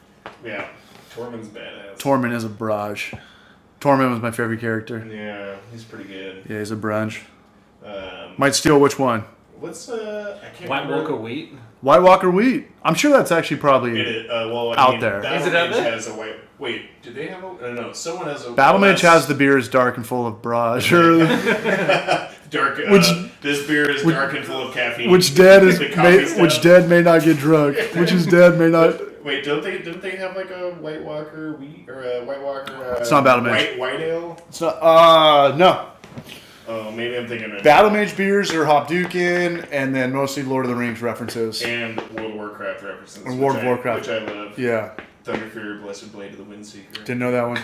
Yeah. Tormund's badass. Tormund is a brunch. Tormund was my favorite character. Yeah, he's pretty good. Yeah, he's a brunch. Um, Might steal which one? What's I can't White remember. Walker Wheat. White Walker Wheat. I'm sure that's actually probably It is, well, Out there. Is it out there? Has a white. Wait, did they have a? No, someone has a. Battle Mage well, has the beer is dark and full of brunch. Or Dark. Which- This beer is dark and full of caffeine. Which dead The coffee's may not get drunk. Which is dead may not. Wait, don't they have like a White Walker wheat or a White Walker? It's not Battle Mage. White ale. It's not. No. Oh, maybe I'm thinking of Battle Mage beers are Hop Dukin, and then mostly Lord of the Rings references. and World of Warcraft references. And World of Warcraft. which I love. Yeah, Thunderfury, Blessed Blade of the Windseeker. didn't know that one.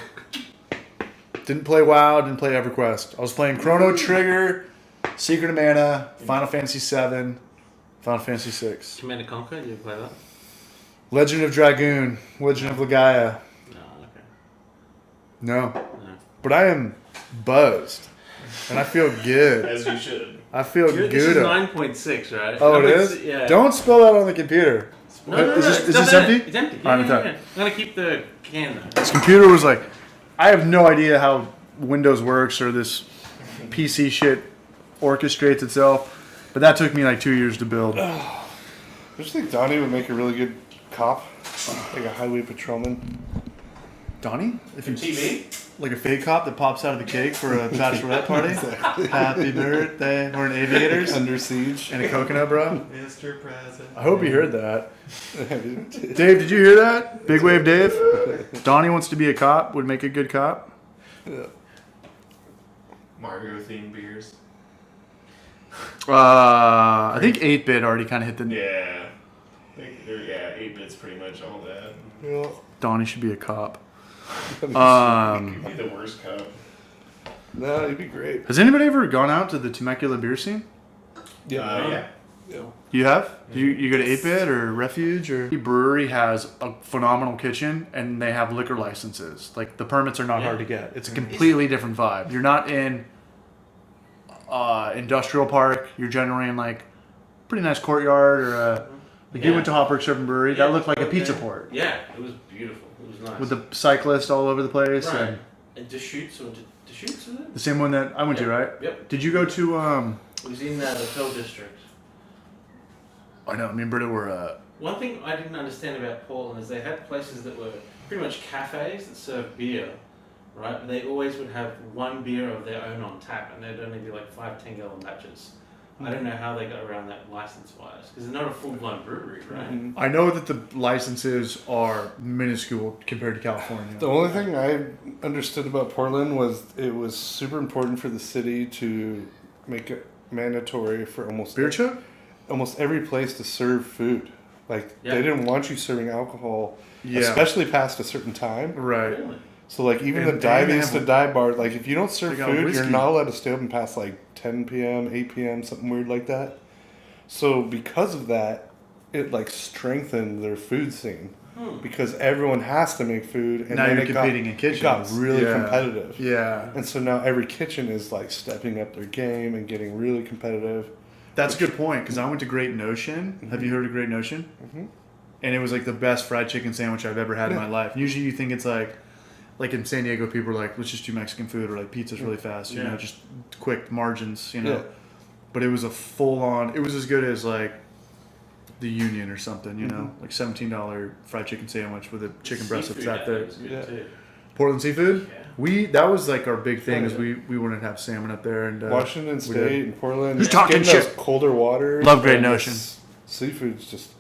Didn't play WoW, didn't play EverQuest. I was playing Chrono Trigger, Secret of Mana, Final Fantasy VII, Final Fantasy VI. Command and Conquer, you ever play that? Legend of Dragoon, Legend of Legaia. No, okay. No. But I am buzzed. And I feel good. As you should. I feel This good. is 9.6, right? Oh, it 9.6, is? Yeah. Don't spill that on the computer. No, no, no. Is It's this empty? empty? It's empty. All right, Yeah, I'm yeah. I'm gonna keep the can though. This computer was like, I have no idea how Windows works or this PC shit orchestrates itself. But that took me like 2 years to build. I just think Donnie would make a really good cop, like a highway patrolman. Donnie? If you TV? like a fake cop that pops out of the cake for a bachelorette party. Happy birthday. We're in aviators Under siege. and a coconut, bro. Mr. President. I hope you heard that. Dave, did you hear that? Big Wave Dave? Donnie wants to be a cop, would make a good cop. Mario themed beers. I think 8-Bit already kind of hit the... Yeah. 8-bit's pretty much all that. Yeah. Donnie should be a cop. You'd be the worst cop. No, he'd be great. Has anybody ever gone out to the Temecula beer scene? Yeah. You have? You go to 8-Bit or Refuge? Or Brewery has a phenomenal kitchen, and they have liquor licenses. Like, the permits are not hard to get. It's a completely different vibe. You're not in industrial park. You're generally in, like, pretty nice courtyard or like you went to Hopper Surf and Brewery. That looked like a pizza port. Yeah, it was beautiful. It was nice. With the cyclists all over the place. Right. And Deschutes, was it? The same one that I went to, right? Yep. Did you go to, It was in the Pearl District. I know, me and Britta were, One thing I didn't understand about Portland is they had places that were pretty much cafes that served beer, right? But they always would have one beer of their own on tap, and they'd only be like 5-10 gallon batches. I don't know how they got around that license-wise, because they're not a full-blown brewery, right? I know that the licenses are minuscule compared to California. The only thing I understood about Portland was it was super important for the city to make it mandatory for almost every place to serve food. Like they didn't want you serving alcohol, especially past a certain time. Right. Really? So like even And the dive they needs to have- dive bar, like if you don't serve They got food, whiskey. you're not allowed to stay open past like 10 p.m., 8 p.m., something weird like that. So because of that, it like strengthened their food scene because everyone has to make food, and Now then you're it competing in kitchens. It got really Yeah. competitive. Yeah. And so now every kitchen is like stepping up their game and getting really competitive. That's a good point, because I went to Great Notion. Have you heard of Great Notion? Mm-hmm. And it was like the best fried chicken sandwich I've ever had in my life. Usually you think it's like in San Diego, people are like, let's just do Mexican food, or like pizza's really fast, you know, just quick margins, you know. Yeah. But it was a full-on, it was as good as like the Union or something, you know, like $17 fried chicken sandwich with a chicken breast that's that thick. Portland seafood? Yeah. That was like our big thing, is we wanted to have salmon up there. And Washington State and Portland. Who's talking shit? Those colder waters. Love Great Notion. Seafood's just...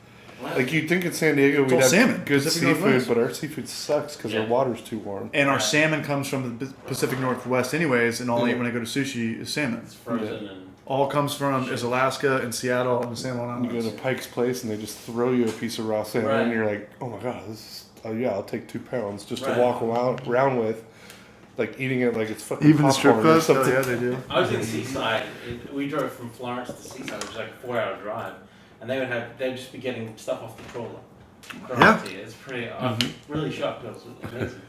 Like you'd think in San Diego we'd have salmon. good Pacific seafood, Northwest. but our seafood sucks because our water's too warm. And our salmon comes from the Pacific Northwest anyways, and all I eat when I go to sushi is salmon. It's frozen and... All comes from is Alaska and Seattle and the San Juan Islands. You go to Pike's Place and they just throw you a piece of raw salmon and you're like, oh my god, this is, I'll take 2 pounds just to walk around with. Like eating it like it's fucking Even the strip popcorn or clubs? Oh, something. yeah, they do. I was in Seaside. We drove from Florence to Seaside, which was like a 4-hour drive, and they'd just be getting stuff off the trawler. Yeah. It's pretty. I'm really shocked. It was amazing.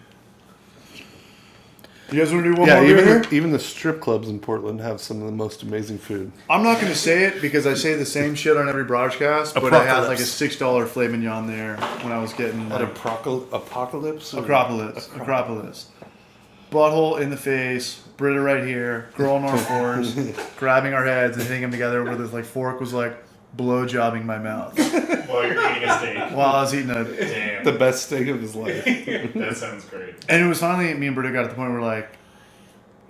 You guys want to do one more beer even here? even the strip clubs in Portland have some of the most amazing food. I'm not going to say it because I say the same shit on every broadcast, but I had like a $6 filet mignon there when I was getting At like, Apocalypse? Acropolis. Butthole in the face, Britta right here, girl on our fours, grabbing our heads and hitting them together with this like fork was like blow jobbing my mouth While you're eating a steak. while I was eating it. Damn. The best steak of his life. That sounds great. And it was finally me and Britta got to the point where like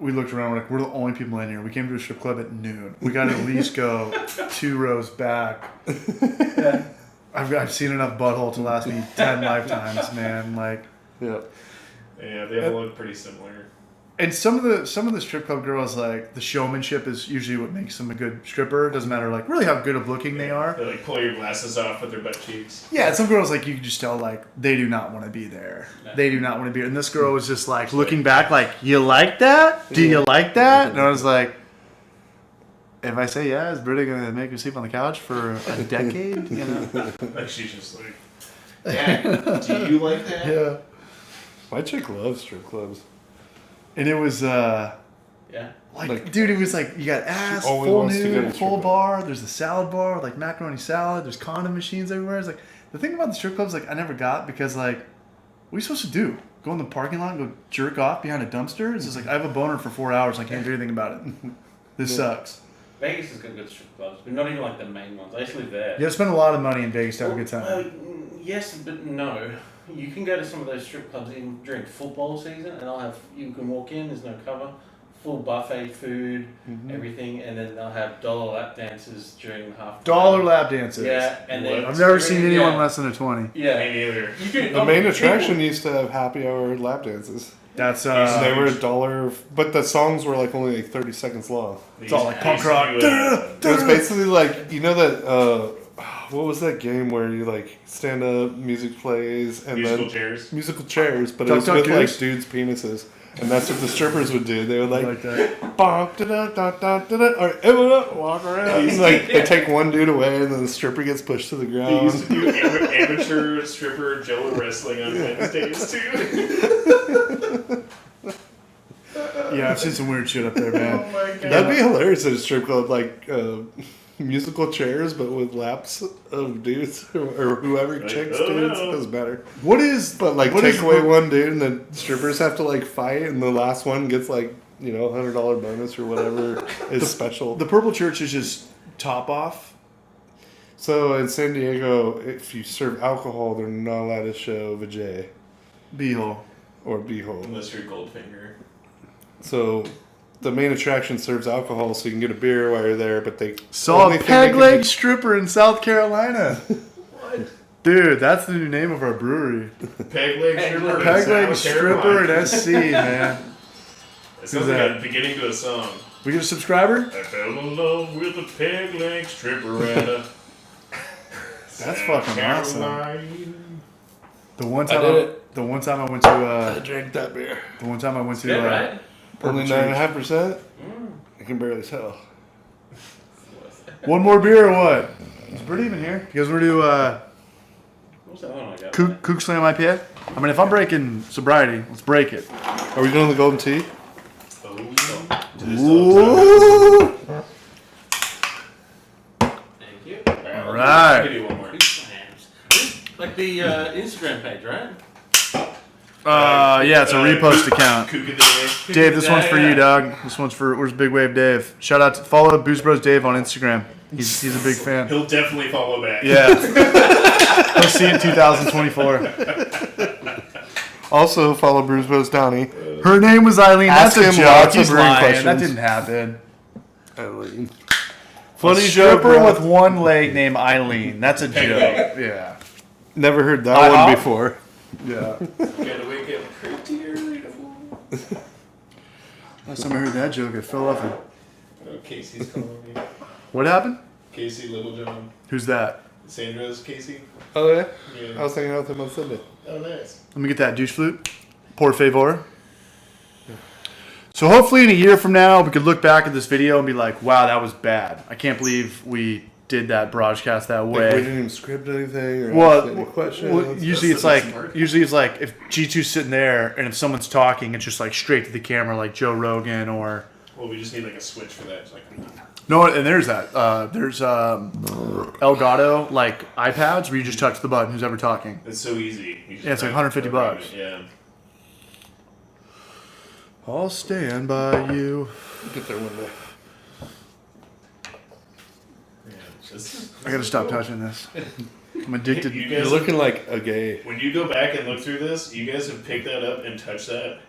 we looked around. We're like, we're the only people in here. We came to a strip club at noon. We got to at least go 2 rows back. I've seen enough butthole to last me 10 lifetimes, man. Like, Yeah. Yeah, they all look pretty similar. and some of the strip club girls, like, the showmanship is usually what makes them a good stripper. It doesn't matter, like, really how good of looking they are. They like pull your glasses off with their butt cheeks. Yeah, and some girls, like, you can just tell, like, they do not want to be there. No. They do not want to be there. And this girl was just, like, looking back, like, you like that? Do you like that? And I was like, if I say yeah, is Britta going to make me sleep on the couch for a decade? You know? Like she's just like, yeah, do you like that? Yeah. My chick loves strip clubs. And it was, Yeah. like, dude, it was like, you got ass, always full wants to go to nude, strip full club. bar. There's a salad bar, like macaroni salad. There's condom machines everywhere. It's like, the thing about the strip clubs, like, I never got because, like, what are you supposed to do? Go in the parking lot and go jerk off behind a dumpster? It's just like, I have a boner for 4 hours. I can't do anything about it. This sucks. Vegas has got good strip clubs, but not even like the main ones. I used to live there. You have to spend a lot of money in Vegas to have a good Well, time. yes, but no. You can go to some of those strip clubs even during football season, and they'll have, you can walk in, there's no cover, full buffet food, everything, and then they'll have dollar lap dances during half. Dollar lap dances. Yeah, and then I've never seen anyone yeah. less than a 20. Yeah, Me neither. you can, The main people- attraction used to have happy hour lap dances. That's, They were $1, but the songs were like only like 30 seconds long. it's all like punk They rock. used to do, It was basically like, you know that, what was that game where you like stand up, music plays, and musical then chairs. musical chairs, but it Duck, was duck, with like goose? dudes' penises. And that's what the strippers would do. They would Like that. bonk, da-da-da-da-da-da, or walk around. And, like, they take one dude away, and then the stripper gets pushed to the They used to ground. do amateur stripper jello wrestling on Wednesdays too. Yeah, I've seen some weird shit up there, man. Oh my god. That'd be hilarious at a strip club, like musical chairs, but with laps of dudes or whoever Like, chicks oh, dudes. no. It doesn't matter. What is, But like, what take is- away one dude, and the strippers have to like fight, and the last one gets like $100 bonus or whatever is special. the Purple Church is just top off. So in San Diego, if you serve alcohol, they're not allowed to show vajay Beehole. or beehole. Unless you're Goldfinger. So the main attraction serves alcohol, so you can get a beer while you're there. But they Saw only a thing peg they can leg do- stripper in South Carolina. What? Dude, that's the new name of our brewery. Peg leg stripper. in Peg leg South stripper Carolina. at SC, man. It sounds Who's like that? a beginning to a song. We get a subscriber? I fell in love with a peg leg stripper at a That's fucking awesome. Carolina. The one I time did it. the one time I went to I drank that beer. the one time I went to Yeah, right? Purple Only Church. 9.5%. I can barely tell. One more beer or what? Is Britt even here? You guys want to do What's that one I got? Kook Slam IPA? I mean, if I'm breaking sobriety, let's break it. Are we doing the golden tea? Oh, Ooh. Thank you. All right. I'll give you one more. Like the Instagram page, right? Yeah, it's a repost account. Kook of the day. Dave, this one's for you, dog. This one's for where's Big Wave Dave. Shout out to follow Booze Bros Dave on Instagram. He's a big fan. He'll definitely follow back. Yeah. He'll see you in 2024. Also, follow Bruce Bros Donnie. Her name was Eileen. Ask That's a him joke. lots of He's brewing lying. questions. That didn't happen. Eileen. Funny A joke, stripper bro. with one leg named Eileen. That's a Peg joke. leg. Yeah. Never heard that IHOP? one before. Yeah. Gotta wake up pretty early to fool. Last time I heard that joke, I fell off it. Oh, Casey's calling me. What happened? Casey Littlejohn. Who's that? Sandra's Casey. Oh yeah? Yeah. I was hanging out with him on Sunday. Oh, nice. Let me get that douche flute. Por favor. So hopefully in a year from now, we could look back at this video and be like, wow, that was bad. I can't believe we did that broadcast that Like, we way. didn't even script anything or Well, ask any questions. usually it's That's like smart. if G2's sitting there and if someone's talking, it's just like straight to the camera, like Joe Rogan or Well, we just need like a switch for that. It's like, no. And there's that. There's Elgato like iPads where you just touch the button. Who's ever talking? it's so easy. You just Yeah, it's like press- $150 bucks. Yeah. I'll stand by you. Get there one day. Yeah. Just, I gotta stop touching this. I'm addicted. You're looking like a gay. when you go back and look through this, you guys have picked that up and touched that.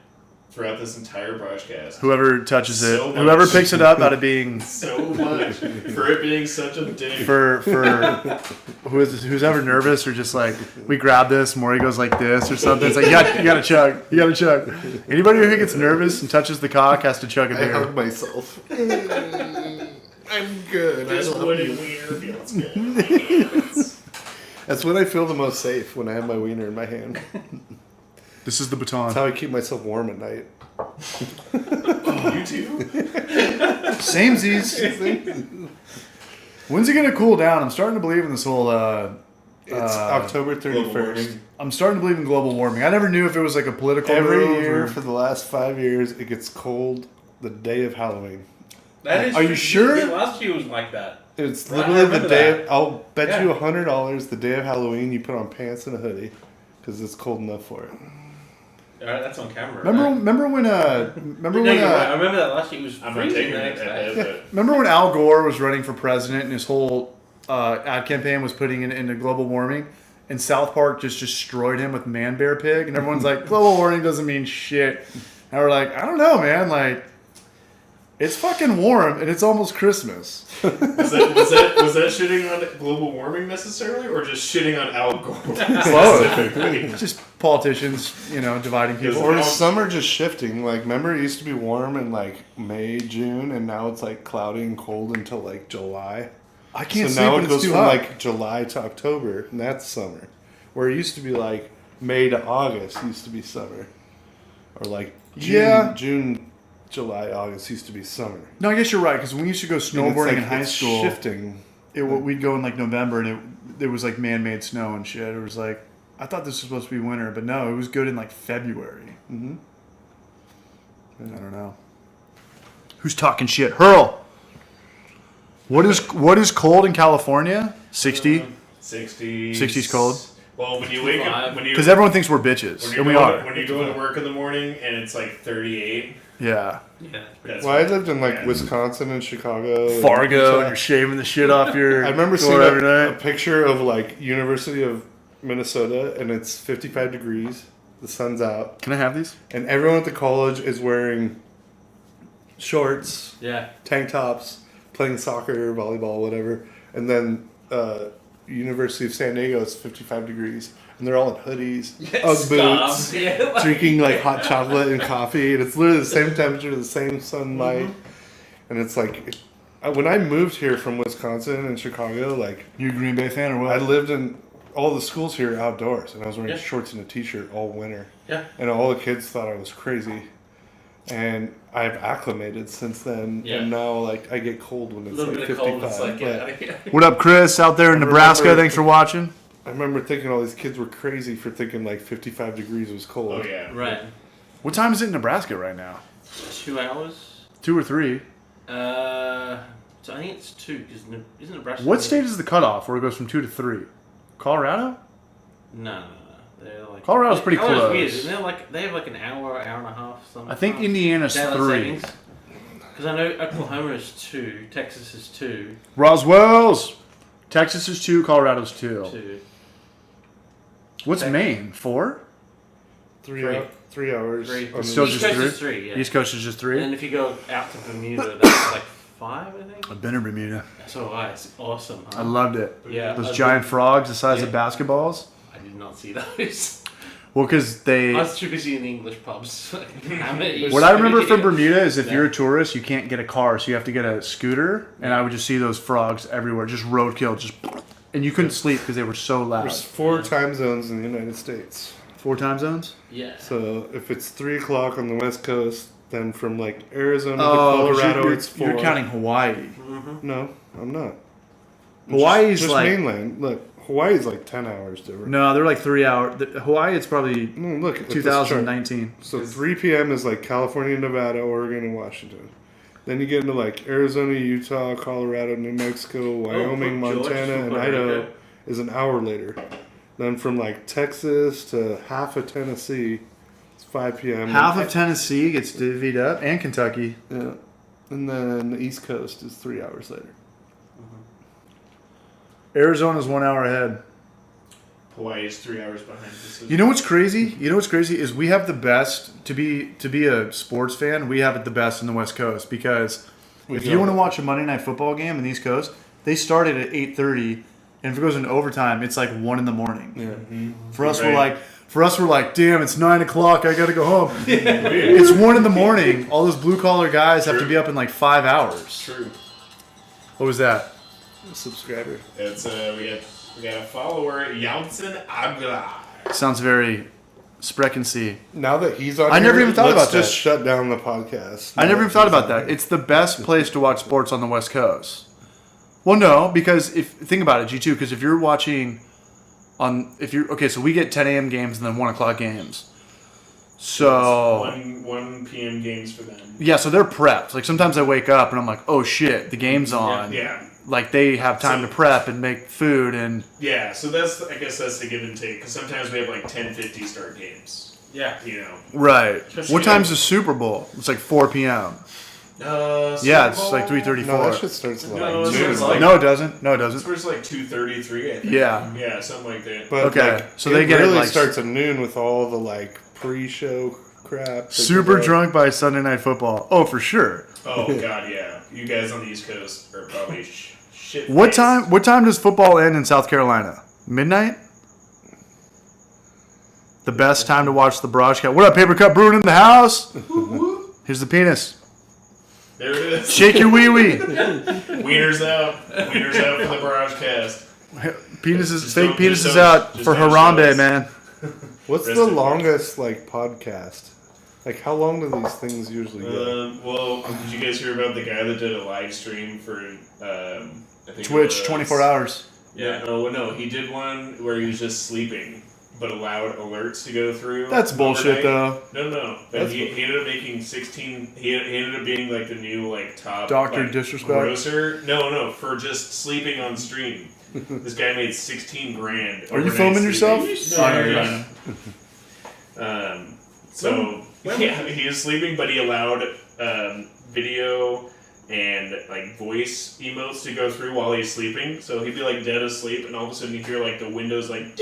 throughout this entire broadcast. Whoever touches it, So much. whoever picks it up out of being So much for it being such a dick. for who's ever nervous or just like we grab this, Maury goes like this or something. It's like you gotta chug. Anybody who gets nervous and touches the cock has to chug a I beer. hug myself. I'm good. This I love wooden you. wiener feels good. That's when I feel the most safe, when I have my wiener in my hand. This is the baton. That's how I keep myself warm at night. You too? Samesies. When's it gonna cool down? I'm starting to believe in this whole. It's October Global 31st. warming. I'm starting to believe in global warming. I never knew if it was like a political Every move year or- for the last 5 years, it gets cold the day of Halloween. That is Are you true. sure? Yeah, last year was like that. It's I literally the remember day. that. I'll bet Yeah. you $100 the day of Halloween you put on pants and a hoodie because it's cold enough for it. Alright, that's on camera. Remember right? when No, you're right. I remember that last year. It was I'm not freezing taking the it next at day. that, but remember when Al Gore was running for president and his whole ad campaign was putting it into global warming, and South Park just destroyed him with Man Bear Pig, and everyone's like, global warming doesn't mean shit. And we're like, I don't know, man. Like, it's fucking warm and it's almost Christmas. was that shitting on global warming necessarily, or just shitting on Al Gore? Specifically? It's just politicians, dividing people. Or is summer just shifting? Like, remember it used to be warm in like May, June, and now it's like cloudy and cold until like July. I can't So sleep now when it it's goes too from hot. like July to October, and that's summer. Where it used to be like May to August used to be summer, or like June, July, August used to be summer. No, I guess you're right, because when we used to go And it's snowboarding like in high it's school, shifting. we'd go in like November, and it was like man-made snow and shit. It was like, I thought this was supposed to be winter, but no, it was good in like February. Mm-hmm. I don't know. Who's talking shit? Hurl. What is cold in California? 60? 60s. 60's cold? Well, when you wake up, Because everyone thinks we're bitches, and we are. When you go to work in the morning and it's like 38. Yeah. Yeah. That's Well, I lived in like Wisconsin and Chicago. and Fargo, Utah. and you're shaving the shit off your I remember door seeing every a night. picture of like University of Minnesota, and it's 55 degrees. The sun's out, Can I have these? and everyone at the college is wearing shorts, Yeah. tank tops, playing soccer, volleyball, whatever. And then University of San Diego is 55 degrees, and they're all in hoodies, Ugg boots, Yeah. Like, drinking like hot chocolate and coffee, and it's literally the same temperature, the same sunlight, and it's like. When I moved here from Wisconsin and Chicago, like You a Green Bay fan or what? I lived in all the schools here outdoors, and I was wearing Yeah. shorts and a t-shirt all winter. Yeah. And all the kids thought I was crazy. And I've acclimated since then, Yeah. and now like I get cold when a it's little like bit of 55. cold. It's like, but yeah. What up, Chris, out there in I Nebraska? remember- Thanks for watching. I remember thinking all these kids were crazy for thinking like 55 degrees was cold. Oh yeah. Right. What time is it in Nebraska right now? 2 hours. 2 or 3? So I think it's 2 because isn't Nebraska? What state is the cutoff where it goes from 2 to 3? Colorado? No. They're like Colorado's pretty Colorado's close. weird. Isn't there like they have like an hour and a half. Something. I think Indiana's 3. Because I know Oklahoma is 2, Texas is 2, Roswell's. Texas is 2, Colorado's 2. 2. What's Texas. Maine? 4? 3 Three. 3 hours. 3. on It's the- still East just Coast 3? is 3. Yeah. East Coast is just 3? And then if you go out to Bermuda, that's like 5, I think. I've been in Bermuda. That's alright. It's awesome. Huh? I loved it. Yeah. Those I've giant been- frogs the size of Yeah. basketballs. I did not see those. Well, because I they... was too busy in the English pubs. What I remember from Bermuda. Bermuda is if Yeah. you're a tourist, you can't get a car, so you have to get a scooter. And I would just see those frogs everywhere, just roadkill, just... And you couldn't sleep because they were so loud. There's 4 time zones in the United States. 4 time zones? Yeah. So if it's 3 o'clock on the West Coast, then from like Arizona to 'cause Colorado, it's 4. you're counting Hawaii. No, I'm not. Hawaii's just like... mainland. Look, Hawaii's like 10 hours different. No, they're like 3 hours. Hawaii, it's probably No, look at this chart. 2019. So 3 p.m. is like California, Nevada, Oregon, and Washington. Then you get into like Arizona, Utah, Colorado, New Mexico, Wyoming, George, Montana, and Puerto Idaho Rico. is an hour later. Then from like Texas to half of Tennessee, it's 5 p.m. Half of Tennessee gets divvied up, and Kentucky. Yeah. And then the East Coast is 3 hours later. Arizona's 1 hour ahead. Hawaii is 3 hours behind Pacific. You know what's crazy? You know what's crazy is we have the best to be a sports fan. We have it the best in the West Coast because if you want to watch a Monday Night Football game in the East Coast, they started at 8:30, and if it goes into overtime, it's like 1 in the morning. Yeah. Mm-hmm. For us, we're like, damn, it's 9 o'clock. I gotta go home. It's 1 in the morning. All those blue collar guys have to be up in like 5 hours. True. What was that? Subscriber. It's we got a follower, Janssen Aguilar. Sounds very Sprechen. Now that he's on, I never even thought about Let's just that. shut down the podcast. I never even thought about that. It's the best place to watch sports on the West Coast. Well, no, because think about it, G2. Because if you're watching so we get 10 a.m. games and then 1 o'clock games. So 1 p.m. games for them. yeah, so they're prepped. Like sometimes I wake up and I'm like, oh shit, the game's on. Yeah. Like they have time to prep and make food and. Yeah, so I guess that's the give and take. Because sometimes we have like 10:50 start games. Yeah. You know. Right. Especially What time's the Super Bowl? It's like 4 p.m. Yeah, it's like 3:34. No, that shit starts at No, like it noon. starts like- No, it doesn't. No, it It's doesn't. first like 2:33, I think. Yeah. Yeah, something like that. But Okay, like, so they get it, really like, starts at noon with all the like pre-show crap. Super drunk by Sunday Night Football. Oh, for sure. Oh god, yeah. You guys on the East Coast are probably shit. What time does football end in South Carolina? Midnight? The best time to watch the BRAJCAST. What up, Paper Cup Brewing in the house? Here's the penis. There it is. Shake your wee wee. Wieners out. Wieners out for the BRAJCAST. Fake don't- penises just out don't- for just don't Harambe, show us. man. What's Rest the in longest like podcast? Like how long do these things usually go? Well, did you guys hear about the guy that did a live stream for I think it Twitch, was- 24 hours. Yeah, no, he did one where he was just sleeping, but allowed alerts to go through. That's bullshit, overnight. though. No. But he ended up making 16. He ended up being like the new like top Dr. like, Disrespect? grosser. No, for just sleeping on stream. This guy made 16 grand. Are you overnight filming sleeping. yourself? No, Serious? So yeah, he was sleeping, but he allowed video and like voice emotes to go through while he's sleeping. So he'd be like dead asleep, and all of a sudden you hear like the windows like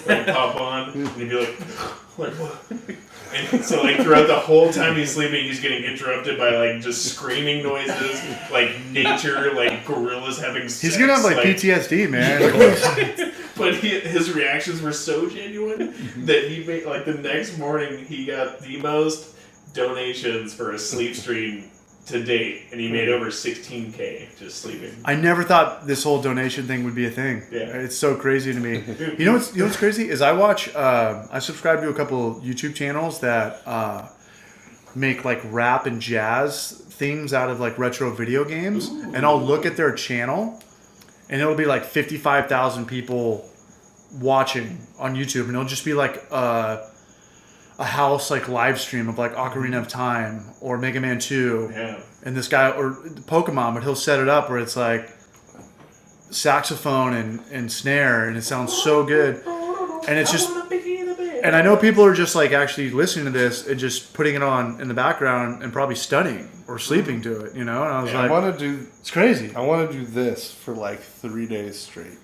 like pop on, and he'd be like what? And so like throughout the whole time he's sleeping, he's getting interrupted by like just screaming noises, like nature, like gorillas having sex. He's gonna have like PTSD, man. But his reactions were so genuine that he made like the next morning he got the most donations for a sleep stream to date, and he made over $16K just sleeping. I never thought this whole donation thing would be a thing. Yeah. It's so crazy to me. Dude, You know what's crazy is I subscribe to a couple YouTube channels that make like rap and jazz themes out of like retro video games, and I'll look at their channel, and it'll be like 55,000 people watching on YouTube, and it'll just be like a house like live stream of like Ocarina of Time or Mega Man 2, Yeah. and this guy or Pokemon, but he'll set it up where it's like saxophone and snare, and it sounds so good, and it's just. And I know people are just like actually listening to this and just putting it on in the background and probably studying or sleeping to it, you know. And I was I like, want to do. it's crazy. I want to do this for like 3 days straight.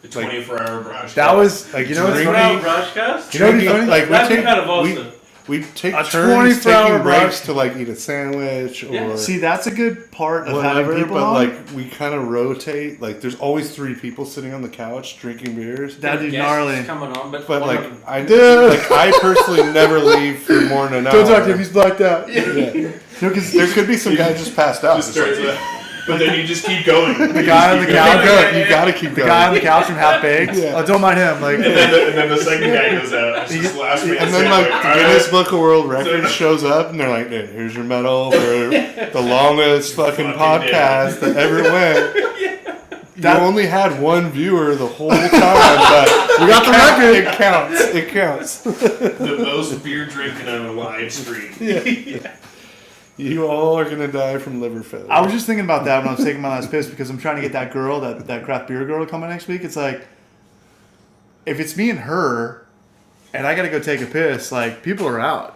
The 24-hour broadcast. That was like, you know what's Drinking- funny? BRAJCAST? You know what's funny? Like That'd be we kind of take awesome. we take A turns 24-hour taking breaks broadcast. to like eat a sandwich or Yeah. See, that's a good part of whatever. having people But on. like we kind of rotate. Like there's always 3 people sitting on the couch drinking beers. That'd be Guests gnarly. coming on, but But one like of them- I personally never leave for more than an hour. Don't talk to him. He's blacked out. Yeah. No, 'cause There could be some guy just passed out. Just starts but then you just keep going. the guy on the couch, You gotta keep the going. guy on the couch from Half Baked. Yeah. Oh, don't mind him. Like, And then the second guy goes out. It's just last week. And then like the Guinness Book of World Records shows up and they're like, "Dude, here's your medal for the longest fucking podcast that ever went." You only had 1 viewer the whole time, but we got the record. it counts. It counts. the most beer drinking on a live stream. You all are gonna die from liver failure. I was just thinking about that when I was taking my last piss because I'm trying to get that girl, that craft beer girl, to come in next week. It's like, if it's me and her, and I got to go take a piss, like people are out.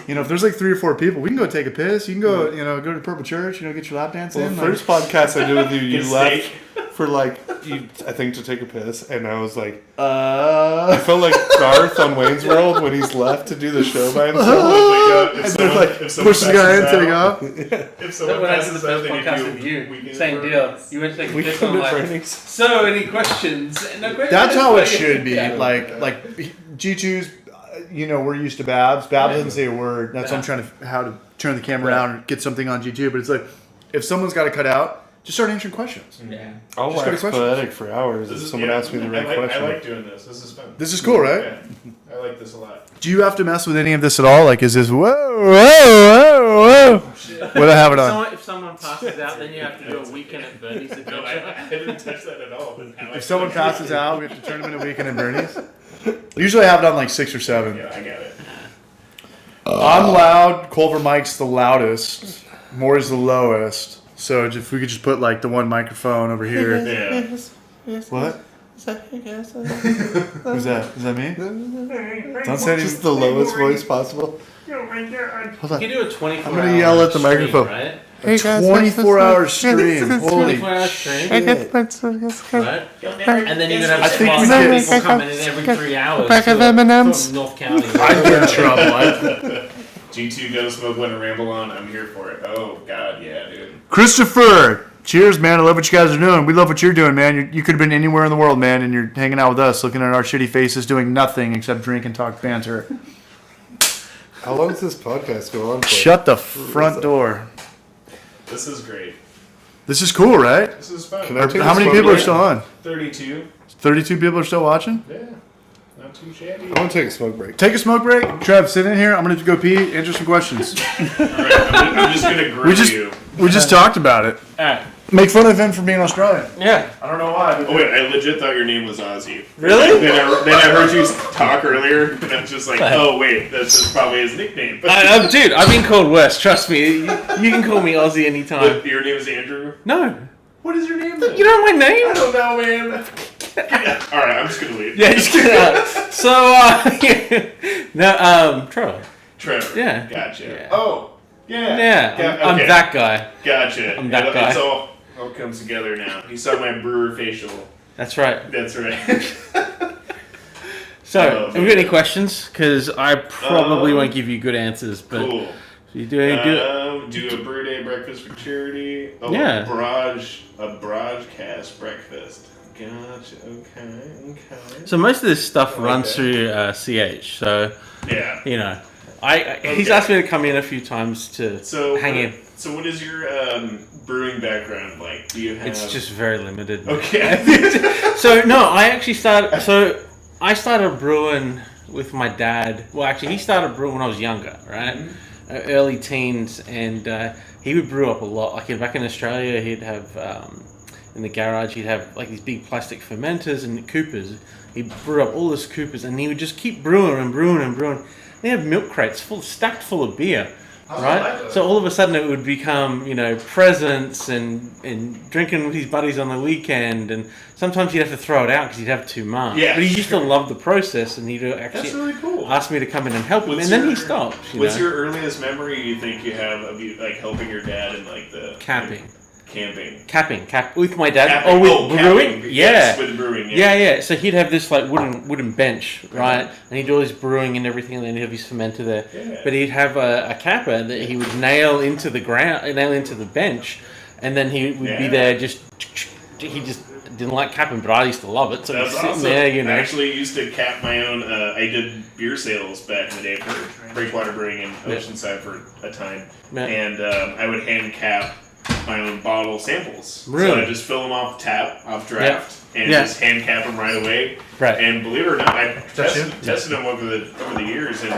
You know, if there's like 3 or 4 people, we can go take a piss. You can go, go to Purple Church, get your lap dance Well, in. the first podcast I did with you, you Get left steak. for like I think, to take a piss, and I was like, I felt like Garth on Wayne's World when he's left to do the show by himself. Oh my God. And then like push the guy in, take off. If someone When I did the passes first out, they podcast do with you, weekend same for- deal. You went to take a piss and I'm like, Bernie's. so any questions? No questions. That's how it should be. Yeah. Like G2's, we're used to Babs. Babs doesn't say a word. That's why I'm trying to how to turn the camera around and get something on G2. But it's like if someone's got to cut out, just start answering questions. Yeah. I'll Just got a wax question. poetic for hours if someone asks me the right question. I like doing this. This is fun. This is cool, right? Yeah, I like this a lot. Do you have to mess with any of this at all? Like, is this whoa? What I have it on? If someone passes out, then you have to do a weekend at Bernie's No, I didn't touch that at all. But I like If someone it. passes out, we have to turn them into Weekend at Bernie's. Usually I have it on like 6 or 7. Yeah, I got it. I'm loud. Culver Mike's the loudest. Maury's the lowest. So if we could just put like the one microphone over here. Yeah. What? Who's that? Is that me? Don't say Just the lowest voice possible. Hold You on. can do a 24 I'm gonna yell at the stream, microphone. Right? 24-hour stream. Holy 24-hour stream. shit. Right? And then you're going to I have think spots we where get- people coming in every 3 hours. Pack of to- M&Ms. From North County. I'd get in trouble. G2 Go Smoke One and Ramble On. I'm here for it. Oh God, yeah, dude. Christopher, cheers, man. I love what you guys are doing. We love what you're doing, man. You could have been anywhere in the world, man, and you're hanging out with us, looking at our shitty faces, doing nothing except drink and talk banter. How long does this podcast go on for? Shut the front door. This is great. This is cool, right? This is fun. Can I take How a many smoke people are break? still on? 32. 32 people are still watching? Yeah. Not too shabby. I want to take a smoke break. Take a smoke break. Trev, sit in here. I'm going to go pee. Answer some questions. Alright, I'm just gonna grill you. We just talked about it. Alright. Make fun of him for being Australian. Yeah. I don't know why. Oh wait, I legit thought your name was Ozzy. Really? Then I heard you talk earlier, and I was just like, oh wait, that's just probably his nickname. But Dude, I've been called worse. Trust me. You can call me Aussie anytime. your name is Andrew? No. What is your name then? You know my name? I don't know, man. Alright, I'm just gonna leave. Yeah, just get out. So, no, Trevor. Trevor. Yeah. Gotcha. Yeah. Oh. Yeah. Yeah, I'm okay. that guy. Gotcha. I'm that guy. It's all comes together now. You saw my brewer facial. That's right. That's right. So, Oh, have we got any questions? Because I probably won't give you good answers, but Cool. you do it. Do a brew day breakfast for charity. Oh, Yeah. a BRAJCAST breakfast. Gotcha. Okay. So most of this stuff I like runs that. through CH. So Yeah. you know, he's Okay. asked me to come in a few times to So hang in. So what is your brewing background like? Do you have? It's just very limited. okay. So no, I actually started. So I started brewing with my dad. Well, actually, he started brewing when I was younger, right? Early teens, and he would brew up a lot. Like back in Australia, he'd have in the garage, he'd have like these big plastic fermenters and coopers. He'd brew up all this coopers, and he would just keep brewing and brewing and brewing. They have milk crates stacked full of beer. Right, so all of a sudden it would become, presents and drinking with his buddies on the weekend, and sometimes he'd have to throw it out because he'd have too much. Yeah. But he used to love the process, and he'd That's actually really cool. ask me to come in and help him, What's and then your- he stopped. What's your earliest memory you think you have of you like helping your dad in like the camping? Camping. With my dad, Camping. or with Oh, brewing? camping. Yeah. Yes, with brewing. Yeah. Yeah. So he'd have this like wooden bench, right? And he'd do all his brewing and everything, and then he'd have his fermenter there. Yeah. But he'd have a capper that he would nail into the bench, and then he would be Yeah. there just. He just didn't like capping, but I used to love it. So That's he's sitting awesome. there, I actually used to cap my own. I did beer sales back in the day for Breakwater Brewing in Oceanside for a time, Yeah. and I would hand cap my own bottle samples. Really? So I just fill them off draft, and Yeah. just hand cap them right away. Right. And believe it or not, I That's tested them over the years, and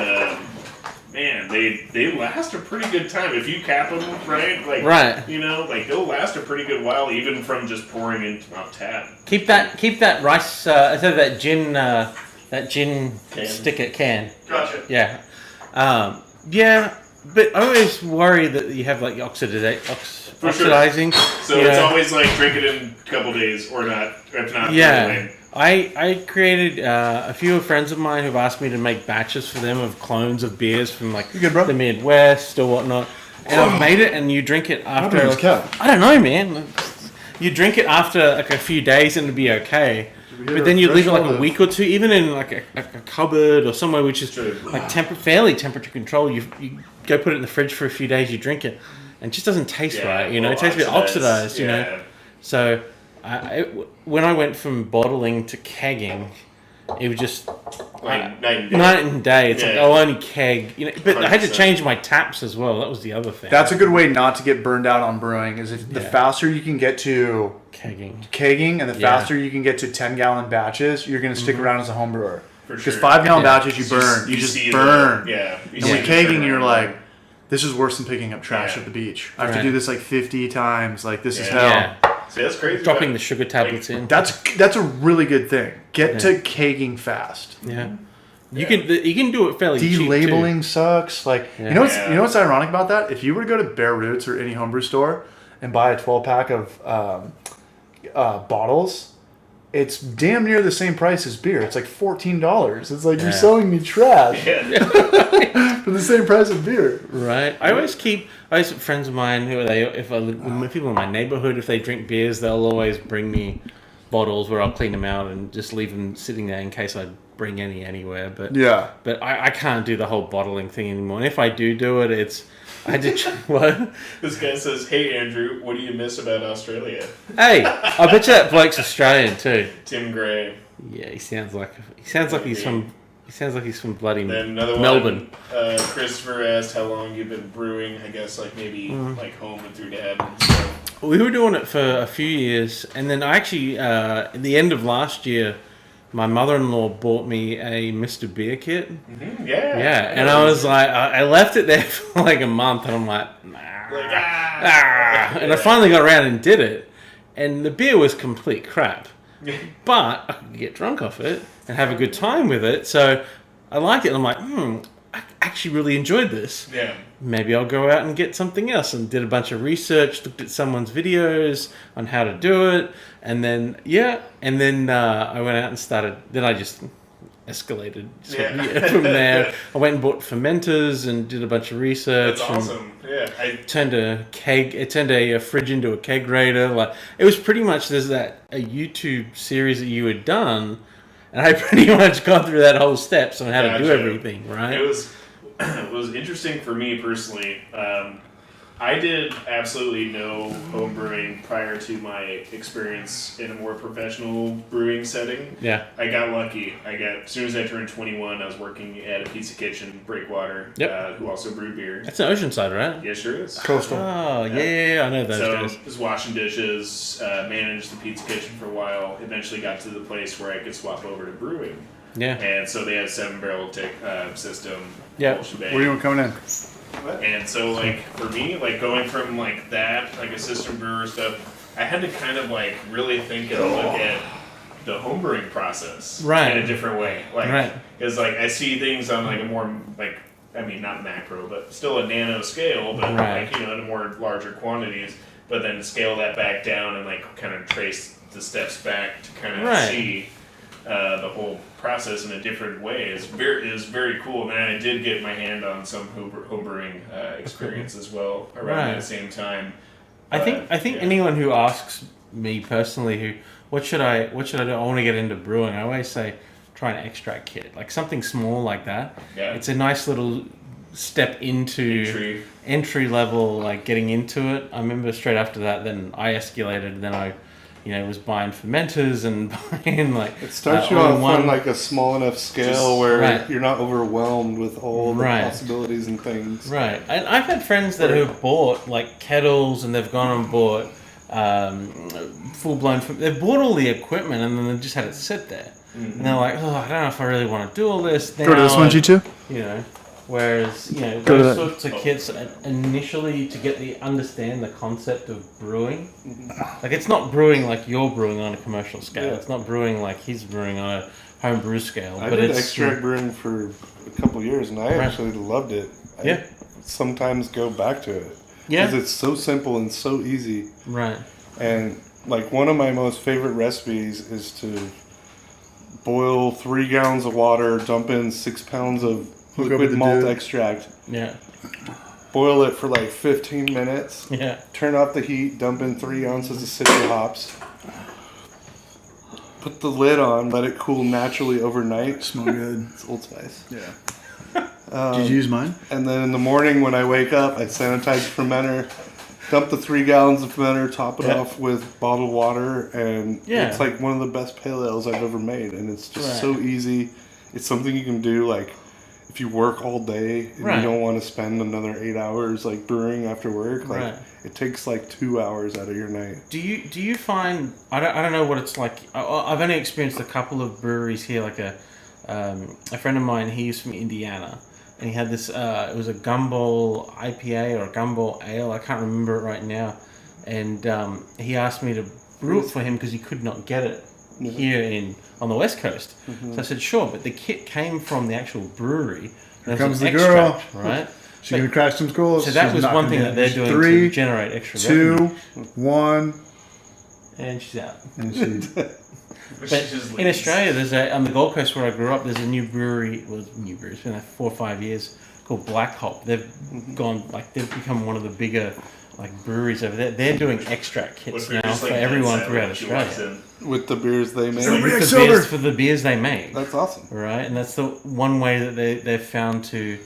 man, they last a pretty good time if you cap them right. Like Right. they'll last a pretty good while, even from just pouring in off tap. Keep that rice. Instead of that gin Can. sticker can. Gotcha. Yeah. Yeah. But I always worry that you have like oxidizing. For sure. So you it's know. always like drink it in a couple days or not. If not, Yeah. throw it away. I created a few friends of mine who've asked me to make batches for them of clones of beers from like You good, bro? the Midwest or whatnot, and I've made it, and you drink it after. happened to this cat? I don't know, man. you drink it after like a few days and it'll be okay. But then you leave it like a week or two, even in like a cupboard or somewhere which is like fairly temperature controlled. You go put it in the fridge for a few days, you drink it, and it just doesn't taste right. You know, it tastes a bit oxidized. You know, so when I went from bottling to kegging, it was just Like night and day. It's like I'll only keg. You know, but 100%. I had to change my taps as well. That was the other thing. That's a good way not to get burned out on brewing. Is the faster you can get to kegging, and the faster you can get to 10-gallon batches, you're going to stick around as a home brewer. Because 5-gallon batches you burn. You just burn. And with kegging, you're like, this is worse than picking up trash at the beach. I have to do this like 50 times. Like this is hell. Yeah. See, that's crazy. Dropping the sugar tablets in. That's a really good thing. Get to kegging fast. Yeah. You can do it fairly cheap. Delabeling sucks. Like you know what's ironic about that? If you were to go to Bare Roots or any homebrew store and buy a 12-pack of bottles, it's damn near the same price as beer. It's like $14. It's like you're selling me trash for the same price of beer. Right. I always friends of mine if people in my neighborhood, if they drink beers, they'll always bring me bottles where I'll clean them out and just leave them sitting there in case I bring any anywhere. But I can't do the whole bottling thing anymore. And if I do it, I did what? This guy says, "Hey Andrew, what do you miss about Australia?" Hey, I bet you that bloke's Australian too. Tim Gray. Yeah, he sounds like he's from bloody then another Melbourne. One, Christopher asked how long you've been brewing. I guess like maybe like home with your dad and stuff. We were doing it for a few years, and then I actually at the end of last year, my mother-in-law bought me a Mr. Beer kit. Mm-hmm. And I was like, I left it there for like a month, and I'm like, and I finally got around and did it, and the beer was complete crap, but I could get drunk off it and have a good time with it, so I liked it. And I'm like, I actually really enjoyed this. Yeah. Maybe I'll go out and get something else, and did a bunch of research, looked at someone's videos on how to do it, and then I went out and started. Then I just escalated from there. I went and bought fermenters and did a bunch of research. That's awesome. Yeah, I turned a fridge into a kegerator. Like it was pretty much a YouTube series that you had done, and I pretty much gone through that whole steps on how to do everything. Right. It was interesting for me personally. I did absolutely no home brewing prior to my experience in a more professional brewing setting. Yeah. I got lucky. As soon as I turned 21, I was working at a pizza kitchen, Breakwater, who also brewed beer. That's in Oceanside, right? Yeah, sure is. Coastal. Oh, yeah, I know those guys. So, was washing dishes, managed the pizza kitchen for a while, eventually got to the place where I could swap over to brewing. Yeah. And so they had a 7-barrel system. Yeah. Where are you coming in? And so, like, for me, like, going from, like, that, like, assistant brewer stuff, I had to kind of, like, really think and look at the homebrewing process in a different way. Like, because, like, I see things on, like, a more, like, I mean, not macro, but still a nano scale, but, like, you know, in more larger quantities, but then scale that back down and, like, kind of trace the steps back to kind of see the whole process in a different way is very cool. And I did get my hand on some homebrewing experience as well around that same time. I think anyone who asks me personally, what should I do? I want to get into brewing. I always say try an extract kit, like something small like that. Yeah. It's a nice little step into entry level, like getting into it. I remember straight after that, then I escalated, and then I was buying fermenters and buying like. It starts you off on like a small enough scale where you're not overwhelmed with all the possibilities and things. Right, and I've had friends that have bought like kettles, and they've gone and bought full blown. They've bought all the equipment, and then they just had it sit there, and they're like, "Oh, I don't know if I really want to do all this." Go to this one, G2. Whereas, those sorts of kits initially to understand the concept of brewing, like it's not brewing like you're brewing on a commercial scale. It's not brewing like he's brewing on a home brew scale. I did extract brewing for a couple years, and I actually loved it. I sometimes go back to it because it's so simple and so easy. Right. And like one of my most favorite recipes is to boil 3 gallons of water, dump in 6 pounds of liquid malt extract. Yeah. boil it for like 15 minutes. Yeah. Turn off the heat, dump in 3 ounces of citra hops. Put the lid on, let it cool naturally overnight. Smell good. It's Old Spice. Yeah. Did you use mine? And then in the morning when I wake up, I sanitize the fermenter, dump the 3 gallons of fermenter, top it off with bottled water, and it's like one of the best pale ales I've ever made. And it's just so easy. It's something you can do like if you work all day and you don't want to spend another 8 hours like brewing after work. Like it takes like 2 hours out of your night. Do you find I don't know what it's like. I've only experienced a couple of breweries here. Like a friend of mine, he's from Indiana, and he had this. It was a Gumball IPA or a Gumball Ale. I can't remember it right now. And he asked me to brew it for him because he could not get it here on the West Coast. So I said sure, but the kit came from the actual brewery. Here comes the girl, right? She's gonna crack some skulls. So that was one thing that they're doing 3, to generate extra 2, revenue. 1, And she's out. and she. But in Australia, there's on the Gold Coast where I grew up, there's a new brewery. Well, new brewery. It's been like 4 or 5 years called Black Hop. They've they've become one of the bigger breweries over there. They're doing extract kits now for everyone throughout Australia. With the beers they make. With the beers, for the beers they make. That's awesome. Right, and that's the one way that they've found to,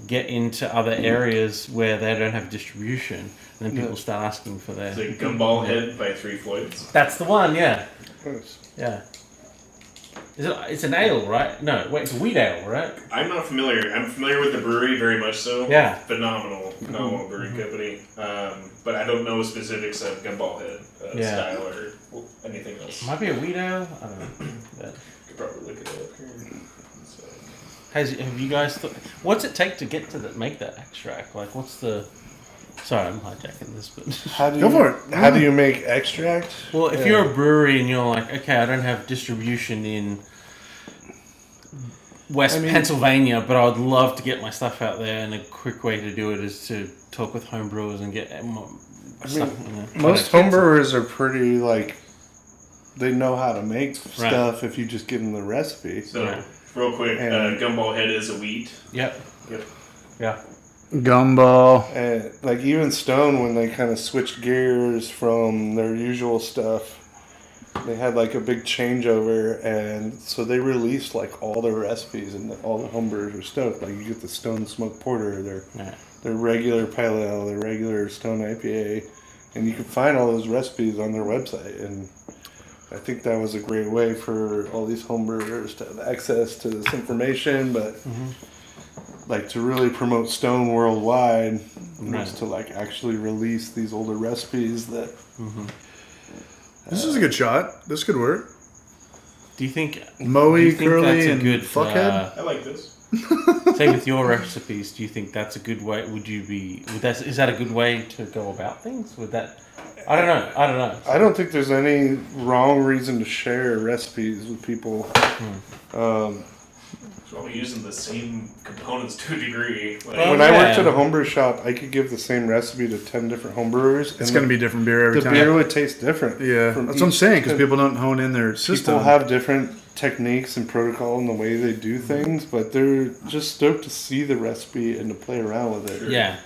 get into other areas where they don't have distribution, and then people start asking for their. It's a Gumball Head by Three Floyds. That's the one, yeah. Nice. Yeah. It's an ale, right? No, wait, it's a wheat ale, right? I'm not familiar. I'm familiar with the brewery very much so. Yeah. Phenomenal brewing company. But I don't know specifics of Gumball Head style or anything else. Might be a wheat ale. I don't know. But Could probably look it up here. So. have you guys? What's it take to get to make that extract? Like, what's the? Sorry, I'm hijacking this, but Go for it. How do you make extract? well, if you're a brewery and you're like, okay, I don't have distribution in West Pennsylvania, but I would love to get my stuff out there, and a quick way to do it is to talk with home brewers and get stuff. Most home brewers are pretty they know how to make stuff if you just give them the recipe. So, real quick, Gumball Head is a wheat. Yep. Yeah. Gumball. And even Stone, when they kind of switched gears from their usual stuff, they had a big changeover, and so they released all their recipes, and all the homebrewers were stoked. You get the Stone Smoked Porter, their regular pale ale, their regular Stone IPA, and you can find all those recipes on their website. And I think that was a great way for all these homebrewers to have access to this information, but to really promote Stone worldwide was to actually release these older recipes that. This is a good shot. This could work. Do you think Moe, Curly, that's a and good Fuckhead? I like this. Say with your recipes, do you think that's a good way? Is that a good way to go about things? Would that? I don't know. I don't think there's any wrong reason to share recipes with people. So I'll be using the same components to a degree. When I worked at a homebrew shop, I could give the same recipe to 10 different homebrewers. It's going to be different beer every time. The beer would taste different. Yeah, that's what I'm saying, because people don't hone in their system. People have different techniques and protocol in the way they do things, but they're just stoked to see the recipe and to play around with it. Sure. Yeah.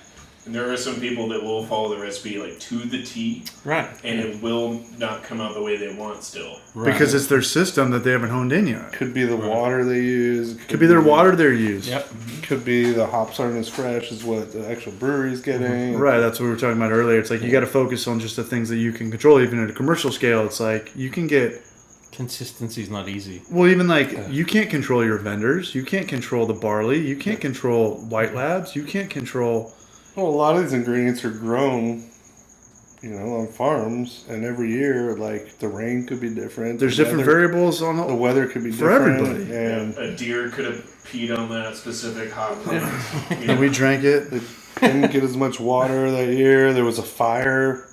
And there are some people that will follow the recipe to the T. Right. And it will not come out the way they want still. Right. Because it's their system that they haven't honed in yet. Could be the water they use. Could be their water they use. Yep. Could be the hops aren't as fresh as what the actual brewery's getting. Right, that's what we were talking about earlier. It's you got to focus on just the things that you can control. Even at a commercial scale, it's you can get... Consistency's not easy. Well, even you can't control your vendors. You can't control the barley. You can't control white labs. You can't control... Well, a lot of these ingredients are grown, on farms, and every year, the rain could be different. There's different variables on the weather could be for different. Everybody. And a deer could have peed on that specific hop. And we drank it. It didn't get as much water that year. There was a fire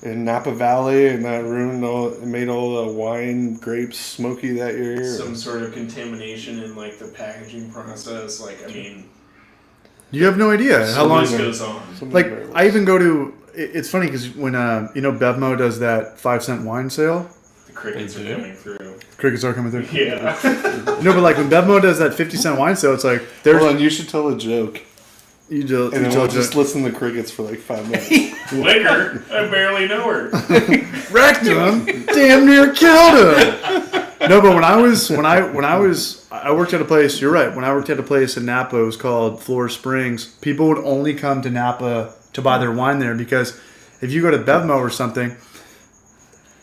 in Napa Valley, and that it made all the wine grapes smoky that year. Some sort of contamination in the packaging process. You have no idea how long this goes on. I even go to. It's funny because when Bevmo does that 5-cent wine sale, The crickets are coming through. crickets are coming through. Yeah. No, but when Bevmo does that 50-cent wine sale, it's Hold on, you should tell a joke. And then we'll just listen to crickets for like 5 minutes. Liquor? I barely know her. wrecked him, damn near killed him. No, but when I worked at a place. You're right. When I worked at a place in Napa, it was called Florida Springs. People would only come to Napa to buy their wine there because if you go to Bevmo or something,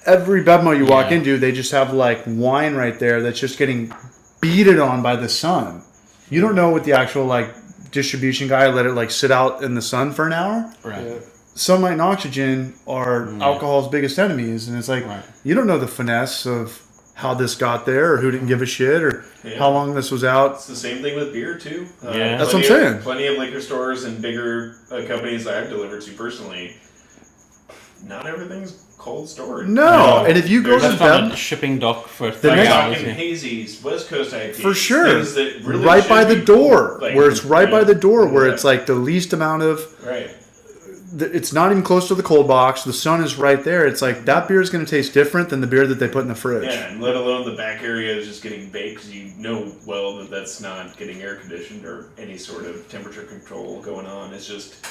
every Bevmo you walk into, they just have like wine right there that's just getting beaten on by the sun. You don't know what the actual like distribution guy let it like sit out in the sun for an hour. Right. Yeah. Sunlight and oxygen are alcohol's biggest enemies, and it's like you don't know the finesse of how this got there or who didn't give a shit or how long this was out. It's the same thing with beer too. That's what I'm saying. Plenty of liquor stores and bigger companies I've delivered to personally. Not everything's cold storage. No, and if you go to That's on a Bev, shipping dock for The 3 next- hours. Talking hazies, West Coast IPAs, for sure, things that really right by should the be, door, like, where it's right by the door, where yeah. it's like the least amount of. Right. It's not even close to the cold box. The sun is right there. It's like that beer is going to taste different than the beer that they put in the fridge. Yeah, and let alone the back area is just getting baked because you know well that that's not getting air conditioned or any sort of temperature control going on. It's just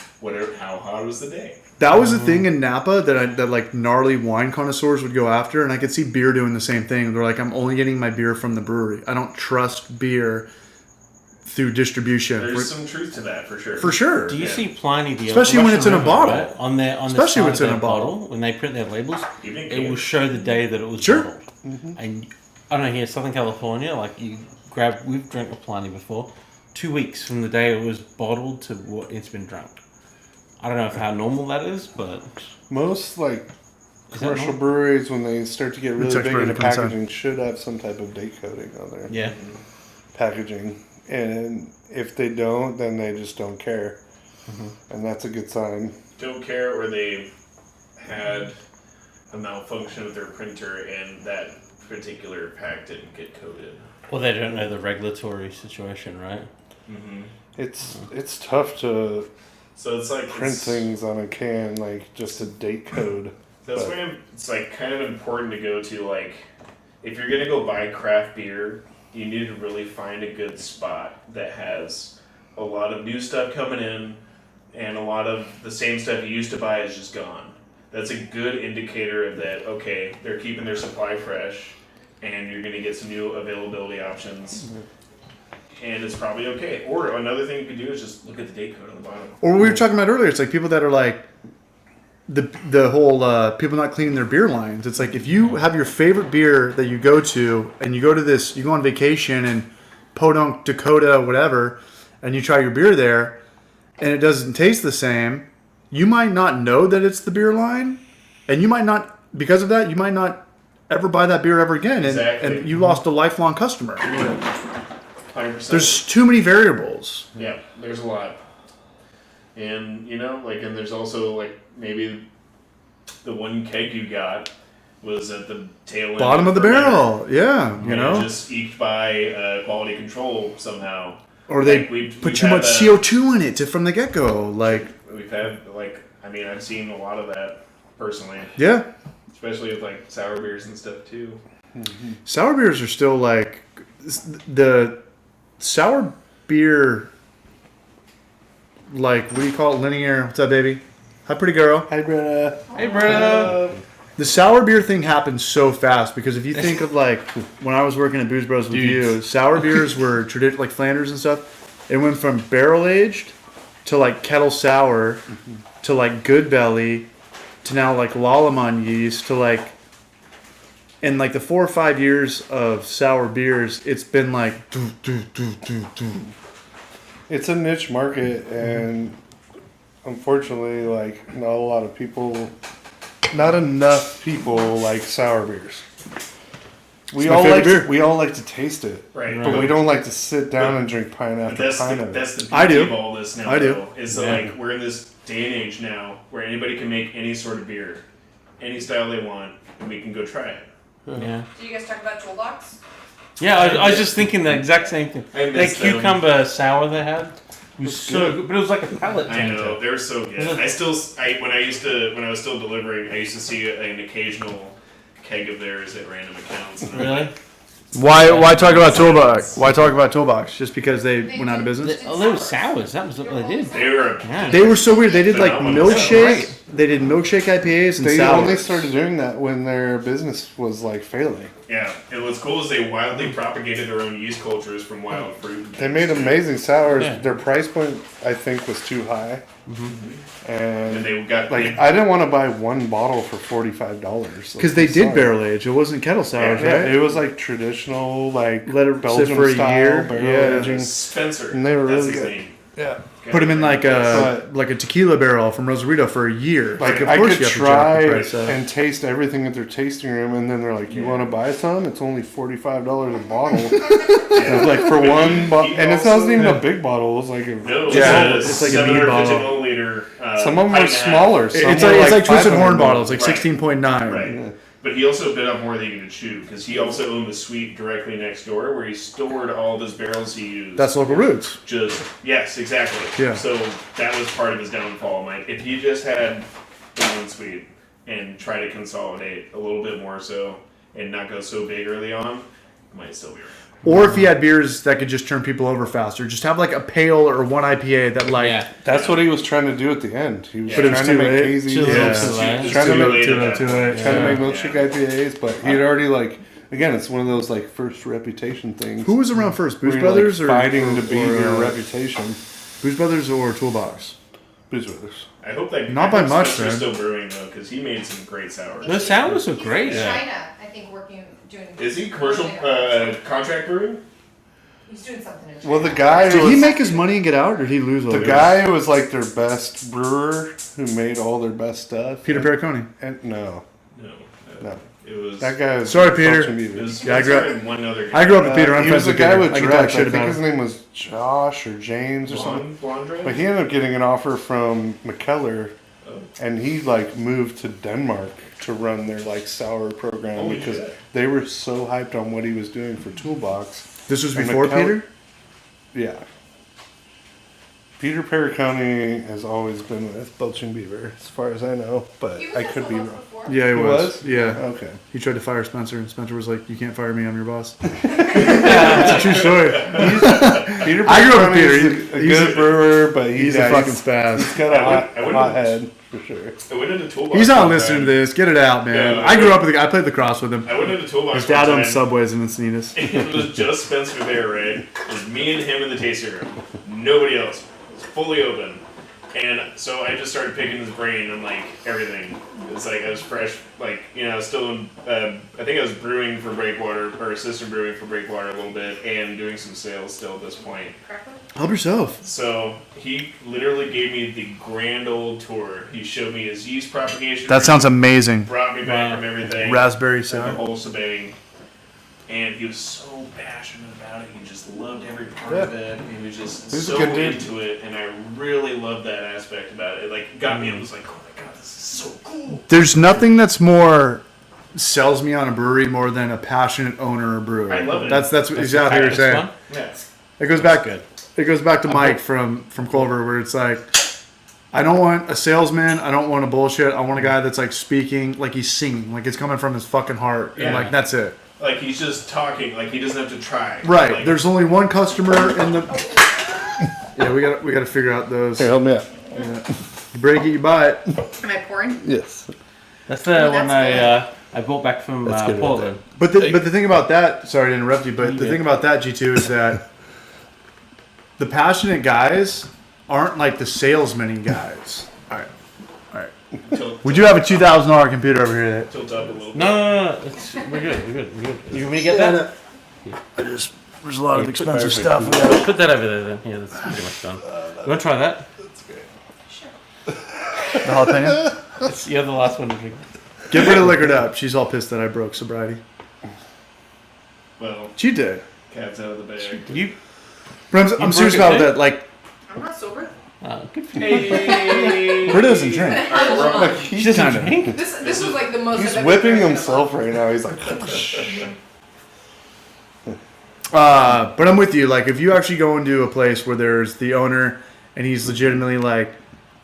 how hot was the day. That was the thing in Napa that like gnarly wine connoisseurs would go after, and I could see beer doing the same thing. They're like, I'm only getting my beer from the brewery. I don't trust beer through distribution. There's some truth to that for sure. For sure. Do you see Pliny the Especially when it's in a Russian bottle. River, right? On their Especially when it's in side a of their bottle. when they print their labels, Even it cans. will show the day that it was Sure. bottled. And I don't know, here in Southern California, like we've drank a Pliny before, 2 weeks from the day it was bottled to what it's been drunk. I don't know how normal that is, but Most like Is that commercial normal? breweries, when they start to get really It's big expired into to coincide. packaging, should have some type of date coding on their yeah. packaging. And if they don't, then they just don't care. And that's a good sign. Don't care, or they had a malfunction with their printer and that particular pack didn't get coded. Well, they don't know the regulatory situation, right? Mm-hmm. It's tough to So it's like print things on a can, like just a date code. That's But- why it's like kind of important to go to like if you're gonna go buy craft beer, you need to really find a good spot that has a lot of new stuff coming in and a lot of the same stuff you used to buy is just gone. That's a good indicator of that, okay, they're keeping their supply fresh and you're gonna get some new availability options. And it's probably okay. Or another thing you could do is just look at the date code on the bottom. Or we were talking about earlier, it's like people that are like the whole people not cleaning their beer lines. It's like if you have your favorite beer that you go to and you go to this, you go on vacation in Podunk, Dakota, whatever, and you try your beer there and it doesn't taste the same, you might not know that it's the beer line, and you might not, because of that, you might not ever buy that beer ever again, and, Exactly. and you lost a lifelong customer. 100%. There's too many variables. Yeah, there's a lot. And, you know, like, and there's also, like, maybe the one keg you got was at the tail end. Bottom of the fermenter, barrel, yeah, you and know. just eked by quality control somehow. Or they Like, we've put too had much that- CO2 in it from the get-go. Like, We've had, like, I mean, I've seen a lot of that personally, yeah. especially with, like, sour beers and stuff, too. Sour beers are still like the sour beer, like, what do you call it? Linear. What's up, baby? Hi, pretty girl. Hi, Brenna. Hey, Brenda. The sour beer thing happens so fast because if you think of like when I was working at Booze Bros with you, sour beers were traditional, like Flanders and stuff. It went from barrel aged to like kettle sour to like Good Belly to now like Lallemand yeast to like in like the 4 or 5 years of sour beers, it's been like It's a niche market, and unfortunately, like, not enough people like sour beers. We my all favorite like beer. we all like to taste it, Right. but we don't like to sit down and drink pint But after that's pint the, of it. that's the beauty I do. of all this now, I do. though, is that, like, we're in this day and age now where anybody can make any sort of beer, any style they want, and we can go try it. Yeah. Do you guys talk about Tool Box? Yeah, I was just thinking the exact same thing. I That miss them. cucumber sour they had was so good, but it was like a palate I changer. know, they were so good. When I was still delivering, I used to see an occasional keg of theirs at random accounts. And I'm Really? like, Why talk about Toolbox? Why talk about Toolbox? Just because they went out of business? They were sours. That was what they did. They were. Yeah. They were so weird. They did like Phenomenal. milkshake. They did milkshake IPAs and They sours. only started doing that when their business was like failing. Yeah, and what's cool is they wildly propagated their own yeast cultures from wild fruit. They made amazing sours. Yeah. Their price point, I think, was too high. And And they got like, I didn't want to buy one bottle for $45 Because they did barrel age. It wasn't kettle sours, Yeah, right? it was like traditional, like Let it sit Belgian for a style year. barrel Yeah. aging. Spencer. And they were That's really his good. name. Yeah, Put them in like But- a tequila barrel from Rosarito for a year. like of I course could you have to jack try the price up. and taste everything at their tasting room, and then they're like, "You want to buy some? It's only $45 a bottle." Yeah. Like for But one, he and it also- wasn't even a big bottle. It was like a, No, Yeah, it's like a mead 750 bottle. milliliter. some of them pint were and a half. smaller. Some It's were like Twisted 500 Horn bottle. It's like Right. 16.9. Right. Yeah. But he also bit off more than he could chew because he also owned the suite directly next door where he stored all of his barrels he used. That's local roots. Just yes, exactly. Yeah. So that was part of his downfall. Like if he just had the one suite and try to consolidate a little bit more so and not go so big early on, it might still be right. Or if he had beers that could just turn people over faster, just have like a pale or one IPA that like Yeah. That's what he was trying to do at the end. He was But it was trying to too make late. hazy, Too Yeah. late. It's Trying to too make- late too at late, that too point. late. trying to Yeah. make milkshake IPAs, but he'd already like again, it's one of those like first reputation things. Who was around first, Booze where you're, Brothers like, or fighting to beat or, your reputation? Booze Brothers or Toolbox? Booze Brothers. I hope that Not by much, Spencer's man. still brewing though because he made some great sours. Those sours were great. He's in Yeah. China, I think, doing. Is he commercial contract brewing? He's doing something in China. Well, the guy Did was, he make his money and get out, or did he lose all the of it? guy was like their best brewer who made all their best stuff. Peter Pericone. And no, No. It was. that guy was Sorry, Peter. Belgian It beaver. was Yeah, I grew up- Spencer and one other guy. I grew up with Peter. I'm He friends was a with guy Peter. with I can dreads. talk I shit think about his him. name was Josh or James or something. Blonde Red? But he ended up getting an offer from McKellar, Oh. and he like moved to Denmark to run their like sour program Holy because shit. they were so hyped on what he was doing for Toolbox. This was And before McKellar- Peter? Yeah. Peter Pericone has always been with Belching Beaver, as far as I know, but He was I at could be Toolbox wrong. before. Yeah, he He was. was? Yeah. Okay. He tried to fire Spencer, and Spencer was like, "You can't fire me. I'm your boss." It's a true story. Peter I grew up with Pericone Peter. is a He's good a- brewer, but He's a fucking spaz. He's got a I wouldn't- hot head for sure. I went into Toolbox. He's not one listening time. to this. Get it out, man. Yeah. I grew up with the guy. I played lacrosse with him. I went into Toolbox. His dad one owned time, Subways in Encinitas. It was just Spencer there, right? It was me and him in the tasting room. Nobody else. It was fully open. And so I just started picking his brain on like everything. It's like I was fresh, like, you know, I was still in, I think I was brewing for Breakwater, or assistant brewing for Breakwater a little bit, and doing some sales still at this point. Correctly? Help yourself. So he literally gave me the grand old tour. He showed me his yeast propagation. That sounds amazing. Brought me back from everything. Raspberry and the sour. whole shebang. And he was so passionate about it. He just loved every part of it. He was just He's a so good dude. into it, and I really loved that aspect about it. It like got me. I was like, oh my god, this is so cool. There's nothing that's more sells me on a brewery more than a passionate owner or brewer. I love it. That's exactly what you're It's saying. fun. Yeah. It goes back. good. It goes back to Mike from Clover, where it's like, I don't want a salesman. I don't want a bullshit. I want a guy that's like speaking, like he's singing, like it's coming from his fucking heart, and Yeah. like that's it. Like he's just talking. Like he doesn't have to try. Right. Like, There's only one customer in the. Yeah, we got to figure out those. Here, help me out. You break it, you buy it. Am I pouring? Yes. That's the Oh, one that's I bought back from That's good right Portland. But the thing about that, sorry to interrupt you, but the thing about that G2 is that the passionate guys aren't like the salesman guys. All right. tilt, We do have a $2,000 computer over here. tilt up a little. No. We're good. We're good. You want me to get that? There's a lot of expensive Perfect. stuff. Put that over there then. Yeah, that's pretty much done. You want to try that? The jalapeno. You're the last one to drink. Get rid of liquored up. She's all pissed that I broke sobriety. Well, She did. cat's out of the bag. You. But I'm serious broke it, about eh? that. Like, I'm not sober. Good for you. Hey. Britta doesn't drink. Like, She he's doesn't kinda- drink. This was like the most. he's I've ever whipping drank in a himself month. right now. He's like, But I'm with you. Like, if you actually go into a place where there's the owner and he's legitimately like,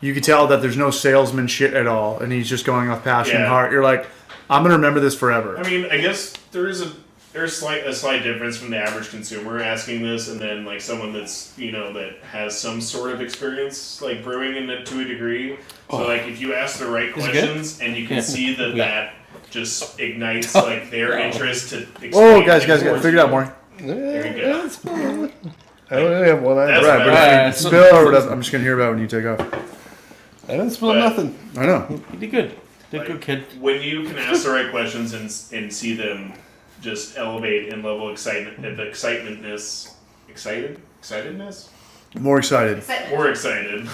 you can tell that there's no salesman shit at all, and he's just going off passion and Yeah. heart. You're like, I'm gonna remember this forever. I mean, I guess there is a there's a slight difference from the average consumer asking this, and then like someone that's that has some sort of experience like brewing in it to a degree. So like if you ask the right Is it questions and you can see that Yeah. that just ignites like their interest to. Whoa, explain guys, things more figure it out, to Maury. There you go. I only have one eye. That's Right, about but it. if you spill or whatever, I'm just gonna hear about it when you take off. I didn't spill But- nothing. I know. You did good. Did Like, good, kid. When you can ask the right questions and see them just elevate in level of excitedness, More excited. Excitement. more excited.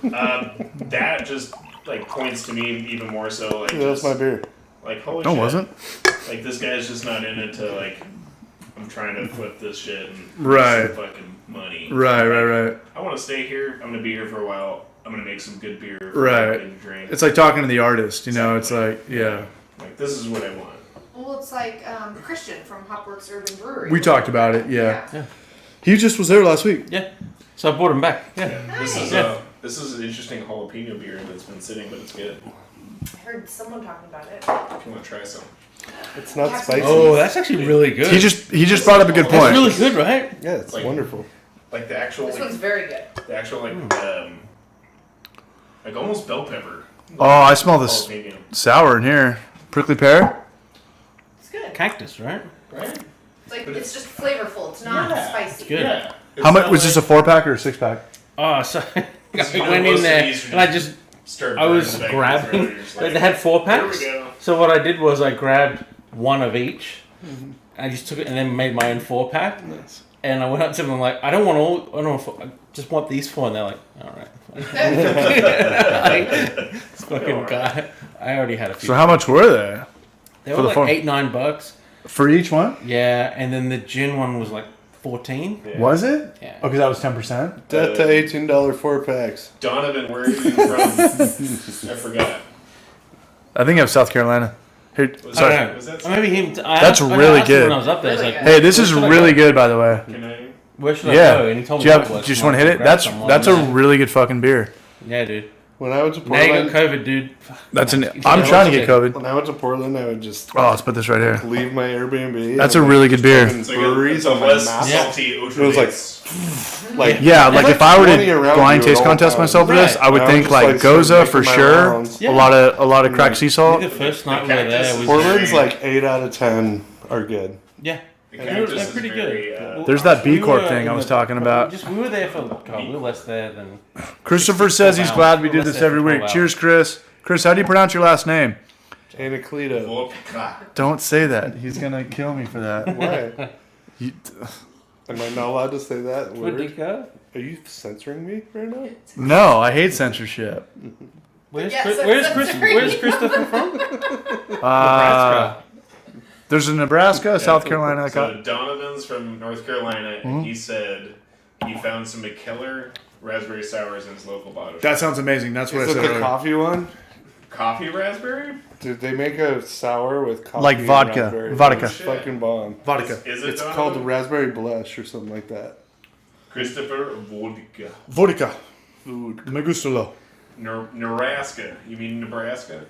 That just like points to me even more so like Yeah, that's just, my beer. like holy No, it shit. wasn't. Like this guy's just not in it to like I'm trying to flip this shit and Right. make some fucking money. Right. I want to stay here. I'm gonna be here for a while. I'm gonna make some good beer. Right. And drink. It's like talking to the artist, you know. It's like, yeah. Like this is what I want. Well, it's like Christian from Hopworks Urban Brewery. We talked about it, yeah. Yeah. He just was there last week. Yeah. So I brought him back. Yeah. This is an interesting jalapeno beer that's been sitting, but it's good. I heard someone talking about it. If you want to try some. It's not Yeah. spicy. Oh, that's actually really good. He just brought up a good That's point. really good, right? Yeah, it's Like- wonderful. Like the actual, This one's very good. like almost bell pepper. Oh, I smell this Jalapeno. sour in here. Prickly pear. It's good. Cactus, right? Right? It's like it's just flavorful. It's not Yeah. spicy. Good. Yeah. How much was this, a 4-pack or a 6-pack? Oh, so I You know, went most in of there these are and I just just Start I was burning back grabbing. and forth. You're They just had 4 packs. There we go. So what I did was I grabbed one of each. I just took it and then made my own 4-pack. Nice. And I went up to them like, I don't want all. I don't want. I just want these 4. And they're like, all right. This fucking guy. I already had a few. So how much were they? They for were the like phone? $8-9. For each one? Yeah, and then the gin one was like 14. Yeah. Was it? Yeah. Oh, because that was 10%? That to $18 4-packs. Donovan, where are you from? I forgot. I think it was South Carolina. Here, Was sorry. I don't know. Was that Or maybe him. That's I really asked him good. When I was up there, I was Really like, good. Hey, this is Where should I really go? good, by the way. Can I? Where should I Yeah. go? And he told Do me. you, like, do well, you just come want on, to hit it? grab That's some that's while a I'm there. really good fucking beer. Yeah, dude. When I went to Now you Portland, got COVID, dude. That's an. Yeah, I'm trying to get okay. COVID. when I went to Portland, I would just Oh, let's put this right here. leave my Airbnb. That's and a really good beer. fucking It's like breweries it's a on my less map. salty It was like, like Yeah, like if I were 20 to around blind you at taste all contest times. myself with this, Right. I would I think was like just, like, Goza making for my sure. rounds. Yeah. A lot of cracked sea I salt. think the first The night we were there cactus was. Portland's very- like 8 out of 10 are good. Yeah. The They're cactus is pretty very, good. There's that B We Corp were thing I in was the- talking about. We were there for. God, we were less there than. Christopher says he's Wow. glad we do Let's this say every for week. 12 Cheers, Chris. Chris, how do you pronounce your last name? Anacleto. Vodka. Don't say that. He's gonna kill me for that. Why? You- Am I not allowed to say that word? Vodka? Are you censoring me right now? No, I hate censorship. Where's Yes, Chris, I'm where's Chris, censoring Where's you. Christopher from? Nebraska. There's a Nebraska, South Yeah. Carolina. So Donovan's from North Carolina, and he said he found some McKellar raspberry sours in his local bottle shop. That sounds amazing. That's what Is I it said the earlier. coffee one? Coffee raspberry? Dude, they make a sour with coffee Like and vodka. raspberry. Vodka. It's fucking bomb. Vodka. Is it It's Donovan? called raspberry blush or something like that. Christopher Vodka. Vodka. Food. Me gusta lo. Nebraska. You mean Nebraska?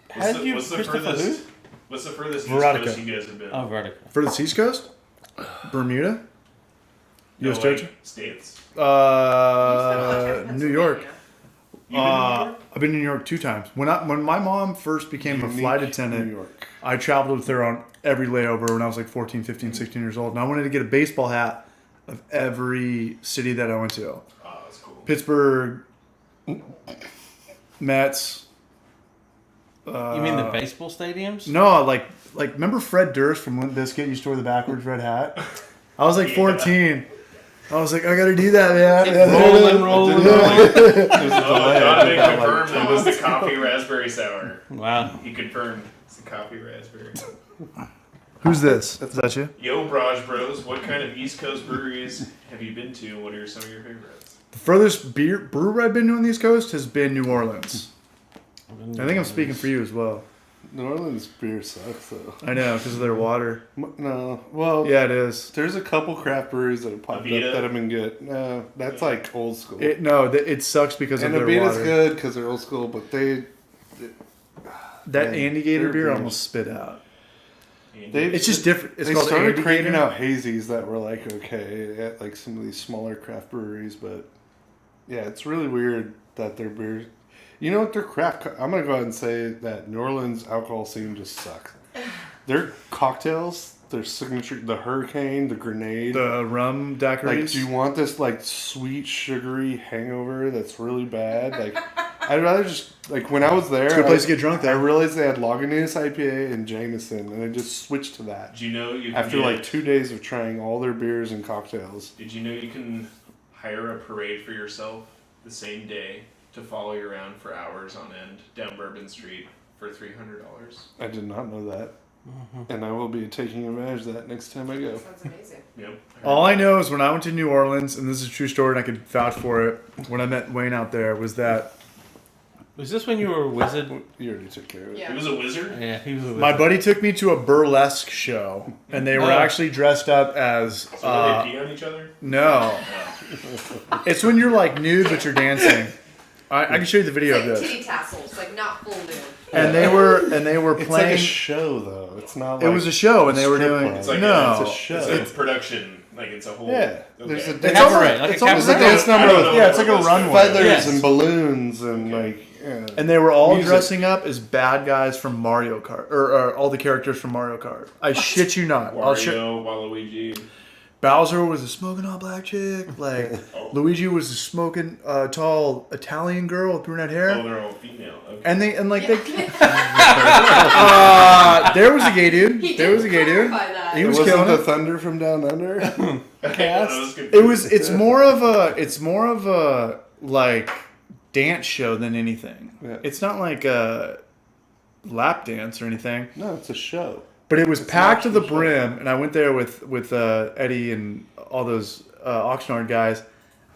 How did you What's the Christopher furthest? What's the furthest east Veronica. coast you guys have been? Oh, vertical. For the East Coast? Bermuda? No, U.S. like, territory? States. New York. You've been to New York? I've been to New York 2 times. When my mom first became a Unique flight New attendant, York. I traveled with her on every layover when I was like 14, 15, 16 years old. And I wanted to get a baseball hat of every city that I went to. Oh, that's cool. Pittsburgh, Mets. You mean the baseball stadiums? No, like remember Fred Durst from Limp Bizkit used to wear the backwards red hat? I was like 14. I was like, I gotta do that, man. Rolling. Donovan confirmed that was the coffee raspberry sour. Wow. He confirmed it's the coffee raspberry. Who's this? Is that you? Yo, Braj Bros, what kind of East Coast breweries have you been to? What are some of your favorites? The furthest brewer I've been to on the East Coast has been New Orleans. I think I'm speaking for you as well. New Orleans beer sucks though. I know, because of their water. No, well, Yeah, it is. there's a couple craft breweries that have popped Avita? up that have been good. No, that's like old school. It sucks because and of their Avita's water. good because they're old school, but That Yeah, Andy Gator their beer I beers. almost spit out. They- It's just different. It's they called started Andy cranking Gator. out hazies that were like okay at like some of these smaller craft breweries, but yeah, it's really weird that their beers. You know what? Their craft. I'm gonna go ahead and say that New Orleans alcohol scene just sucks. Their cocktails, their signature, the Hurricane, the Grenade. The rum Like, daiquiris. do you want this like sweet sugary hangover that's really bad? Like, I'd rather just like when I was there. It's a good place to get drunk I there. realized they had Lagunitas IPA and Jameson, and I just switched to that. Did you know you can After get, like 2 days of trying all their beers and cocktails. Did you know you can hire a parade for yourself the same day to follow you around for hours on end down Bourbon Street for $300? I did not know that. And I will be taking advantage of that next time I go. Sounds amazing. Yep. All I know is when I went to New Orleans, and this is a true story, and I could vouch for it. When I met Wayne out there, was that Was this when you were a wizard? You already took care of it. Yeah. He was a wizard. Yeah, he was a wizard. my buddy took me to a burlesque show, and they were Oh. actually dressed up as So they pee on each other? no. It's when you're like nude but you're dancing. I can show you the video It's of like this. titty tassels, like not full nude. And they were It's like playing. a show, though. It's not. It like was a show, and they were strip doing. club. It's like no, It's a show. It's a production. Like it's a whole. Yeah, Okay. there's a It's dance. almost- like it's a almost There's a like dance a, number I don't with know yeah, it's like a what runway. feathers Yes. and balloons and Okay. like. Yeah. And they were all Music. dressing up as bad guys from Mario Kart, or all the characters from Mario Kart. I shit you not. I'll show. Wario, Waluigi. Bowser was a smoking hot black chick. Like Oh. Luigi was a smoking tall Italian girl with brunette hair. Oh, they're all female. Okay. And they Yeah. there was a gay dude. He There was a gay didn't dude. clarify that. He It was wasn't killing the it. Thunder from Down Under. Cast. It's more of a like dance show than anything. Yeah. It's not like a lap dance or anything. No, it's a show. But it was It's packed to an the actual show. brim, and I went there with Eddie and all those Oxnard guys,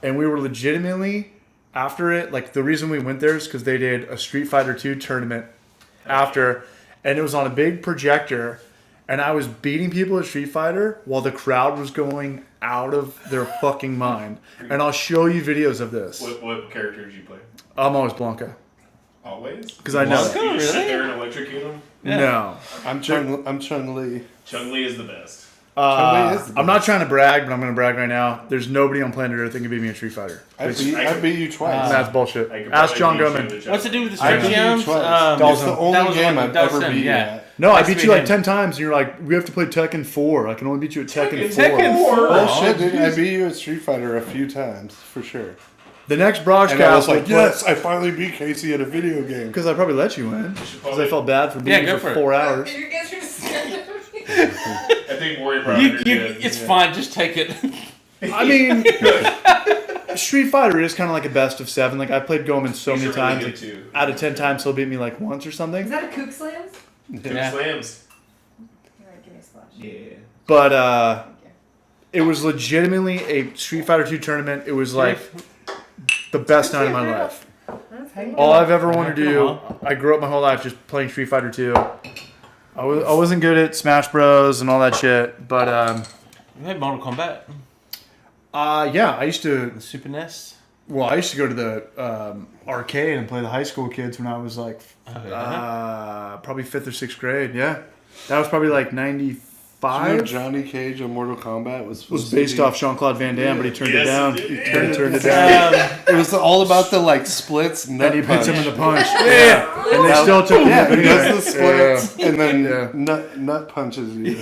and we were legitimately after it. Like the reason we went there is because they did a Street Fighter 2 tournament after, and it was on a big projector, and I was beating people at Street Fighter while the crowd was going out of their fucking mind. And I'll show you videos of this. What character did you play? I'm always Blanca Always? because I know. You just sit Really? there and electrocute them? No. I'm Chung Li. Chun-Li is the best. Chun-Li is the I'm not trying to brag, but I'm going to brag right now. There's nobody on planet Earth that can beat me in Street Fighter. I beat you twice. That's bullshit. I could Ask probably John beat you Goodman. with a What's to do with the I stretch beat you arms? twice. Dolls It's the Him. only That was game one- I've that was ever him, beat you yeah. at. No, I Must beat be you like him. 10 times, and you're like, we have to play Tekken 4. I can only beat you at Tekken 4. Tekken 4. Bullshit, dude. I beat you at Street Fighter a few times, for sure. The next And I was broadcast like, yes, I finally beat Casey at a video game. because I probably let you win. Because I felt bad for Yeah, beating go you for for it. 4 hours. You guys are scared of me. I think Warrior probably It's fine. Just take it. I mean, Street Fighter is kind of like a best of 7. Like, I played Goman so many times. Like, too. out of 10 times, he'll beat me like once or Is something. that a kook slams? Yeah. Slams. Alright, give me a splash. Yeah. But Thank you. it was legitimately a Street Fighter 2 tournament. It was like the best night of my life. That's good. All I've ever wanted to do, I grew up my whole life just playing Street Fighter 2. I wasn't good at Smash Bros. And all that shit, but We had Mortal Kombat. yeah, I used to. The Super NES. Well, I used to go to the arcade and play the high school kids when I was like probably 5th or 6th grade. Yeah, that was probably like You know, 95. Johnny Cage on Mortal Kombat was Based off Jean-Claude Van Damme, but he turned it down. Yes, He it turned it down. It was all about the like splits, nut And he punch. puts him in the punch. Yeah, and they still took. Yeah, he does the Yeah. splits and then Yeah. nut punches you.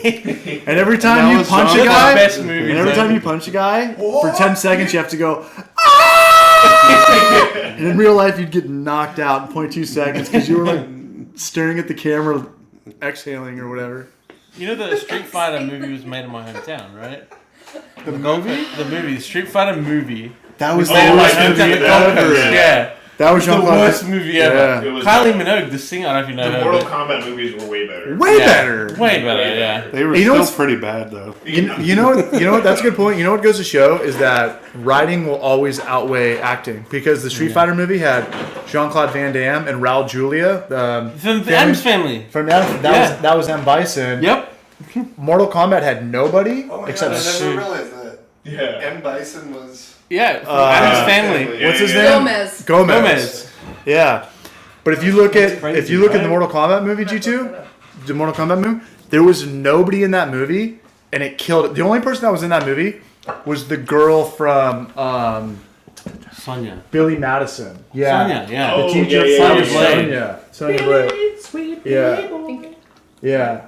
And every That time you was punch a Jean-Claude guy, Best movies and every ever. time you punch a guy, for 10 seconds you have to go. "Ah!" And in real life, you'd get knocked out in 0.2 seconds because you were like staring at the camera, exhaling or whatever. You know the Street Fighter movie was made in my hometown, right? The movie? The Street Fighter movie. That was Oh, the my worst God, movie that- ever. Yeah. That was The Jean-Claude. worst movie ever. Yeah. It was Kylie Minogue, the singer, I don't know if you know The her. Mortal but- Kombat movies were way better. Way Yeah. better. Way better, yeah. They were You know still what's- pretty bad though. You know what? That's a good point. You know what goes to show is that writing will always outweigh acting because the Street Fighter movie had Jean-Claude Van Damme and Raul Julia. From the Addams Family. From that was M. Bison. Yep. Mortal Kombat had nobody except realized that. Yeah. M. Bison was. Yeah, from Addams Family. Yeah, what's his yeah. name? Gomez. Gomez. Gomez. Yeah. But if you look at Crazy, if you look at the right? Mortal Kombat movie G2, the Mortal Kombat movie, there was nobody in that movie, and it killed it. The only person that was in that movie was the girl from Sonya. Billy Madison. Yeah. Sonya, yeah. Oh, The teacher, yeah, Sonya yeah. Blade. Sonya Blade. Yeah. Yeah.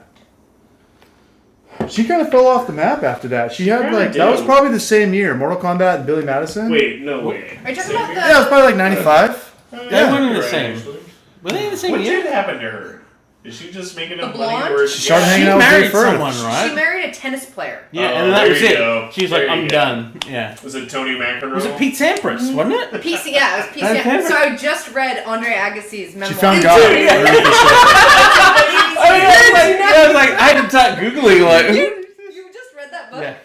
She kind of fell off the map after that. She had like that was probably the same year, Mortal Kombat and Billy Madison. Wait, no way. Are you talking about the? Yeah, it was probably like 95. They Yeah. weren't in the You're right, same. actually. Were they in the same What year? did happen to her? Is she just making The enough money blonde? where She started She hanging out with married Jay Firth. someone, right? She married a tennis player. Yeah, Oh, and that there was you it. go. She's like, There you I'm go. done. Yeah. Was it Tony McEnroe? Was it Pete Sampras, wasn't it? PC, yeah, it was PC. Okay. So I just read Andre Agassi's memoir. She found God. I was like, I had to start Googling, like. You just read that book? Yeah.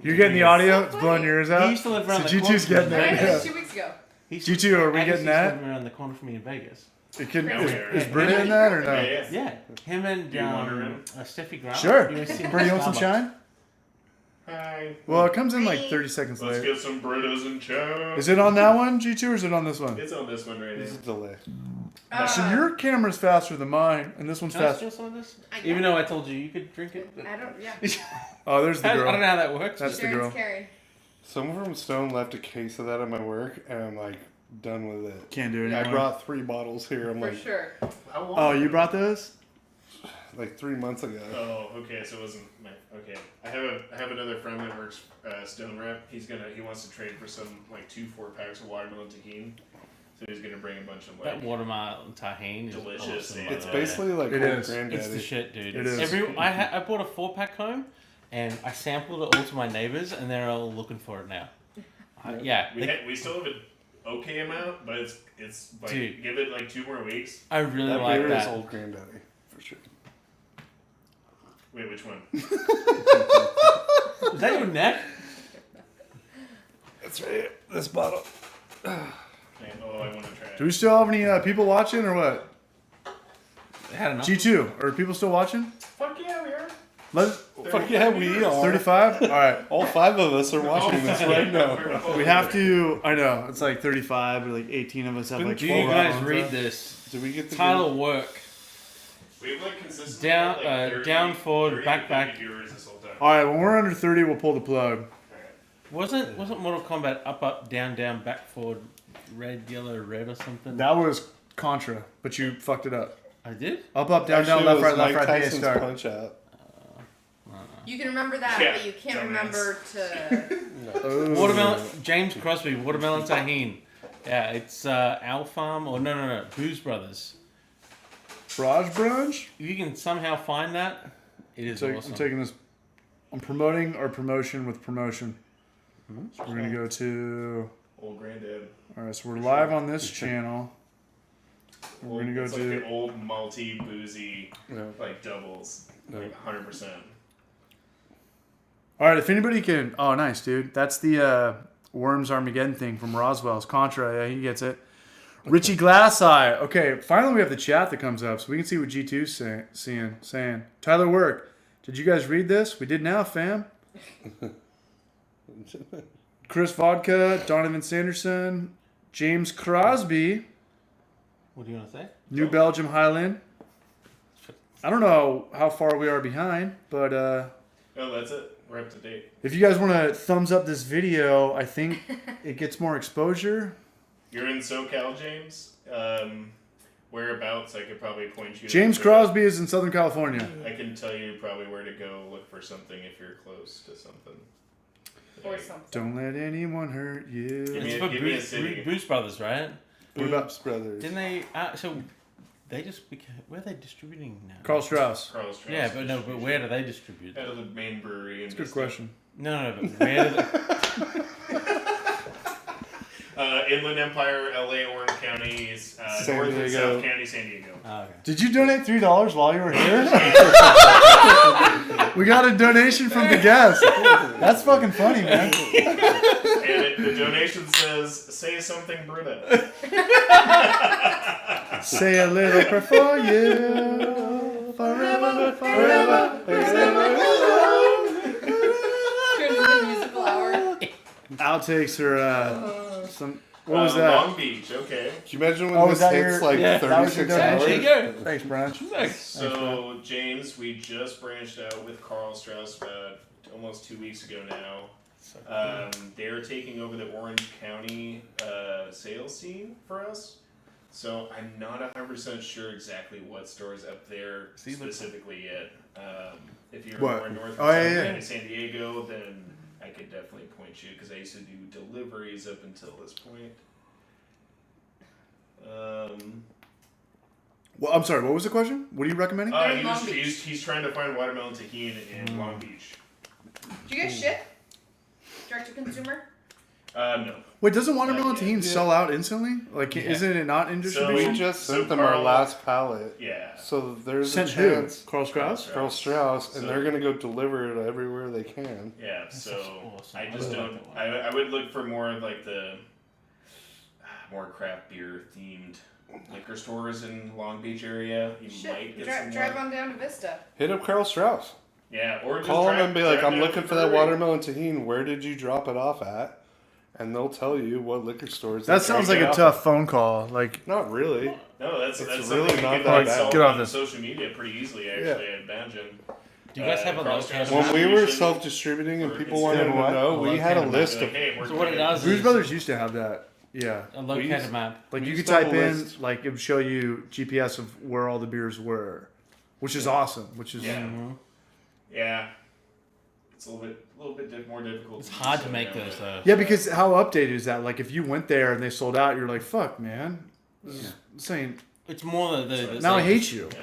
You're getting the audio? It's blowing your ears He out? used to live around So the corner. G2's getting I read that. it 2 weeks ago. G2, are we getting that? Living around the corner from me in Vegas. Is Britta in that or no? Yeah. Yeah, him and Do you want her in? Steffi Graf. Sure. You guys seen Britta, you want some Starbucks? shine? Hi. Well, it comes in like 30 seconds Let's later. get some Britas and chow. Is it on that one, G2, or is it on this one? It's on this one right This now. is delay. So your camera's faster than mine, and this one's Can I faster. steal some of this? I Even know. though I told you you could drink it. I don't, yeah. Oh, there's the I don't know girl. how that works. That's the Sharon's girl. carried. Someone from Stone left a case of that at my work, and I'm like done with it. Can't do it I anymore. brought 3 bottles here. I'm For like, sure. How long? Oh, you brought those? like 3 months ago. Oh, okay. So it wasn't my. Okay, I have another friend that works Stone Rep. He wants to trade for some like 2 4-packs of watermelon tahini. So he's gonna bring a bunch of That like. watermelon tahini is Delicious, awesome, yeah. by It's the way. basically like It old is. granddaddy. It's the shit, dude. It is. I bought a 4-pack home, and I sampled it all to my neighbors, and they're all looking for it now. Yeah, We still have an okay amount, but it's like Dude. give it like 2 more weeks. I really That like beer is that. old granddaddy for sure. Wait, which one? Is that your neck? That's right. This bottle. Man, oh, I want to try it. Do we still have any people watching or what? I had enough. G2, are people still watching? Fuck yeah, we are. Fuck yeah, we are. 35? All right. All 5 of us are watching this right now. We have to. I know it's like 35, or like 18 of us have like. Do 12 you guys phones read up. this? Did we get the Title work. We have like consistently Down- had, like 30, down, forward, 30 back, back. viewers this whole time. All right, when we're under 30, we'll pull the plug. Wasn't Mortal Kombat up, down, down, back, forward, red, yellow, red, or something? That was Contra, but you fucked it up. I did. Up, down, Actually, down, it left, was right, Mike B, A, Tyson's start. Punch Out. You can remember that, Yeah, but you can't dumbass. remember to. Oh. Watermelon. James Crosby. Watermelon tahini. Yeah, it's Al Farm or no, Booze Brothers. Braj Brunch? If you can somehow find that, it is awesome. I'm taking this. I'm promoting our promotion with promotion. So we're gonna go to. Old granddad. All right, so we're live on this channel. We're gonna go it's to. like the old malty boozy Yeah. like doubles, No. like 100%. All right, if anybody can. Oh, nice, dude. That's the Worms Armageddon thing from Roswell's Contra. Yeah, he gets it. Richie Glasseye. Okay, finally we have the chat that comes up, so we can see what G2's saying. Tyler Work. Did you guys read this? We did now, fam. Chris Vodka, Donovan Sanderson, James Crosby, What do you want to say? New Belgium Highland. I don't know how far we are behind, but Oh, that's it. We're up to date. if you guys want to thumbs up this video, I think it gets more exposure. You're in SoCal, James. Whereabouts? I could probably point you. James to- Crosby is in Southern California. I can tell you probably where to go look for something if you're close to something. Or something. Don't let anyone hurt you. Give me It's a- for give me a city. Booze Brothers, right? What about Boots Brothers. Didn't they? So they just became. Where are they distributing now? Carl Strauss? Carl Strauss. Yeah, but no. But where do they distribute? Out of the main brewery. That's a good question. No. But where do they? Inland Empire, LA, Orange counties, San North and Diego. South County, San Diego. Oh, okay. Did you donate $3 while you were here? We got a donation from the guest. That's fucking funny, man. And the donation says, "Say something, Brita." Say a little prayer for you. Forever, forever, Turns into musical hour. Outtakes are some What was that? Long Beach, okay. Can you imagine when Oh, this was that hits your- like Yeah, that was your 36 donation? hours? There you go. Thanks, Branch. Nice. So, James, we just branched out with Carlsbad almost 2 weeks ago now. They're taking over the Orange County sales team for us. So I'm not 100% sure exactly what stores up there specifically yet. If you're What? more north Oh, yeah, of yeah. San Diego, then I could definitely point you because I used to do deliveries up until this point. Well, I'm sorry. What was the question? What are you recommending? in Long Beach. He's trying to find watermelon tahini in Long Beach. Do you guys ship? Direct to consumer? No. Wait, doesn't watermelon yeah. tahini sell out instantly? Like, isn't it not in We distribution? just So sent them our Carl- last pallet. Yeah. So there's Sent a who? chance. Carl Strauss? Carl Strauss, and So- they're gonna go deliver it everywhere they can. Yeah, so awesome. I I just really don't. like that one. I would look for more of like the more craft beer themed liquor stores in Long Beach area. You might Shit. get some Drive more. on down to Vista. Hit up Carl Strauss. Yeah, or just Call them drive- and be like, drive I'm down looking to for that Brewery. watermelon tahini. Where did you drop it off at? And they'll tell you what liquor stores. That they sounds drop like it a off tough phone call. Like, at. Not really. No, that's It's that's really something not you that can bad. sell Get off on this. social media pretty easily. Actually, I imagine. Do you guys have a Carl locator Strauss When we were distribution self-distributing and for people wanted to consumer. what? know, we had a Locator list Like, of. hey, we're So what it doing- does Blues is Brothers used to have that. Yeah. a locator used- map. Like, We you could used to have type a in, list. like, it would show you GPS of where all the beers were, which is awesome. Which is Yeah. Yeah. It's a little bit more difficult. It's do hard so to make now, those but- though. Yeah, because how updated is that? Like, if you went there and they sold out, you're like, fuck, man. Saying, It's more the now I hate you. Yeah.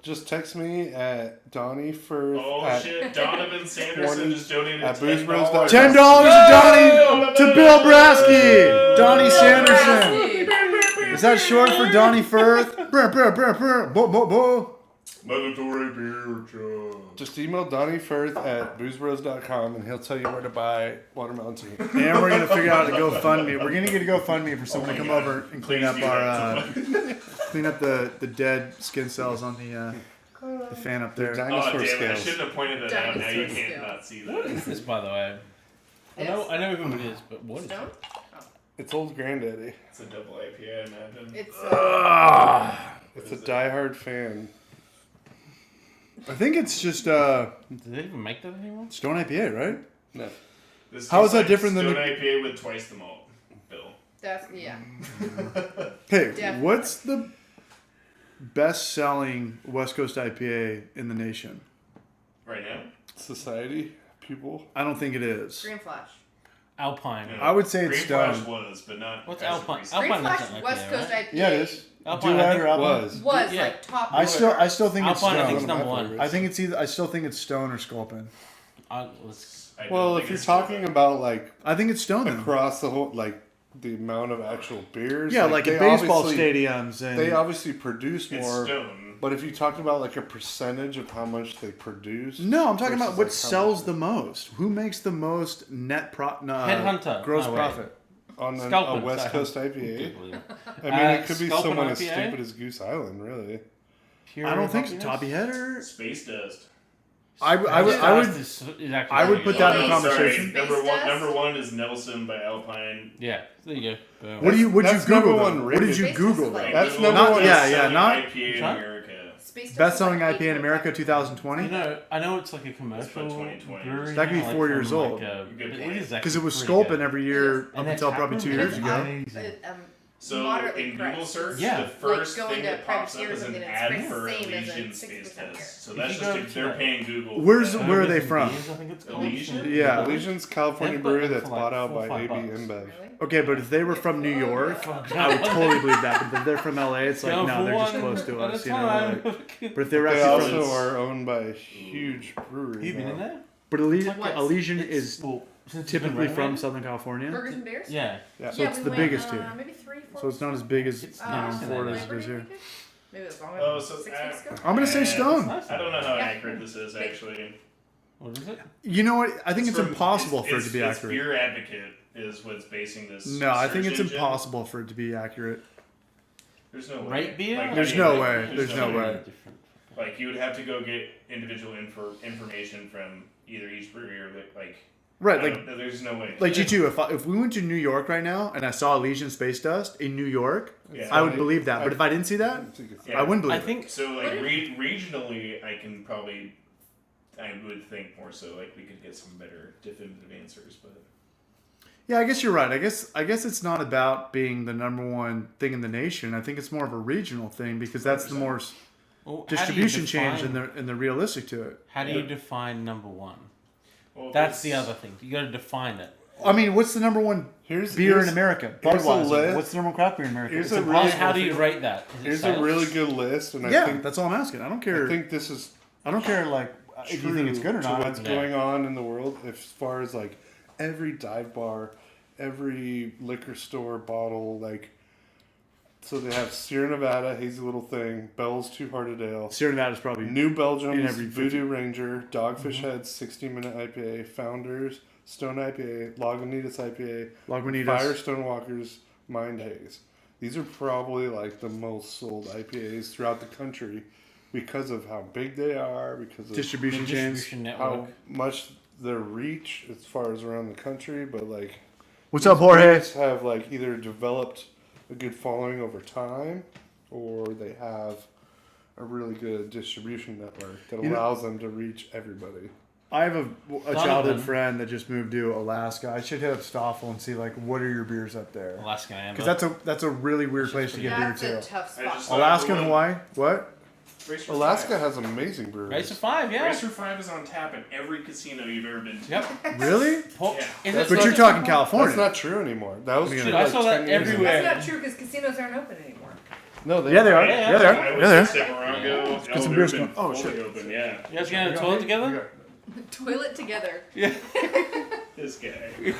Just text me at Donnie for Oh at, shit! Donovan Sanderson 20 just donated at $10. boozebros.com. $10 to Donnie, to Bill Brasky. Donnie Sanderson. Brasky. Is that short for Donnie Firth? Brr, brr, brr, brr. Bo, bo, bo. Mandatory beer, John. Just email Donnie Firth at boozebros.com and he'll tell you where to buy watermelon tea. And we're gonna figure out a GoFundMe. We're gonna get a GoFundMe for someone to come over and clean up our clean up the dead skin cells on the fan up there. Oh Dinosaur damn it! I scales. shouldn't have pointed that out. Now you Dinosaur can't scale. not see What that. is this, by the way? I know who it is, but what is Stone? it? It's old granddaddy. It's a double IPA, I imagine. It's It's a diehard fan. I think it's just Do they even make that anymore? Stone IPA, right? No. This How is tastes that different than Stone the- IPA with twice the malt, Bill? that's yeah. Hey, Definitely. what's the best-selling West Coast IPA in the nation? Right now? Society people. I don't think it is. Green Flash. Alpine. No. I would say it's Green Flash Stone. was, but not. What's as of Alpine? recent. Green Alpine Flash doesn't like West that, Coast right? IPA Yeah, it is. Alpine, Duet I think, or Alpine? Was. was Yeah. like top. I still think it's Alpine, I Stone. think, is number One of my one. I think it's either. I still think it's Stone or Sculpin. Let's, I don't Well, think if you're it's talking Stone. about like I think it's Stone. Then. across the whole, like the amount of actual beers. Yeah, like they at baseball obviously- stadiums and. They obviously produce It's more. Stone. But if you talked about like a percentage of how much they produce. No, I'm talking about versus, what like, how sells much the most. Who makes the most net Headhunter. gross No, wait. profit? on a Sculpin, West sorry. Coast IPA. Google it. I mean, it could be Sculpin someone as IPA? stupid as Goose Island, really. Pure I don't think so. hoppiness? Toppy Header. Space Dust. I would Is actually I would put that in the Oh, sorry. conversation. Number Space Dust? number one is Nelson by Alpine. Yeah, there you go. Boom. What do you? Would you That's number Google? one Though? What did you rated. Google? Space Though? Dust That's is number Not- one. yeah, Best-selling not- IPA in Huh? America. Space Dust Best is selling like IPA in America 8.5. 2020. You know, I know it's like a commercial 2020. brewery. That could be now, 4 from, years old. Good but point. it is Because it was actually Sculpin pretty good. every year And up And until that probably tap 2 room years is ago. amazing. So Moderately in Google priced. search, Yeah. the first Like thing going that to pops private up is beers an and ad it's for the same as a Elysian 60% Space beer. Test. So If that's you just go if they're to- paying Google. Where's- for where are they Elysian from? Beers, I think it's called. Elysian? Yeah. Elysian's California They've got brewery them that's for like bought out $4 or by AB $5. InBev. Really? Okay, but if they were from New York, I would totally believe that. But if they're from LA, it's like Go no, for they're just one close to at a us. You know. time. Like, but if they were They actually also from, are owned by a huge brewery. You been in now. there? but What? Elysian It's- is well, since it's been typically from renovated? Southern California, Burgers and beers? Yeah. so it's we the went, biggest here. Maybe 3-4. So it's not as big as It's you know, nice. Florida as it Labor is Day here. weekend? Maybe it was longer. Oh, so 6 weeks ago. I'm gonna say Stone. Nice. I don't know how Yeah. accurate this is actually. What is it? You know what? I think it's from- impossible for it to be it's accurate. Beer Advocate is what's basing this. No, I think search it's engine. impossible for it to be accurate. There's no way. Rate beer? Like, There's I mean, no like, way. There's no way. Like you would have to go get individual information from either each brewery or like Right, like there's no way. Like G2, if we went to New York right now and I saw Elysian Space Dust in New York, Yeah. I would believe that. But if I didn't see that, Yeah. I wouldn't believe I think So like regionally, I would think more so like we could get some better definitive answers, but Yeah, I guess you're right. I guess it's not about being the number one thing in the nation. I think it's more of a regional thing because that's the more well, how do you distribution change define- and the realistic to it. How do you define number one? well, That's the other thing. You got to define it. I mean, what's the number one beer in America? here's a Budweiser. list. What's the number one craft beer in America? Here's It's a impossible. really- How do you rate that? Is it Here's a sales? really good list, and I Yeah, think that's all I'm asking. I don't care. I think this is I don't care like if you think it's good or to not. what's going on in the world as far as like every dive bar, every liquor store bottle, like so they have Sierra Nevada, Hazy Little Thing, Bell's Two Hearted Ale, Sierra Nevada's probably New in Belgium's every Voodoo Ranger, Dogfish Head 60-minute IPA, Founders, Stone IPA, Lagunitas IPA, Lagunitas. Firestone Walker's Mind Haze. These are probably like the most sold IPAs throughout the country because of how big they are, because of distribution chains. Distribution network. how much their reach as far as around the country. But like, What's up, Jorge? beers have like either developed a good following over time, or they have a really good distribution network that You know- allows them to reach everybody. I have a childhood Donovan. friend that just moved to Alaska. I should hit up Stoffel and see like what are your beers up there? Alaskan Amber. Because that's a really weird place to get beer That's a too. tough I spot. just- Alaska and Hawaii? What? Racer Alaska 5. has amazing breweries. Racer 5, yeah. Racer 5 is on tap at every casino you've ever been to. Yep. Really? Paul, Yeah. is That's it But so you're talking different? California. That's not true anymore. That was Dude, true I like saw that 10 years ago. everywhere. That's not true because casinos aren't open anymore. No, they Yeah, they are. Yeah, Yeah, they are. I Yeah, was they are. just at Morongo. Get some they've beers been going. Oh, fully shit. Open, yeah. You guys going to the toilet together? Toilet together. This guy.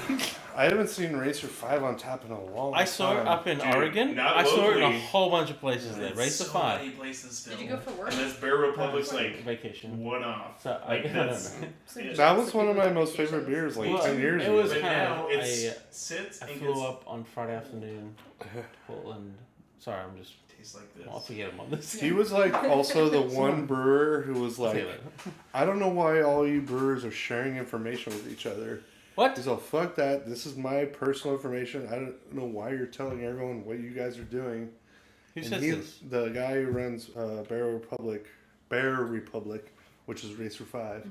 I haven't seen Racer 5 on tap in a long time. I saw it up in Dude, Oregon. not I saw it in a locally. whole bunch of places there. It's Racer so 5. many places still. Did you go for work? And this Bear Republic's like Vacation. one off. So, Like I don't that's. know. Yeah. That was one of my most favorite beers like Well, 10 years it ago. was But kind now of it sits I and flew gets up on Friday afternoon to Portland. Sorry, I'm just. tastes like this. I'll forget him on this. He was like also the one brewer who was I'll like, say that. I don't know why all you brewers are sharing information with each other. What? He's all, fuck that. This is my personal information. I don't know why you're telling everyone what you guys are doing. Who And says this? The guy who runs Bear Republic, which is Racer 5.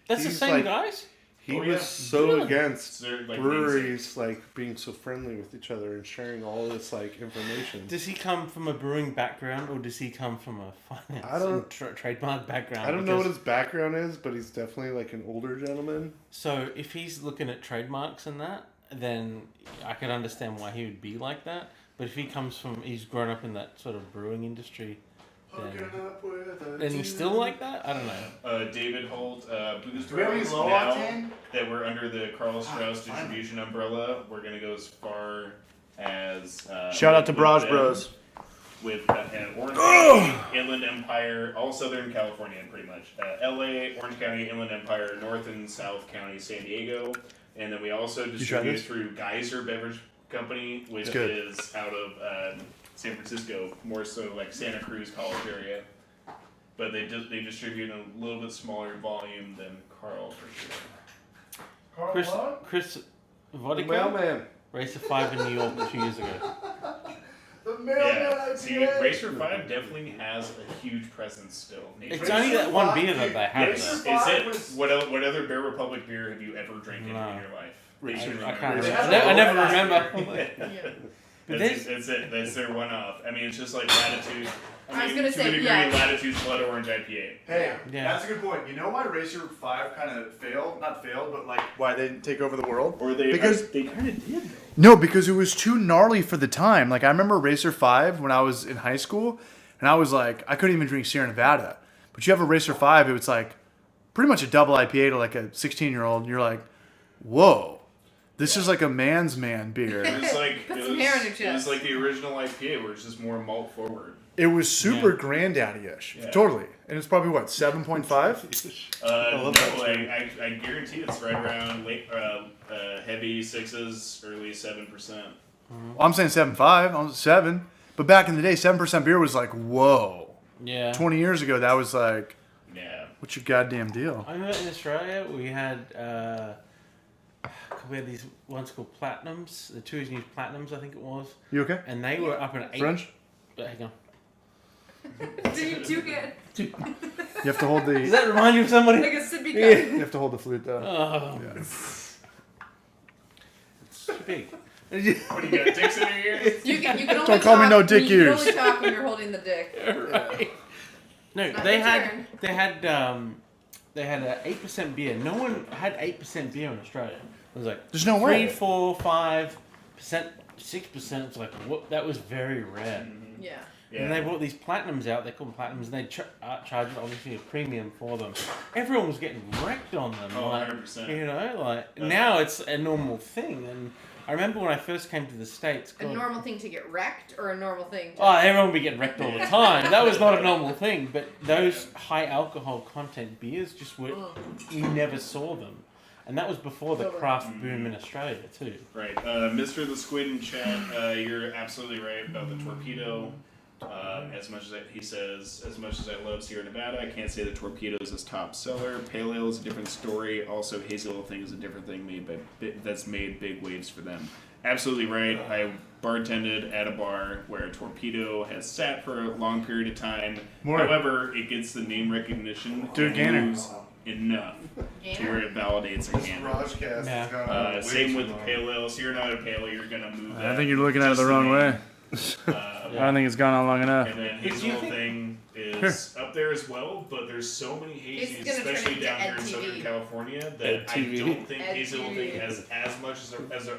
That's the he's same like- guys? He Oh, was yeah. so Really? against They're, like, breweries like being so friendly with each other and sharing all this like information. Does he come from a brewing background or does he come from a finance I don't- and trademark background? I don't know what Because- his background is, but he's definitely like an older gentleman. So if he's looking at trademarks and that, then I could understand why he would be like that. But if he comes from, he's grown up in that sort of brewing industry, then he's still like that? I don't know. David Holt, Booze Do we have any Bros low now octane? that we're under the Carl Strauss distribution umbrella. We're gonna go as far as Shout out to with Braj them, Bros. with Orange County, Inland Empire, all Southern California, pretty much. L.A., Orange County, Inland Empire, North and South County, San Diego, and then we also tried distribute this? through Geyser Beverage Company, which It's good. is out of San Francisco, more so like Santa Cruz College area. But they distribute in a little bit smaller volume than Carl for sure. Chris Vodka? Mailman. Racer 5 in New York 2 years ago. Yeah, see, Racer 5 definitely has a huge presence still. It's only that one beer that they have Is there. it? What other Bear Republic beer have you ever drank in your life? Racer I can't Remember. remember. I never remember. Yeah. That's it. That's their one off. I mean, it's just like Latitude. I was gonna to a say, degree, yeah. Latitude's Blood Orange IPA. Hey, Yeah. that's a good point. You know why Racer 5 kind of failed? Not failed, but like why they didn't take over the world? Or they Because- they kind of did though. No, because it was too gnarly for the time. Like I remember Racer 5 when I was in high school, and I was like, I couldn't even drink Sierra Nevada. But you have a Racer 5, it was like pretty much a double IPA to like a 16-year-old, and you're like, whoa. This is like a man's man beer. It was like Put it some was, hair in your it was chest. like the original IPA, where it's just more malt forward. It was super granddaddy-ish. Yeah. Totally. And it's probably what, 7.5? No, I guarantee it's right around late, heavy 6s, early 7%. Well, I'm saying 7.5. I'm 7. But back in the day, 7% beer was like, whoa. Yeah. 20 years ago, that was like, Yeah. what's your goddamn deal? I remember in Australia we had we had these ones called Platinums, the Tooheys News Platinums, I think it was. You okay? And they were up at 8. French? Hang on. Do you do get You have to hold Does the. that remind you of somebody? like a sippy cup? You have to hold the flute though. Oh, Yeah. it's too big. What do you got? Dicks in your ears? You can only Don't call me talk no when dick you ears. can only talk when you're holding the dick. Right. No, Not they your had turn. they had a 8% beer. No one had 8% beer in Australia. It was like There's no 3, way. 4, 5%, 6%. It's like what? That was very rare. Yeah. And they brought these platinums out. They called them platinums, and they charged obviously a premium for them. Everyone was getting wrecked on them. Oh, like, 100%. You know, like now it's a normal thing. And I remember when I first came to the States. A normal thing to get wrecked, or a normal thing to. Oh, everyone would be getting wrecked all the time. That was not a normal thing. But those high alcohol content beers just were, you never saw them. And that was before the craft boom in Australia too. Right. Mr. the Squid in chat, you're absolutely right about the torpedo. As much as he says, as much as I love Sierra Nevada, I can't say the torpedo is his top seller. Pale Ale is a different story. Also, Hazy Little Thing is a different thing that's made big waves for them. Absolutely right. I bartended at a bar where a torpedo has sat for a long period of time. More. However, it gets the name recognition Dude, Gainer. moves enough to where it validates a Gainer. BRAJCAST Yeah. has gone on way Same too with the long. Pale Ale. So you're not a Pale Ale, you're gonna move that. I think you're looking at it just the wrong name. way. I don't think it's gone on long enough. And then But Hazy do you Little think- Thing is up there as well, but there's so many It's hazies, gonna turn especially into down here in EdTV. Southern California, that I EdTV. don't think Hazy Little EdTV. Thing has as much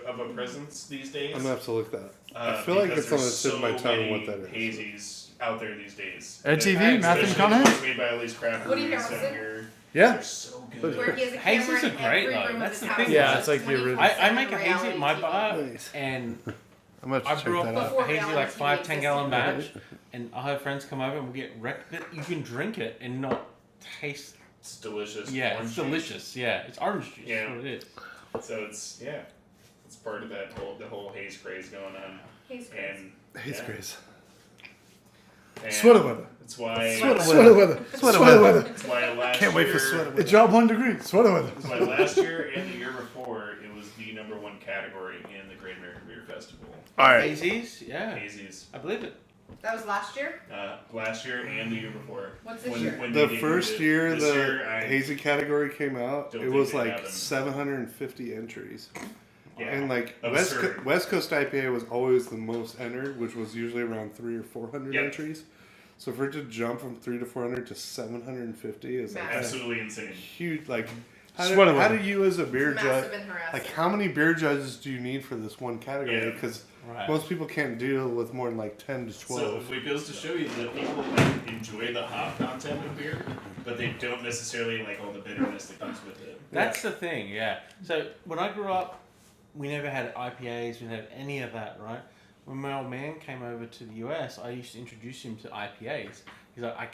of a presence these days. I'm gonna have to look that. I feel like because it's on the there's tip of my so tongue many what that is. hazies out there these days. EdTV, That- Matthew especially the McConaughey? ones made by at least craft Woody breweries down Harrelson? here. Yeah. They're so good. Where he has a Hazies camera are in great, every though. room of That's his the house. thing. Yeah, it's like the original. I make a hazy at my reality bar, Nice. and I'm gonna I have to brew check up that out. Before a hazy reality like TV 5-10 gallon existed. batch, and I have friends come over and we get wrecked. But you can drink it and not taste. It's delicious. Yeah, Orange it's juice. delicious. Yeah, it's orange juice. Yeah. That's what it is. So it's part of the whole haze craze going on. Haze craze. And Haze yeah. craze. And Sweater weather. That's why. Sweater weather. Sweater weather. That's why last Can't wait year, for sweater It weather. dropped 1 degree. Sweater weather. That's why last year and the year before it was the #1 category in the Great American Beer Festival. All right. Hazies, yeah, Hazies. I believe it. That was last year? Last year and the year before. What's this year? When The they first debuted it. year This the year, I hazy category came out, don't it think was they like have them. 750 entries. yeah, And like absurd. West Coast IPA was always the most entered, which was usually around 300 or 400 Yep. entries. So for it to jump from 300 to 400 to 750 is like Massive. absolutely insane. huge. Like, how Sweater do weather. you as a beer Massive judge, and harassing. like how many beer judges do you need for this one category? Yeah. Because Right. most people can't deal with more than like 10 to So 12. it goes to show you that people like enjoy the hop content of beer, but they don't necessarily like all the bitterness that comes with it. That's the thing, yeah. So when I grew up, we never had IPAs, we didn't have any of that, right? When my old man came over to the US, I used to introduce him to IPAs. He's like, I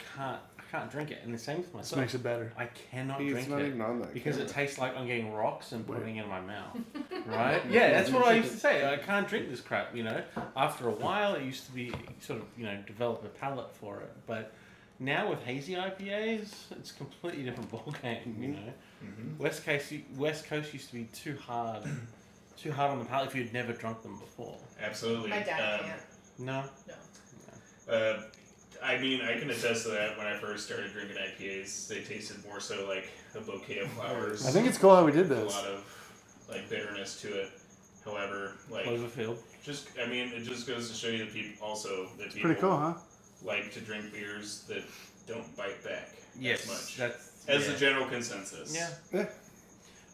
can't drink it. And the same with This myself. makes it better. I cannot He's drink not it even on that because it camera. tastes like I'm getting rocks and putting it in my mouth. Right? Yeah, that's what I used to say. I can't drink this crap, you know. After a while, it used to be sort of, you know, develop a palate for it. But now with hazy IPAs, it's a completely different ballgame, you know. Mm-hmm. West Coast used to be too hard on the palate if you'd never drunk them before. Absolutely. My dad can't. No. I mean, I can attest to that. When I first started drinking IPAs, they tasted more so like a bouquet of flowers. I think it's cool how we did a this. lot of like bitterness to it. However, like Cloverfield. it just goes to show you that people Pretty cool, huh? like to drink beers that don't bite back Yes. as much. That's As yeah. the general consensus. Yeah. Yeah.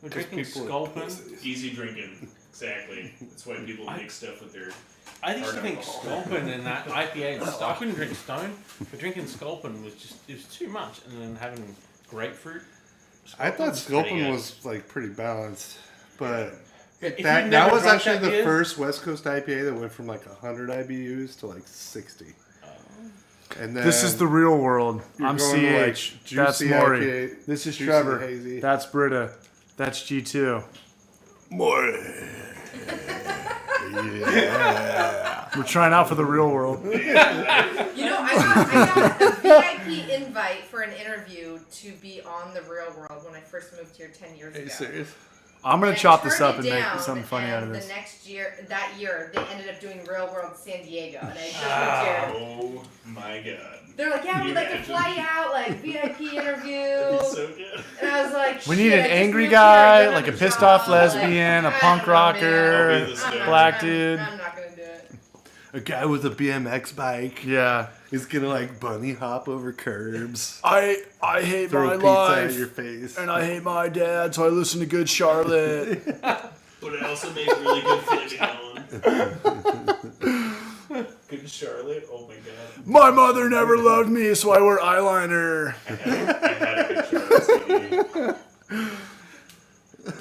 We're 'Cause drinking people are Sculpin. pussies. Easy drinking. Exactly. That's why people I- make stuff with their. I used to Hard think alcohol. Sculpin and that IPA and stuff. I couldn't drink Stone, but drinking Sculpin was too much. And then having grapefruit. I thought Sculpin's pretty Sculpin good. was like pretty balanced, but If you've that never was drunk actually that the beer- first West Coast IPA that went from like 100 IBUs to like 60. And then This is the real world. you're I'm going to, like, CH. That's juicy Maury. IPA, This is juicy Trevor. hazy. That's Britta. That's G2. Maury. We're trying out for the real world. You know, I got a VIP invite for an interview to be on The Real World when I first moved here 10 years Are you ago. serious? I'm gonna and chop this turned up it and make down, something funny out of and this. The next year, that year, they ended up doing Real World San Diego, and I just went here. Oh my god. They're like, yeah, Can we'd you like to imagine? fly you out, like VIP interview. That'd be so good. And I was like, We need shit, an I just angry moved guy, here, I don't like a have pissed job, off lesbian, a I punk don't know, man. rocker, I'll be the stoner. black dude. I'm not gonna do it. A guy with a BMX bike. Yeah. He's gonna like bunny hop over curbs. I hate Throw my pizza at life, your face. and I hate my dad, so I listen to Good Charlotte. But I also make really good fibbing on. Good Charlotte. Oh my god. My mother never loved me, so I wear eyeliner. I had a good Charlotte CD.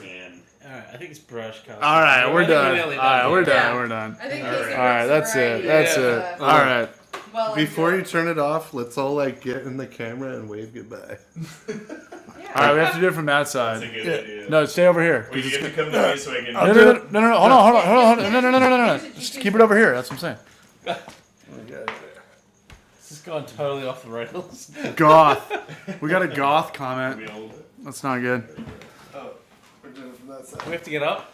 Man. Alright, I think it's BRAJCAST. All right, we're done. All nearly right, we're done. Yeah. We're done. I think All Casey right. All right, Brooks that's variety it. That's is, it. All right. well Before you enjoyed. turn it off, let's all like get in the camera and wave goodbye. All right, we have to do it from that That's side. a good idea. No, stay over here. Well, you have to come to me so I can. No, hold on. No. Just keep it over here. That's what I'm saying. This has gone totally off the rails. Goth. We got a goth comment. We'll- That's not good. Oh, we're doing it from that side. We have to get up.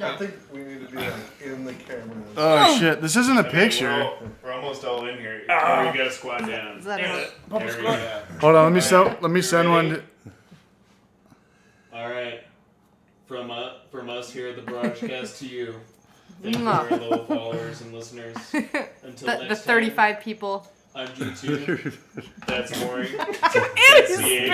I think we need to be like in the camera. Oh shit! This isn't a I mean, picture. we're almost all in here. Oh, we gotta squat down. Is that Damn a- it. There we go. Hold on. Let me send one. To, All right, from us here at the BRAJCAST to you. Thank you, Mwah. our little followers and listeners. Until The next 35 people. time, I'm G2. That's boring. And That's CH.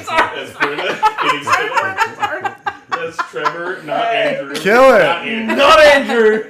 That's Britta. Getting spit on. That's Trevor, not Andrew. Kill it. Not Andrew. Not Andrew!